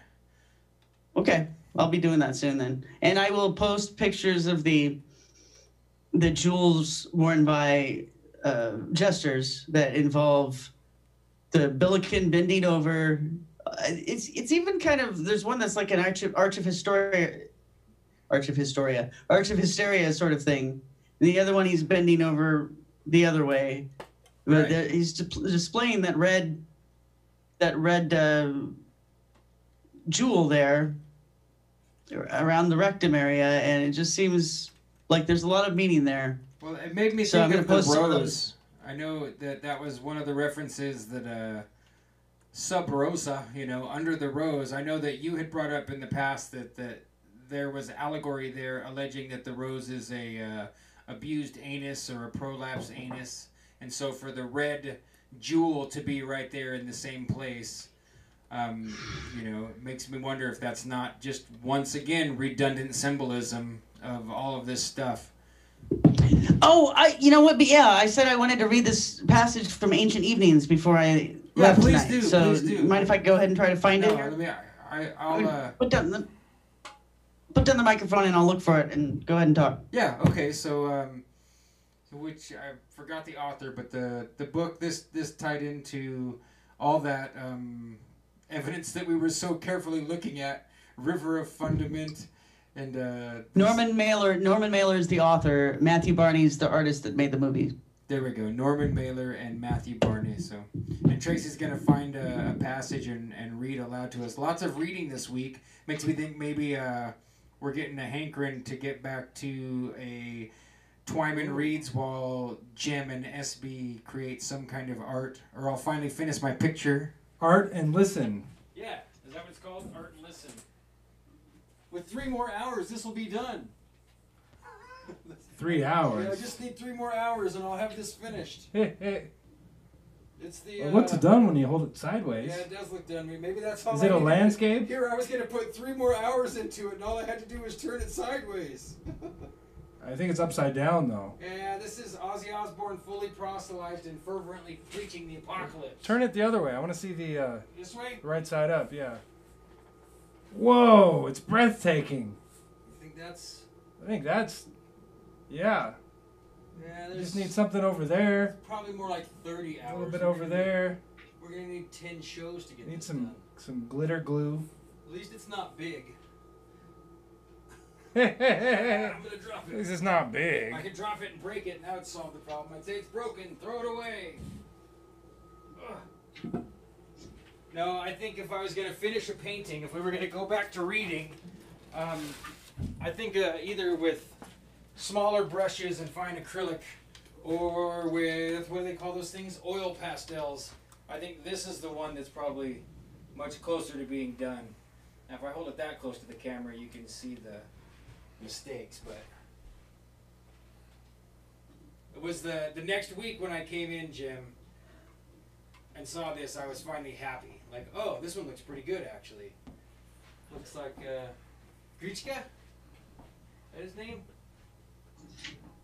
Okay, I'll be doing that soon then, and I will post pictures of the jewels worn by jesters that involve the Billiken bending over. It's even kind of, there's one that's like an arch of hysteria sort of thing. And the other one, he's bending over the other way. But Right. he's displaying that red jewel there around the rectum area, and it just seems like there's a lot of meaning there. Well, it made me So I'm think gonna of the post some of rose. I know that was one of the references that sub rosa, under the rose. I know that you had brought up in the past that there was allegory there alleging that the rose is a abused anus or a prolapsed anus, and so for the red jewel to be right there in the same place, it makes me wonder if that's not just once again redundant symbolism of all of this stuff. Oh, you know what? But yeah, I said I wanted to read this passage from Ancient Evenings before I left please tonight. do, So, please do. mind if I go ahead and try to find No, it? let me. I'll. Put down the microphone and I'll look for it and go ahead and talk. Yeah. Okay. So, which I forgot the author, but the book this tied into all that evidence that we were so carefully looking at, River of Fundament, and Norman Mailer is the author. Matthew Barney's the artist that made the movie. There we go. Norman Mailer and Matthew Barney. So, and Tracy's gonna find a passage and read aloud to us. Lots of reading this week. Makes me think maybe we're getting a hankering to get back to a Twyman reads while Jim and SB create some kind of art, or I'll finally finish my picture. Art and listen. Yeah, is that what it's called? Art and listen. With 3 more hours, this will be done. 3 Yeah, I hours. just need 3 more hours and I'll have this finished. It's the. It looks done when you hold it sideways. Yeah, it does look done. Maybe that's all. Is it a landscape? Here, I was gonna put 3 more hours into it, and all I had to do was turn it sideways. I think it's upside down though. Yeah, this is Ozzy Osbourne fully proselytized and fervently preaching the apocalypse. Turn it the other way. I want to see the This way? right side up. Yeah. Whoa! It's breathtaking. You think that's? I think that's. Yeah. Yeah, You there's just need something over there. probably more like 30 hours. A little bit over there. We're gonna need 10 shows to get Need this some done. some glitter glue. At least it's not big. This I'm gonna drop it. is not big. I could drop it and break it, and that would solve the problem. I'd say it's broken, throw it away. Ugh. No, I think if I was going to finish a painting, if we were going to go back to reading, I think either with smaller brushes and fine acrylic, or with, what do they call those things? Oil pastels. I think this is the one that's probably much closer to being done. Now, if I hold it that close to the camera, you can see the mistakes, but it was the next week when I came in, Jim, and saw this. I was finally happy. Like, oh, this one looks pretty good, actually. Looks like Grichka? Is that his name?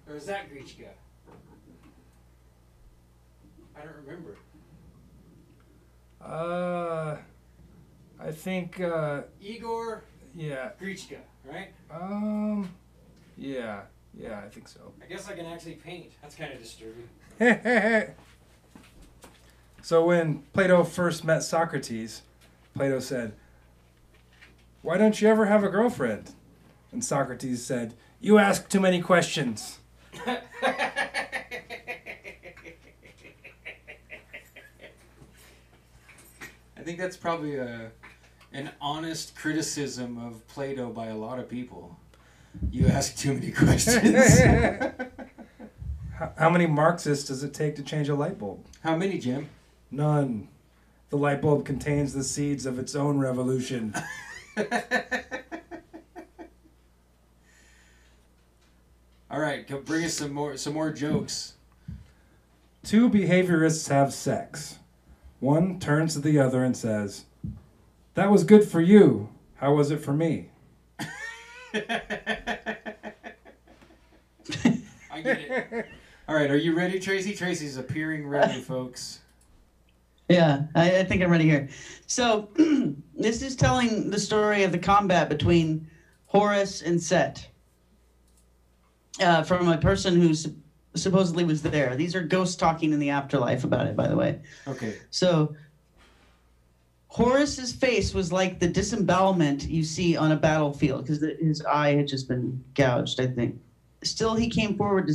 Or is that Grichka? I don't remember. I think Igor yeah. Grichka, right? Yeah, I think so. I guess I can actually paint. That's kind of disturbing. So when Plato first met Socrates, Plato said, "Why don't you ever have a girlfriend?" And Socrates said, "You ask too many questions." I think that's probably an honest criticism of Plato by a lot of people. You ask too many questions. How many Marxists does it take to change a light bulb? How many, Jim? None. The light bulb contains the seeds of its own revolution. All right, go bring us some more jokes. Two behaviorists have sex. One turns to the other and says, "That was good for you. How was it for me?" I get it. All right, are you ready, Tracy? Tracy's appearing ready, folks. Yeah, I think I'm ready here. So this is telling the story of the combat between Horus and Set. From a person who supposedly was there. These are ghosts talking in the afterlife about it, by the way. Okay. So Horus's face was like the disembowelment you see on a battlefield, because his eye had just been gouged, I think. Still, he came forward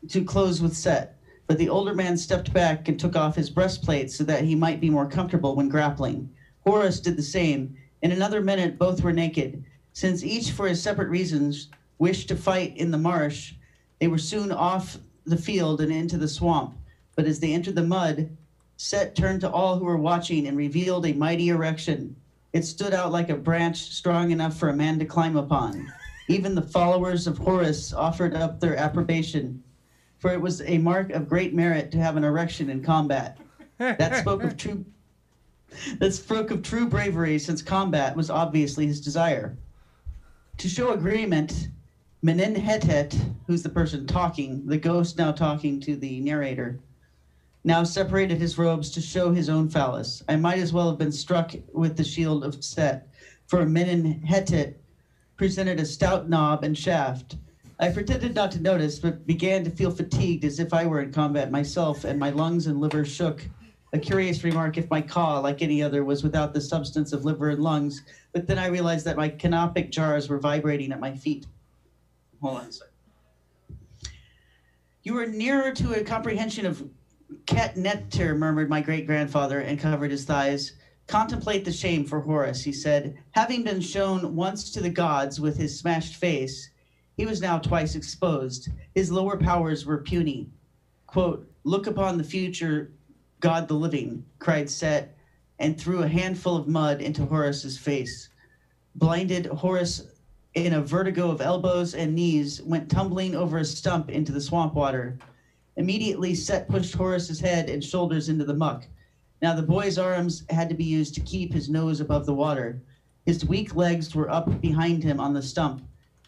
to close with Set, but the older man stepped back and took off his breastplate so that he might be more comfortable when grappling. Horus did the same. In another minute, both were naked. Since each, for his separate reasons, wished to fight in the marsh, they were soon off the field and into the swamp. But as they entered the mud, Set turned to all who were watching and revealed a mighty erection. It stood out like a branch strong enough for a man to climb upon. Even the followers of Horus offered up their approbation, for it was a mark of great merit to have an erection in combat. That spoke of true bravery, since combat was obviously his desire. To show agreement, Menenhetet, who's the person talking, the ghost now talking to the narrator, now separated his robes to show his own phallus. I might as well have been struck with the shield of Set, for Menenhetet presented a stout knob and shaft. I pretended not to notice, but began to feel fatigued as if I were in combat myself, and my lungs and liver shook. A curious remark if my caw, like any other, was without the substance of liver and lungs, but then I realized that my canopic jars were vibrating at my feet. Hold on a second. You are nearer to a comprehension of Ket Netter, murmured my great-grandfather, and covered his thighs. Contemplate the shame for Horus, he said. Having been shown once to the gods with his smashed face, he was now twice exposed. His lower powers were puny. Quote, "Look upon the future, God the living," cried Set, and threw a handful of mud into Horus's face. Blinded, Horus, in a vertigo of elbows and knees, went tumbling over a stump into the swamp water. Immediately, Set pushed Horus's head and shoulders into the muck. Now the boy's arms had to be used to keep his nose above the water. His weak legs were up behind him on the stump.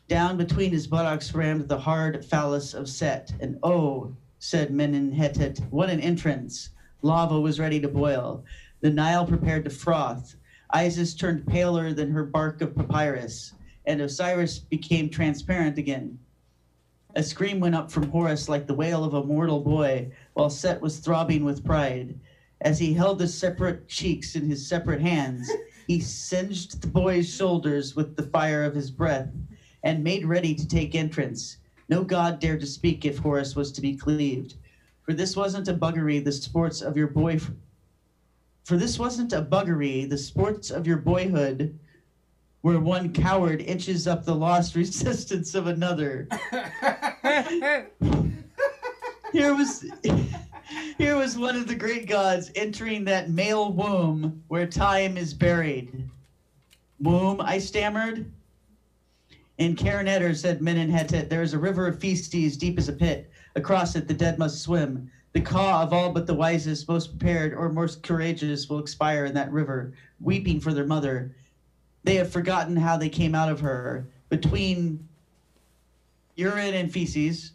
Down between his buttocks rammed the hard phallus of Set. And "Oh," said Menenhetet, "what an entrance." Lava was ready to boil. The Nile prepared to froth. Isis turned paler than her bark of papyrus, and Osiris became transparent again. A scream went up from Horus like the wail of a mortal boy, while Set was throbbing with pride. As he held the separate cheeks in his separate hands, he singed the boy's shoulders with the fire of his breath, and made ready to take entrance. No god dared to speak if Horus was to be cleaved. For this wasn't a buggery, the sports of your boyhood, where one coward inches up the lost resistance of another. Here was one of the great gods entering that male womb where time is buried. "Womb," I stammered. "In Karanetter," said Menenhetet, "there is a river of feces deep as a pit. Across it the dead must swim. The caw of all but the wisest, most prepared, or most courageous will expire in that river, weeping for their mother. They have forgotten how they came out of her. Between urine and feces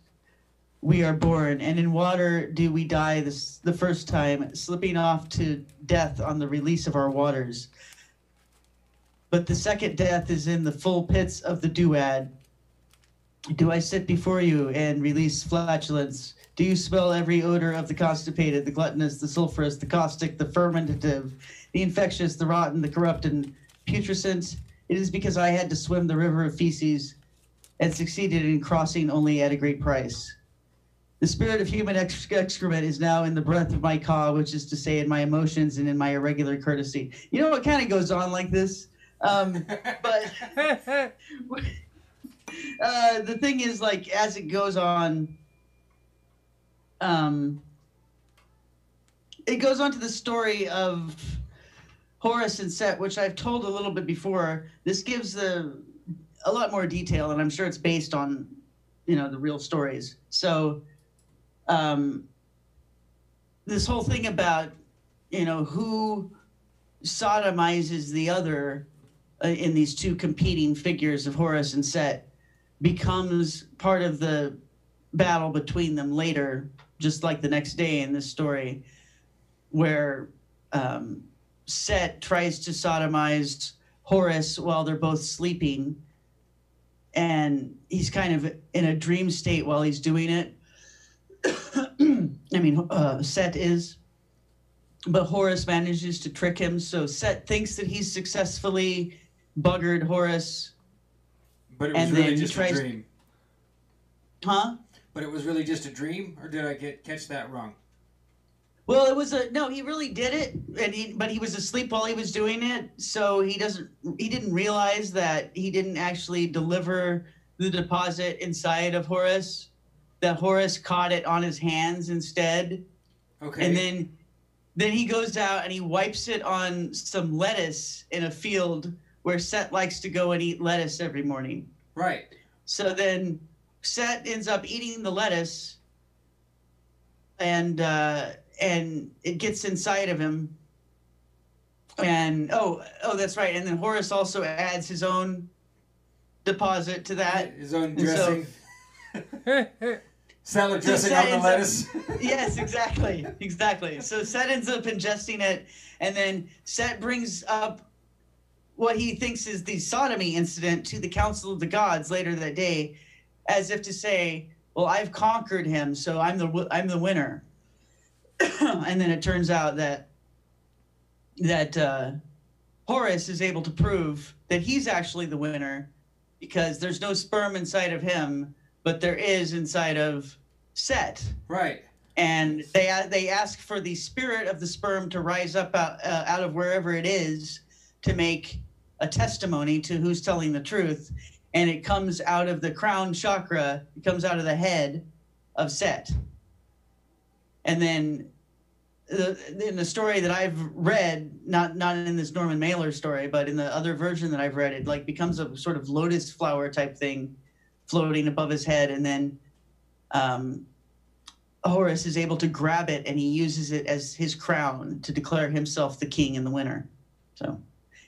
we are born, and in water do we die the first time, slipping off to death on the release of our waters. But the second death is in the full pits of the duad. Do I sit before you and release flatulence? Do you smell every odor of the constipated, the gluttonous, the sulfurous, the caustic, the fermentative, the infectious, the rotten, the corrupt, and putrescent? It is because I had to swim the river of feces and succeeded in crossing only at a great price. The spirit of human excrement is now in the breath of my caw, which is to say in my emotions and in my irregular courtesy. You know, it kind of goes on like this. But the thing is, like, as it goes on, it goes on to the story of Horus and Set, which I've told a little bit before. This gives a lot more detail, and I'm sure it's based on, the real stories. So, this whole thing about, who sodomizes the other in these two competing figures of Horus and Set becomes part of the battle between them later, just like the next day in this story, where Set tries to sodomize Horus while they're both sleeping, and he's kind of in a dream state while he's doing it. Set is, but Horus manages to trick him, so Set thinks that he's successfully buggered Horus. But it was really just a dream. Huh? But it was really just a dream, or did I catch that wrong? Well, it was no. He really did it, but he was asleep while he was doing it, so he didn't realize that he didn't actually deliver the deposit inside of Horus. That Horus caught it on his hands instead. Okay. And then he goes out and he wipes it on some lettuce in a field where Set likes to go and eat lettuce every morning. Right. So then Set ends up eating the lettuce, and it gets inside of him. And oh, that's right. And then Horus also adds his own deposit to that. His own dressing. Salad dressing on the lettuce. Yes, exactly. So Set ends up ingesting it, and then Set brings up what he thinks is the sodomy incident to the Council of the Gods later that day, as if to say, "Well, I've conquered him, so I'm the winner." And then it turns out that Horus is able to prove that he's actually the winner, because there's no sperm inside of him, but there is inside of Set. Right. And they ask for the spirit of the sperm to rise up out of wherever it is to make a testimony to who's telling the truth. And it comes out of the crown chakra. It comes out of the head of Set. And then in the story that I've read, not in this Norman Mailer story, but in the other version that I've read, it like becomes a sort of lotus flower type thing floating above his head, and then Horus is able to grab it, and he uses it as his crown to declare himself the king and the winner. So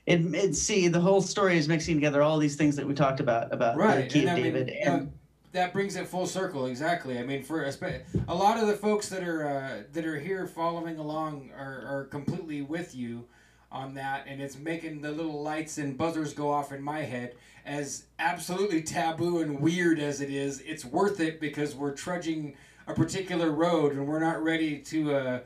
the whole story is mixing together all these things that we talked about right. the key of David. That brings it full circle, exactly. I mean, for a lot of the folks that are here following along are completely with you on that, and it's making the little lights and buzzers go off in my head. As absolutely taboo and weird as it is, it's worth it because we're trudging a particular road, and we're not ready to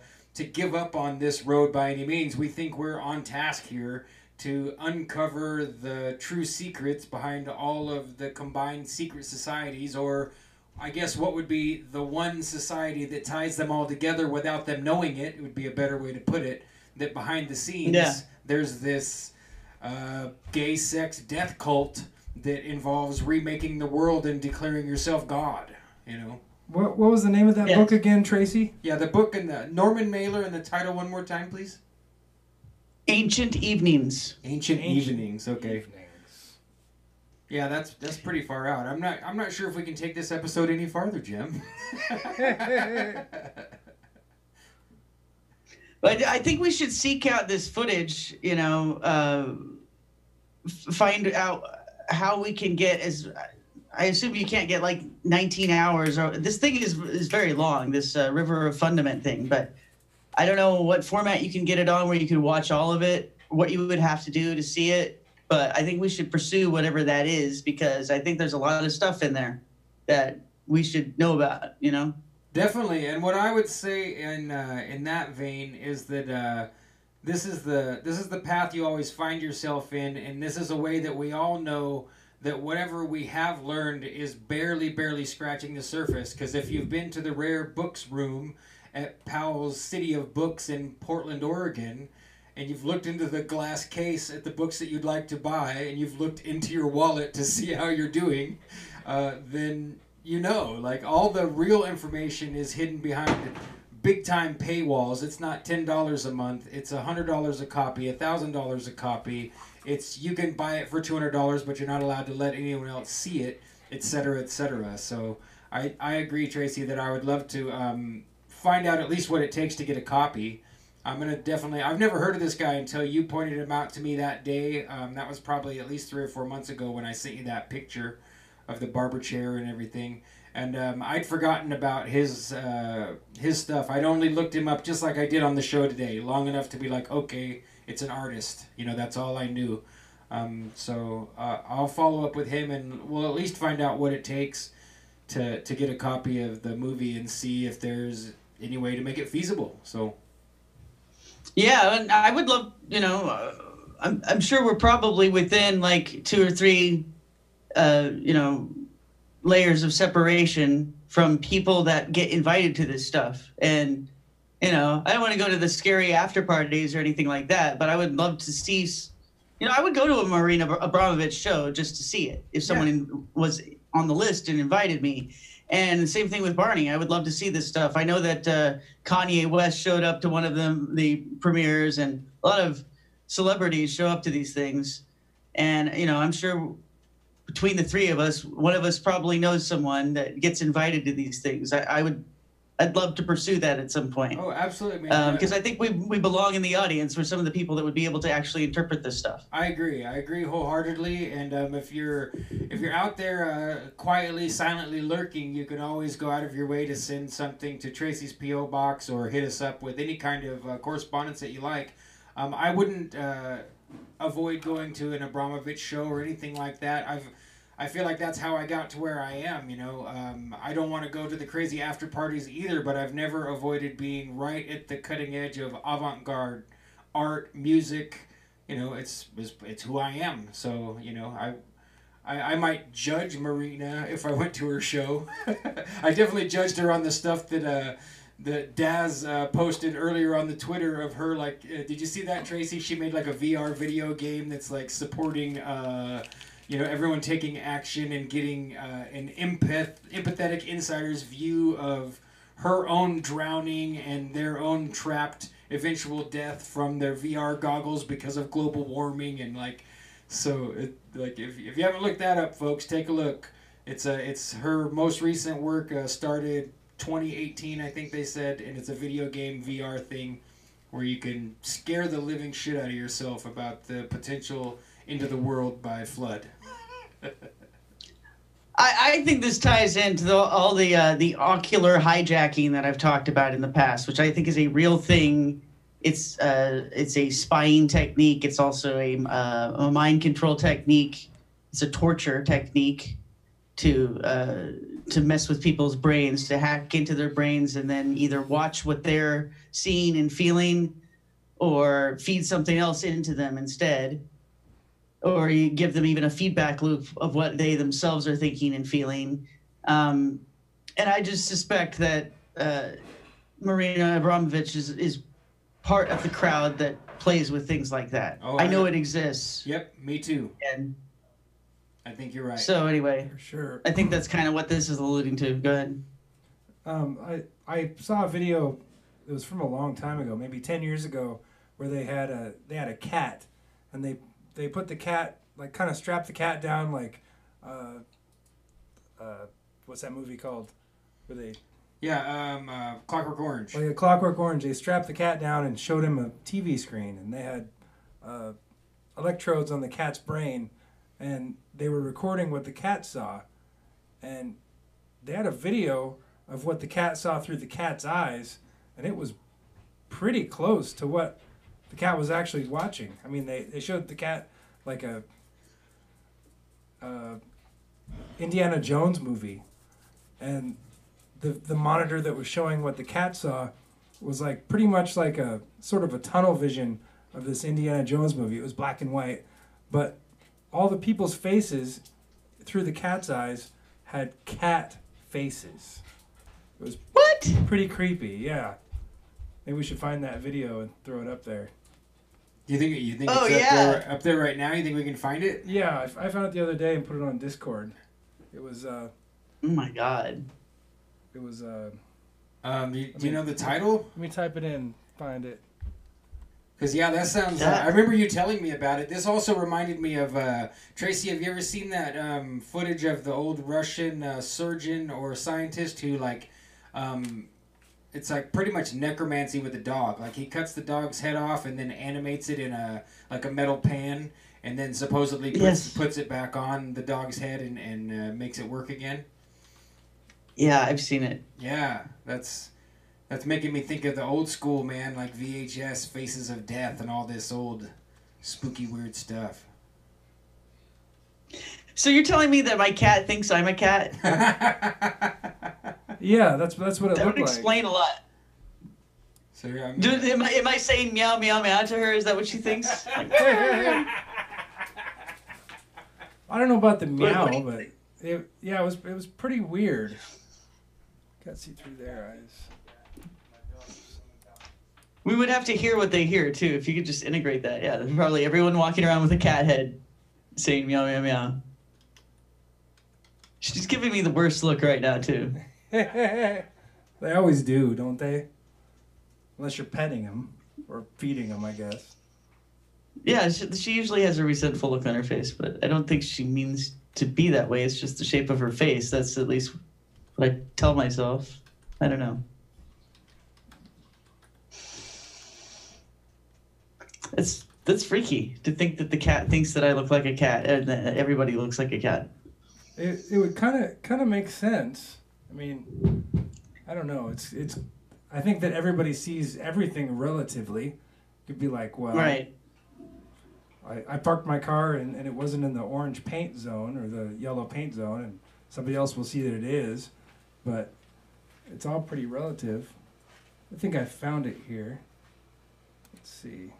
give up on this road by any means. We think we're on task here to uncover the true secrets behind all of the combined secret societies, or I guess what would be the one society that ties them all together without them knowing it. It would be a better way to put it, that behind the scenes there's this gay sex death cult that involves remaking the world and declaring yourself God, What was the name of that book again, Tracy? Yeah, the book and the Norman Mailer, and the title one more time, please. Ancient Evenings. Ancient Evenings. Okay. Evenings. Yeah, that's pretty far out. I'm not sure if we can take this episode any farther, Jim. But I think we should seek out this footage. Find out how we can get I assume you can't get like 19 hours. This thing is very long. This River of Fundament thing, but. I don't know what format you can get it on where you can watch all of it, what you would have to do to see it, but I think we should pursue whatever that is, because I think there's a lot of stuff in there. that we should know about, you know? Definitely, and what I would say in that vein is that this is the path you always find yourself in, and this is a way that we all know that whatever we have learned is barely scratching the surface. Because if you've been to the Rare Books room at Powell's City of Books in Portland, Oregon, and you've looked into the glass case at the books that you'd like to buy, and you've looked into your wallet to see how you're doing, then you know, like, all the real information is hidden behind big time paywalls. It's not $10 a month. It's $100 a copy, $1,000 a copy. It's, you can buy it for $200, but you're not allowed to let anyone else see it, etc., etc. So I agree, Tracy, that I would love to find out at least what it takes to get a copy. I'm gonna definitely. I've never heard of this guy until you pointed him out to me that day. That was probably at least 3 or 4 months ago when I sent you that picture of the barber chair and everything. And I'd forgotten about his stuff. I'd only looked him up just like I did on the show today, long enough to be like, okay, it's an artist. You know, that's all I knew. So I'll follow up with him, and we'll at least find out what it takes to get a copy of the movie and see if there's any way to make it feasible. So. Yeah, and I would love, you know, I'm sure we're probably within like 2 or 3, you know, layers of separation from people that get invited to this stuff. And, you know, I don't want to go to the scary after parties or anything like that, but I would love to see, you know, I would go to a Marina Abramovich show just to see it if someone was on the list and invited me. And the same thing with Barney. I would love to see this stuff. I know that Kanye West showed up to one of the premieres, and a lot of celebrities show up to these things. And, you know, I'm sure between the 3 of us, one of us probably knows someone that gets invited to these things. I'd love to pursue that at some point. Oh, absolutely, man. Because I think we belong in the audience for some of the people that would be able to actually interpret this stuff. I agree wholeheartedly. And if you're out there quietly, silently lurking, you can always go out of your way to send something to Tracy's P.O. Box or hit us up with any kind of correspondence that you like. I wouldn't avoid going to an Abramovich show or anything like that. I feel like that's how I got to where I am, you know. I don't want to go to the crazy after parties either, but I've never avoided being right at the cutting edge of avant-garde art, music. You know, it's who I am. So, you know, I might judge Marina if I went to her show. I definitely judged her on the stuff that Daz posted earlier on the Twitter of her, like, did you see that, Tracy? She made like a VR video game that's like supporting you know, everyone taking action and getting an empathetic insider's view of her own drowning and their own trapped eventual death from their VR goggles because of global warming. And like, so like if you haven't looked that up, folks, take a look. It's her most recent work, started 2018, I think they said, and it's a video game VR thing where you can scare the living shit out of yourself about the potential into the world by flood. I think this ties into all the ocular hijacking that I've talked about in the past, which I think is a real thing. It's a spying technique. It's also a mind control technique. It's a torture technique to mess with people's brains, to hack into their brains and then either watch what they're seeing and feeling or feed something else into them instead. Or you give them even a feedback loop of what they themselves are thinking and feeling. And I just suspect that Marina Abramovich is part of the crowd that plays with things like that. Oh, I know it exists. Yep, me too. And I think you're right. So anyway, For sure. I think that's kind of what this is alluding to. Go ahead. I saw a video. It was from a long time ago, maybe 10 years ago, where they had a cat, and they put the cat, like, kind of strapped the cat down, like, what's that movie called? Where they... Yeah, Clockwork Orange. Like a Clockwork Orange. They strapped the cat down and showed him a TV screen, and they had electrodes on the cat's brain, and they were recording what the cat saw, and they had a video of what the cat saw through the cat's eyes, and it was pretty close to what the cat was actually watching. I mean, they showed the cat like a Indiana Jones movie, and the monitor that was showing what the cat saw was like pretty much like a sort of a tunnel vision of this Indiana Jones movie. It was black and white, but all the people's faces through the cat's eyes had cat faces. It was pretty creepy, yeah. Maybe we should find that video and throw it up there. You think Oh, it's yeah. up there right now? You think we can find it? Yeah, I found it the other day and put it on Discord. It was Oh my god. it was Do you know the title? let me type it in, find it. Because, yeah, that sounds... I remember you telling me about it. This also reminded me of... Tracy, have you ever seen that footage of the old Russian surgeon or scientist who, like... it's like pretty much necromancy with a dog. Like, he cuts the dog's head off and then animates it in a metal pan, and then supposedly puts it back on the dog's head and makes it work again. Yeah, I've seen it. Yeah, that's making me think of the old school, man, like VHS, Faces of Death, and all this old spooky, weird stuff. So you're telling me that my cat thinks I'm a cat? Yeah, that's what it That looked would like. explain a lot. So yeah, Am I saying meow meow meow to her? Is that what she thinks? I don't know about the meow, what do you but it was pretty weird. Can't see through their eyes. We would have to hear what they hear too. If you could just integrate that, yeah. There's probably everyone walking around with a cat head, saying meow meow meow. She's giving me the worst look right now too. They always do, don't they? Unless you're petting them or feeding them, I guess. Yeah, she usually has a resentful look on her face, but I don't think she means to be that way. It's just the shape of her face. That's at least what I tell myself. I don't know. That's freaky to think that the cat thinks that I look like a cat and that everybody looks like a cat. It would kind of make sense. I mean, I don't know. It's. I think that everybody sees everything relatively. You'd be like, well, Right. I parked my car and it wasn't in the orange paint zone or the yellow paint zone, and somebody else will see that it is, but it's all pretty relative. I think I found it here. Let's see.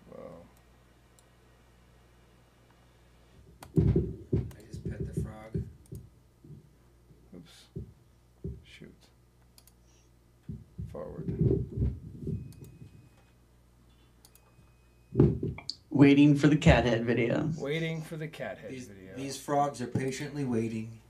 Whoa. I just pet the frog. Oops. Shoot. Forward. Waiting for the cat head video. Waiting for the cat head video. These frogs are patiently waiting.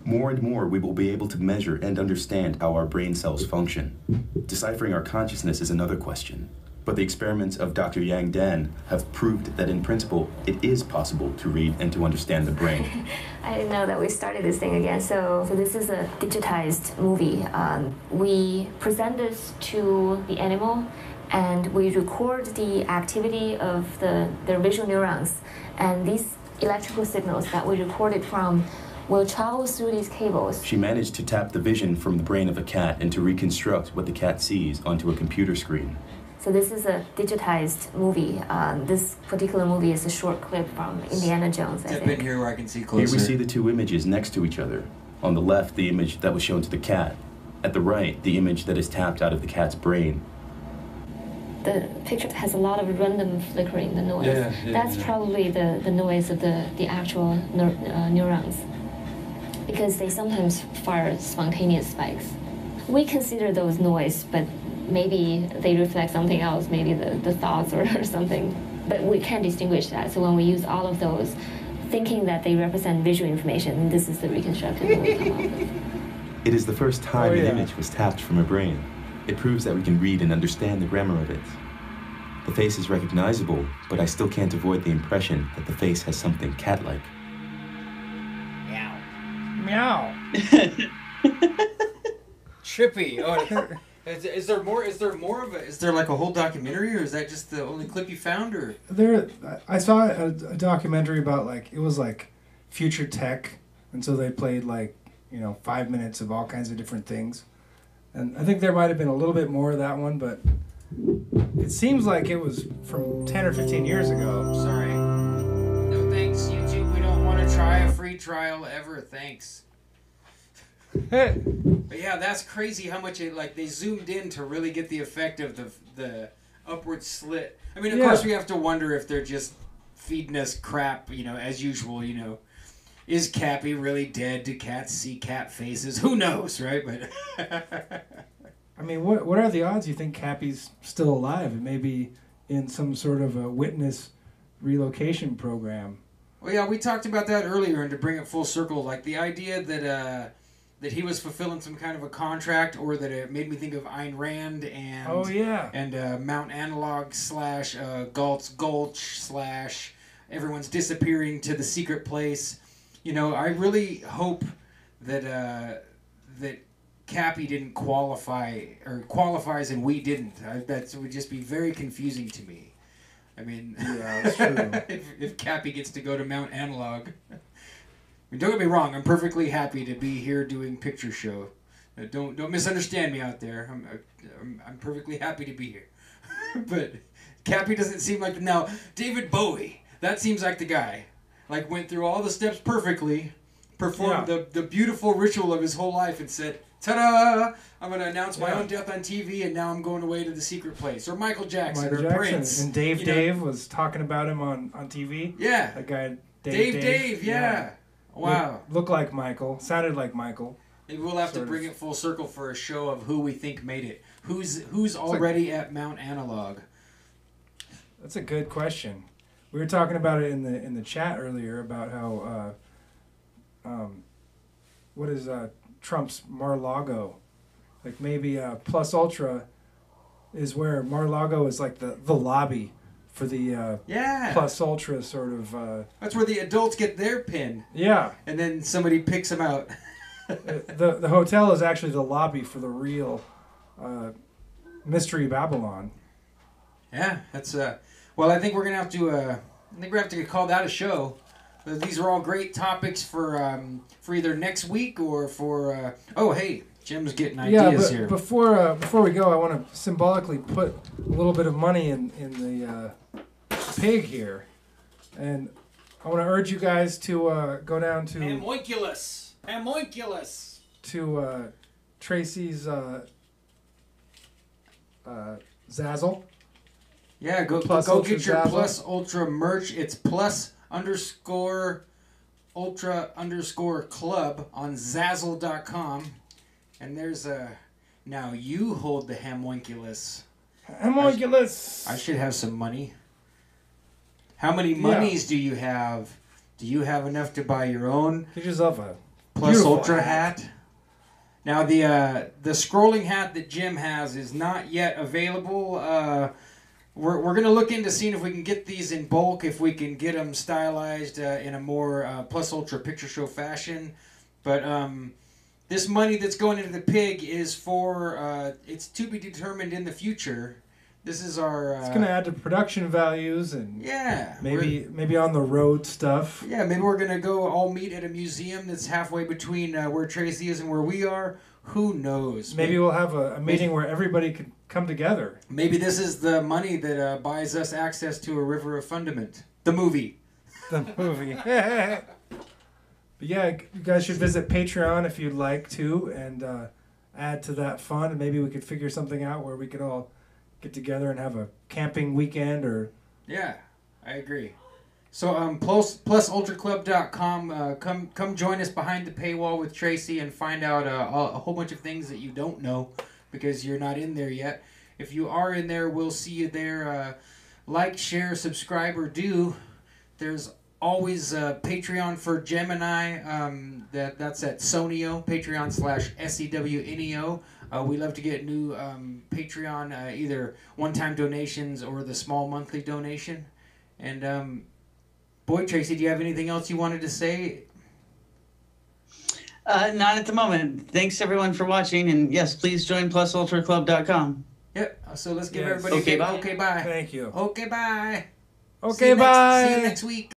More and more, we will be able to measure and understand how our brain cells function. Deciphering our consciousness is another question. But the experiments of Dr. Yang Dan have proved that in principle, it is possible to read and to understand the brain. I didn't know that we started this thing again. So this is a digitized movie. We present this to the animal, and we record the activity of their visual neurons. And these electrical signals that we recorded from will travel through these cables. She managed to tap the vision from the brain of a cat and to reconstruct what the cat sees onto a computer screen. So this is a digitized movie. This particular movie is a short clip from Indiana Jones, I Step think. in here where I can see closer. Here we see the two images next to each other. On the left, the image that was shown to the cat. At the right, the image that is tapped out of the cat's brain. The picture has a lot of random flickering, the noise. That's probably the noise of the actual neurons, because they sometimes fire spontaneous spikes. We consider those noise, but maybe they reflect something else, maybe the thoughts or something. But we can't distinguish that. So when we use all of those, thinking that they represent visual information, this is the reconstructed one we come up with. It is the first time an image was tapped from a brain. It proves that we can read and understand the grammar of it. The face is recognizable, but I still can't avoid the impression that the face has something cat-like. Meow. Meow. Trippy. Oh, is there more? Is there more of it? Is there like a whole documentary, or is that just the only clip you found? Or I saw a documentary about it was like future tech, and so they played 5 minutes of all kinds of different things, and I think there might have been a little bit more of that one, but it seems like it was from 10 or 15 years ago. Sorry. No thanks, YouTube. We don't want to try a free trial ever. Thanks. But yeah, that's crazy how much they zoomed in to really get the effect of the upward slit. I mean, of course, we have to wonder if they're just feeding us crap, as usual, Is Kappy really dead? Do cats see cat faces? Who knows, right? But I mean, what are the odds you think Kappy's still alive? It may be in some sort of a witness relocation program. Well, yeah, we talked about that earlier, and to bring it full circle, like the idea that he was fulfilling some kind of a contract, or that it made me think of Ayn Rand and and Mount Analog / Galt's Gulch / everyone's disappearing to the secret place. I really hope that that Kappy didn't qualify or qualifies and we didn't. That would just be very confusing to me. I mean, yeah, that's true. if Kappy gets to go to Mount Analog. I mean, don't get me wrong. I'm perfectly happy to be here doing Picture Show. Don't misunderstand me out there. I'm perfectly happy to be here. But Kappy doesn't seem like now. David Bowie, that seems like the guy. Like went through all the steps perfectly, performed the beautiful ritual of his whole life, and said, "Ta-da! I'm going to announce my own death on TV, and now I'm going away to the secret place." Or Michael Jackson, Prince. And Dave was talking about him on TV. Yeah. That guy, Dave, yeah. Wow. Looked like Michael. Sounded like Michael. Maybe we'll have to bring it full circle for a show of who we think made it. Who's already at Mount Analog? That's a good question. We were talking about it in the chat earlier about how what is Trump's Mar-a-Lago? Like maybe Plus Ultra is where Mar-a-Lago is like the lobby for the Plus Ultra sort of. That's where the adults get their pin. Yeah. And then somebody picks them out. The hotel is actually the lobby for the real Mystery Babylon. Yeah, that's well, I think we're gonna have to. I think we have to call that a show. These are all great topics for either next week or for. Oh, hey, Jim's getting ideas here. Before we go, I want to symbolically put a little bit of money in the pig here, and I want to urge you guys to go down to Homunculus to Tracy's Zazzle. Yeah, go get your Plus Ultra merch. It's +_ultra_ club on Zazzle.com. And there's now you hold the homunculus. Homunculus! I should have some money. How many monies do you have? Do you have enough to buy your own Get yourself a Plus Ultra hat? Now the scrolling hat that Jim has is not yet available. We're going to look into seeing if we can get these in bulk, if we can get them stylized in a more Plus Ultra Picture Show fashion. But this money that's going into the pig is for, it's to be determined in the future. This is our... it's going to add to production values and yeah, maybe on the road stuff. Yeah, maybe we're going to go all meet at a museum that's halfway between where Tracy is and where we are. Who knows? Maybe we'll have a meeting where everybody could come together. Maybe this is the money that buys us access to A River of Fundament. The movie. The movie. But yeah, you guys should visit Patreon if you'd like to and add to that fund. And maybe we could figure something out where we could all get together and have a camping weekend or... Yeah, I agree. So plusultraclub.com, come join us behind the paywall with Tracy and find out a whole bunch of things that you don't know because you're not in there yet. If you are in there, we'll see you there. Like, share, subscribe, or do. There's always Patreon for Gemini. That's at Sonio, Patreon/SEWNEO. We love to get new Patreon, either one-time donations or the small monthly donation. And... Boy, Tracy, do you have anything else you wanted to say? Not at the moment. Thanks, everyone, for watching. And, yes, please join plusultraclub.com. Yep. So let's give everybody a bye. Thank you. Okay, bye. Okay, bye. See you next week.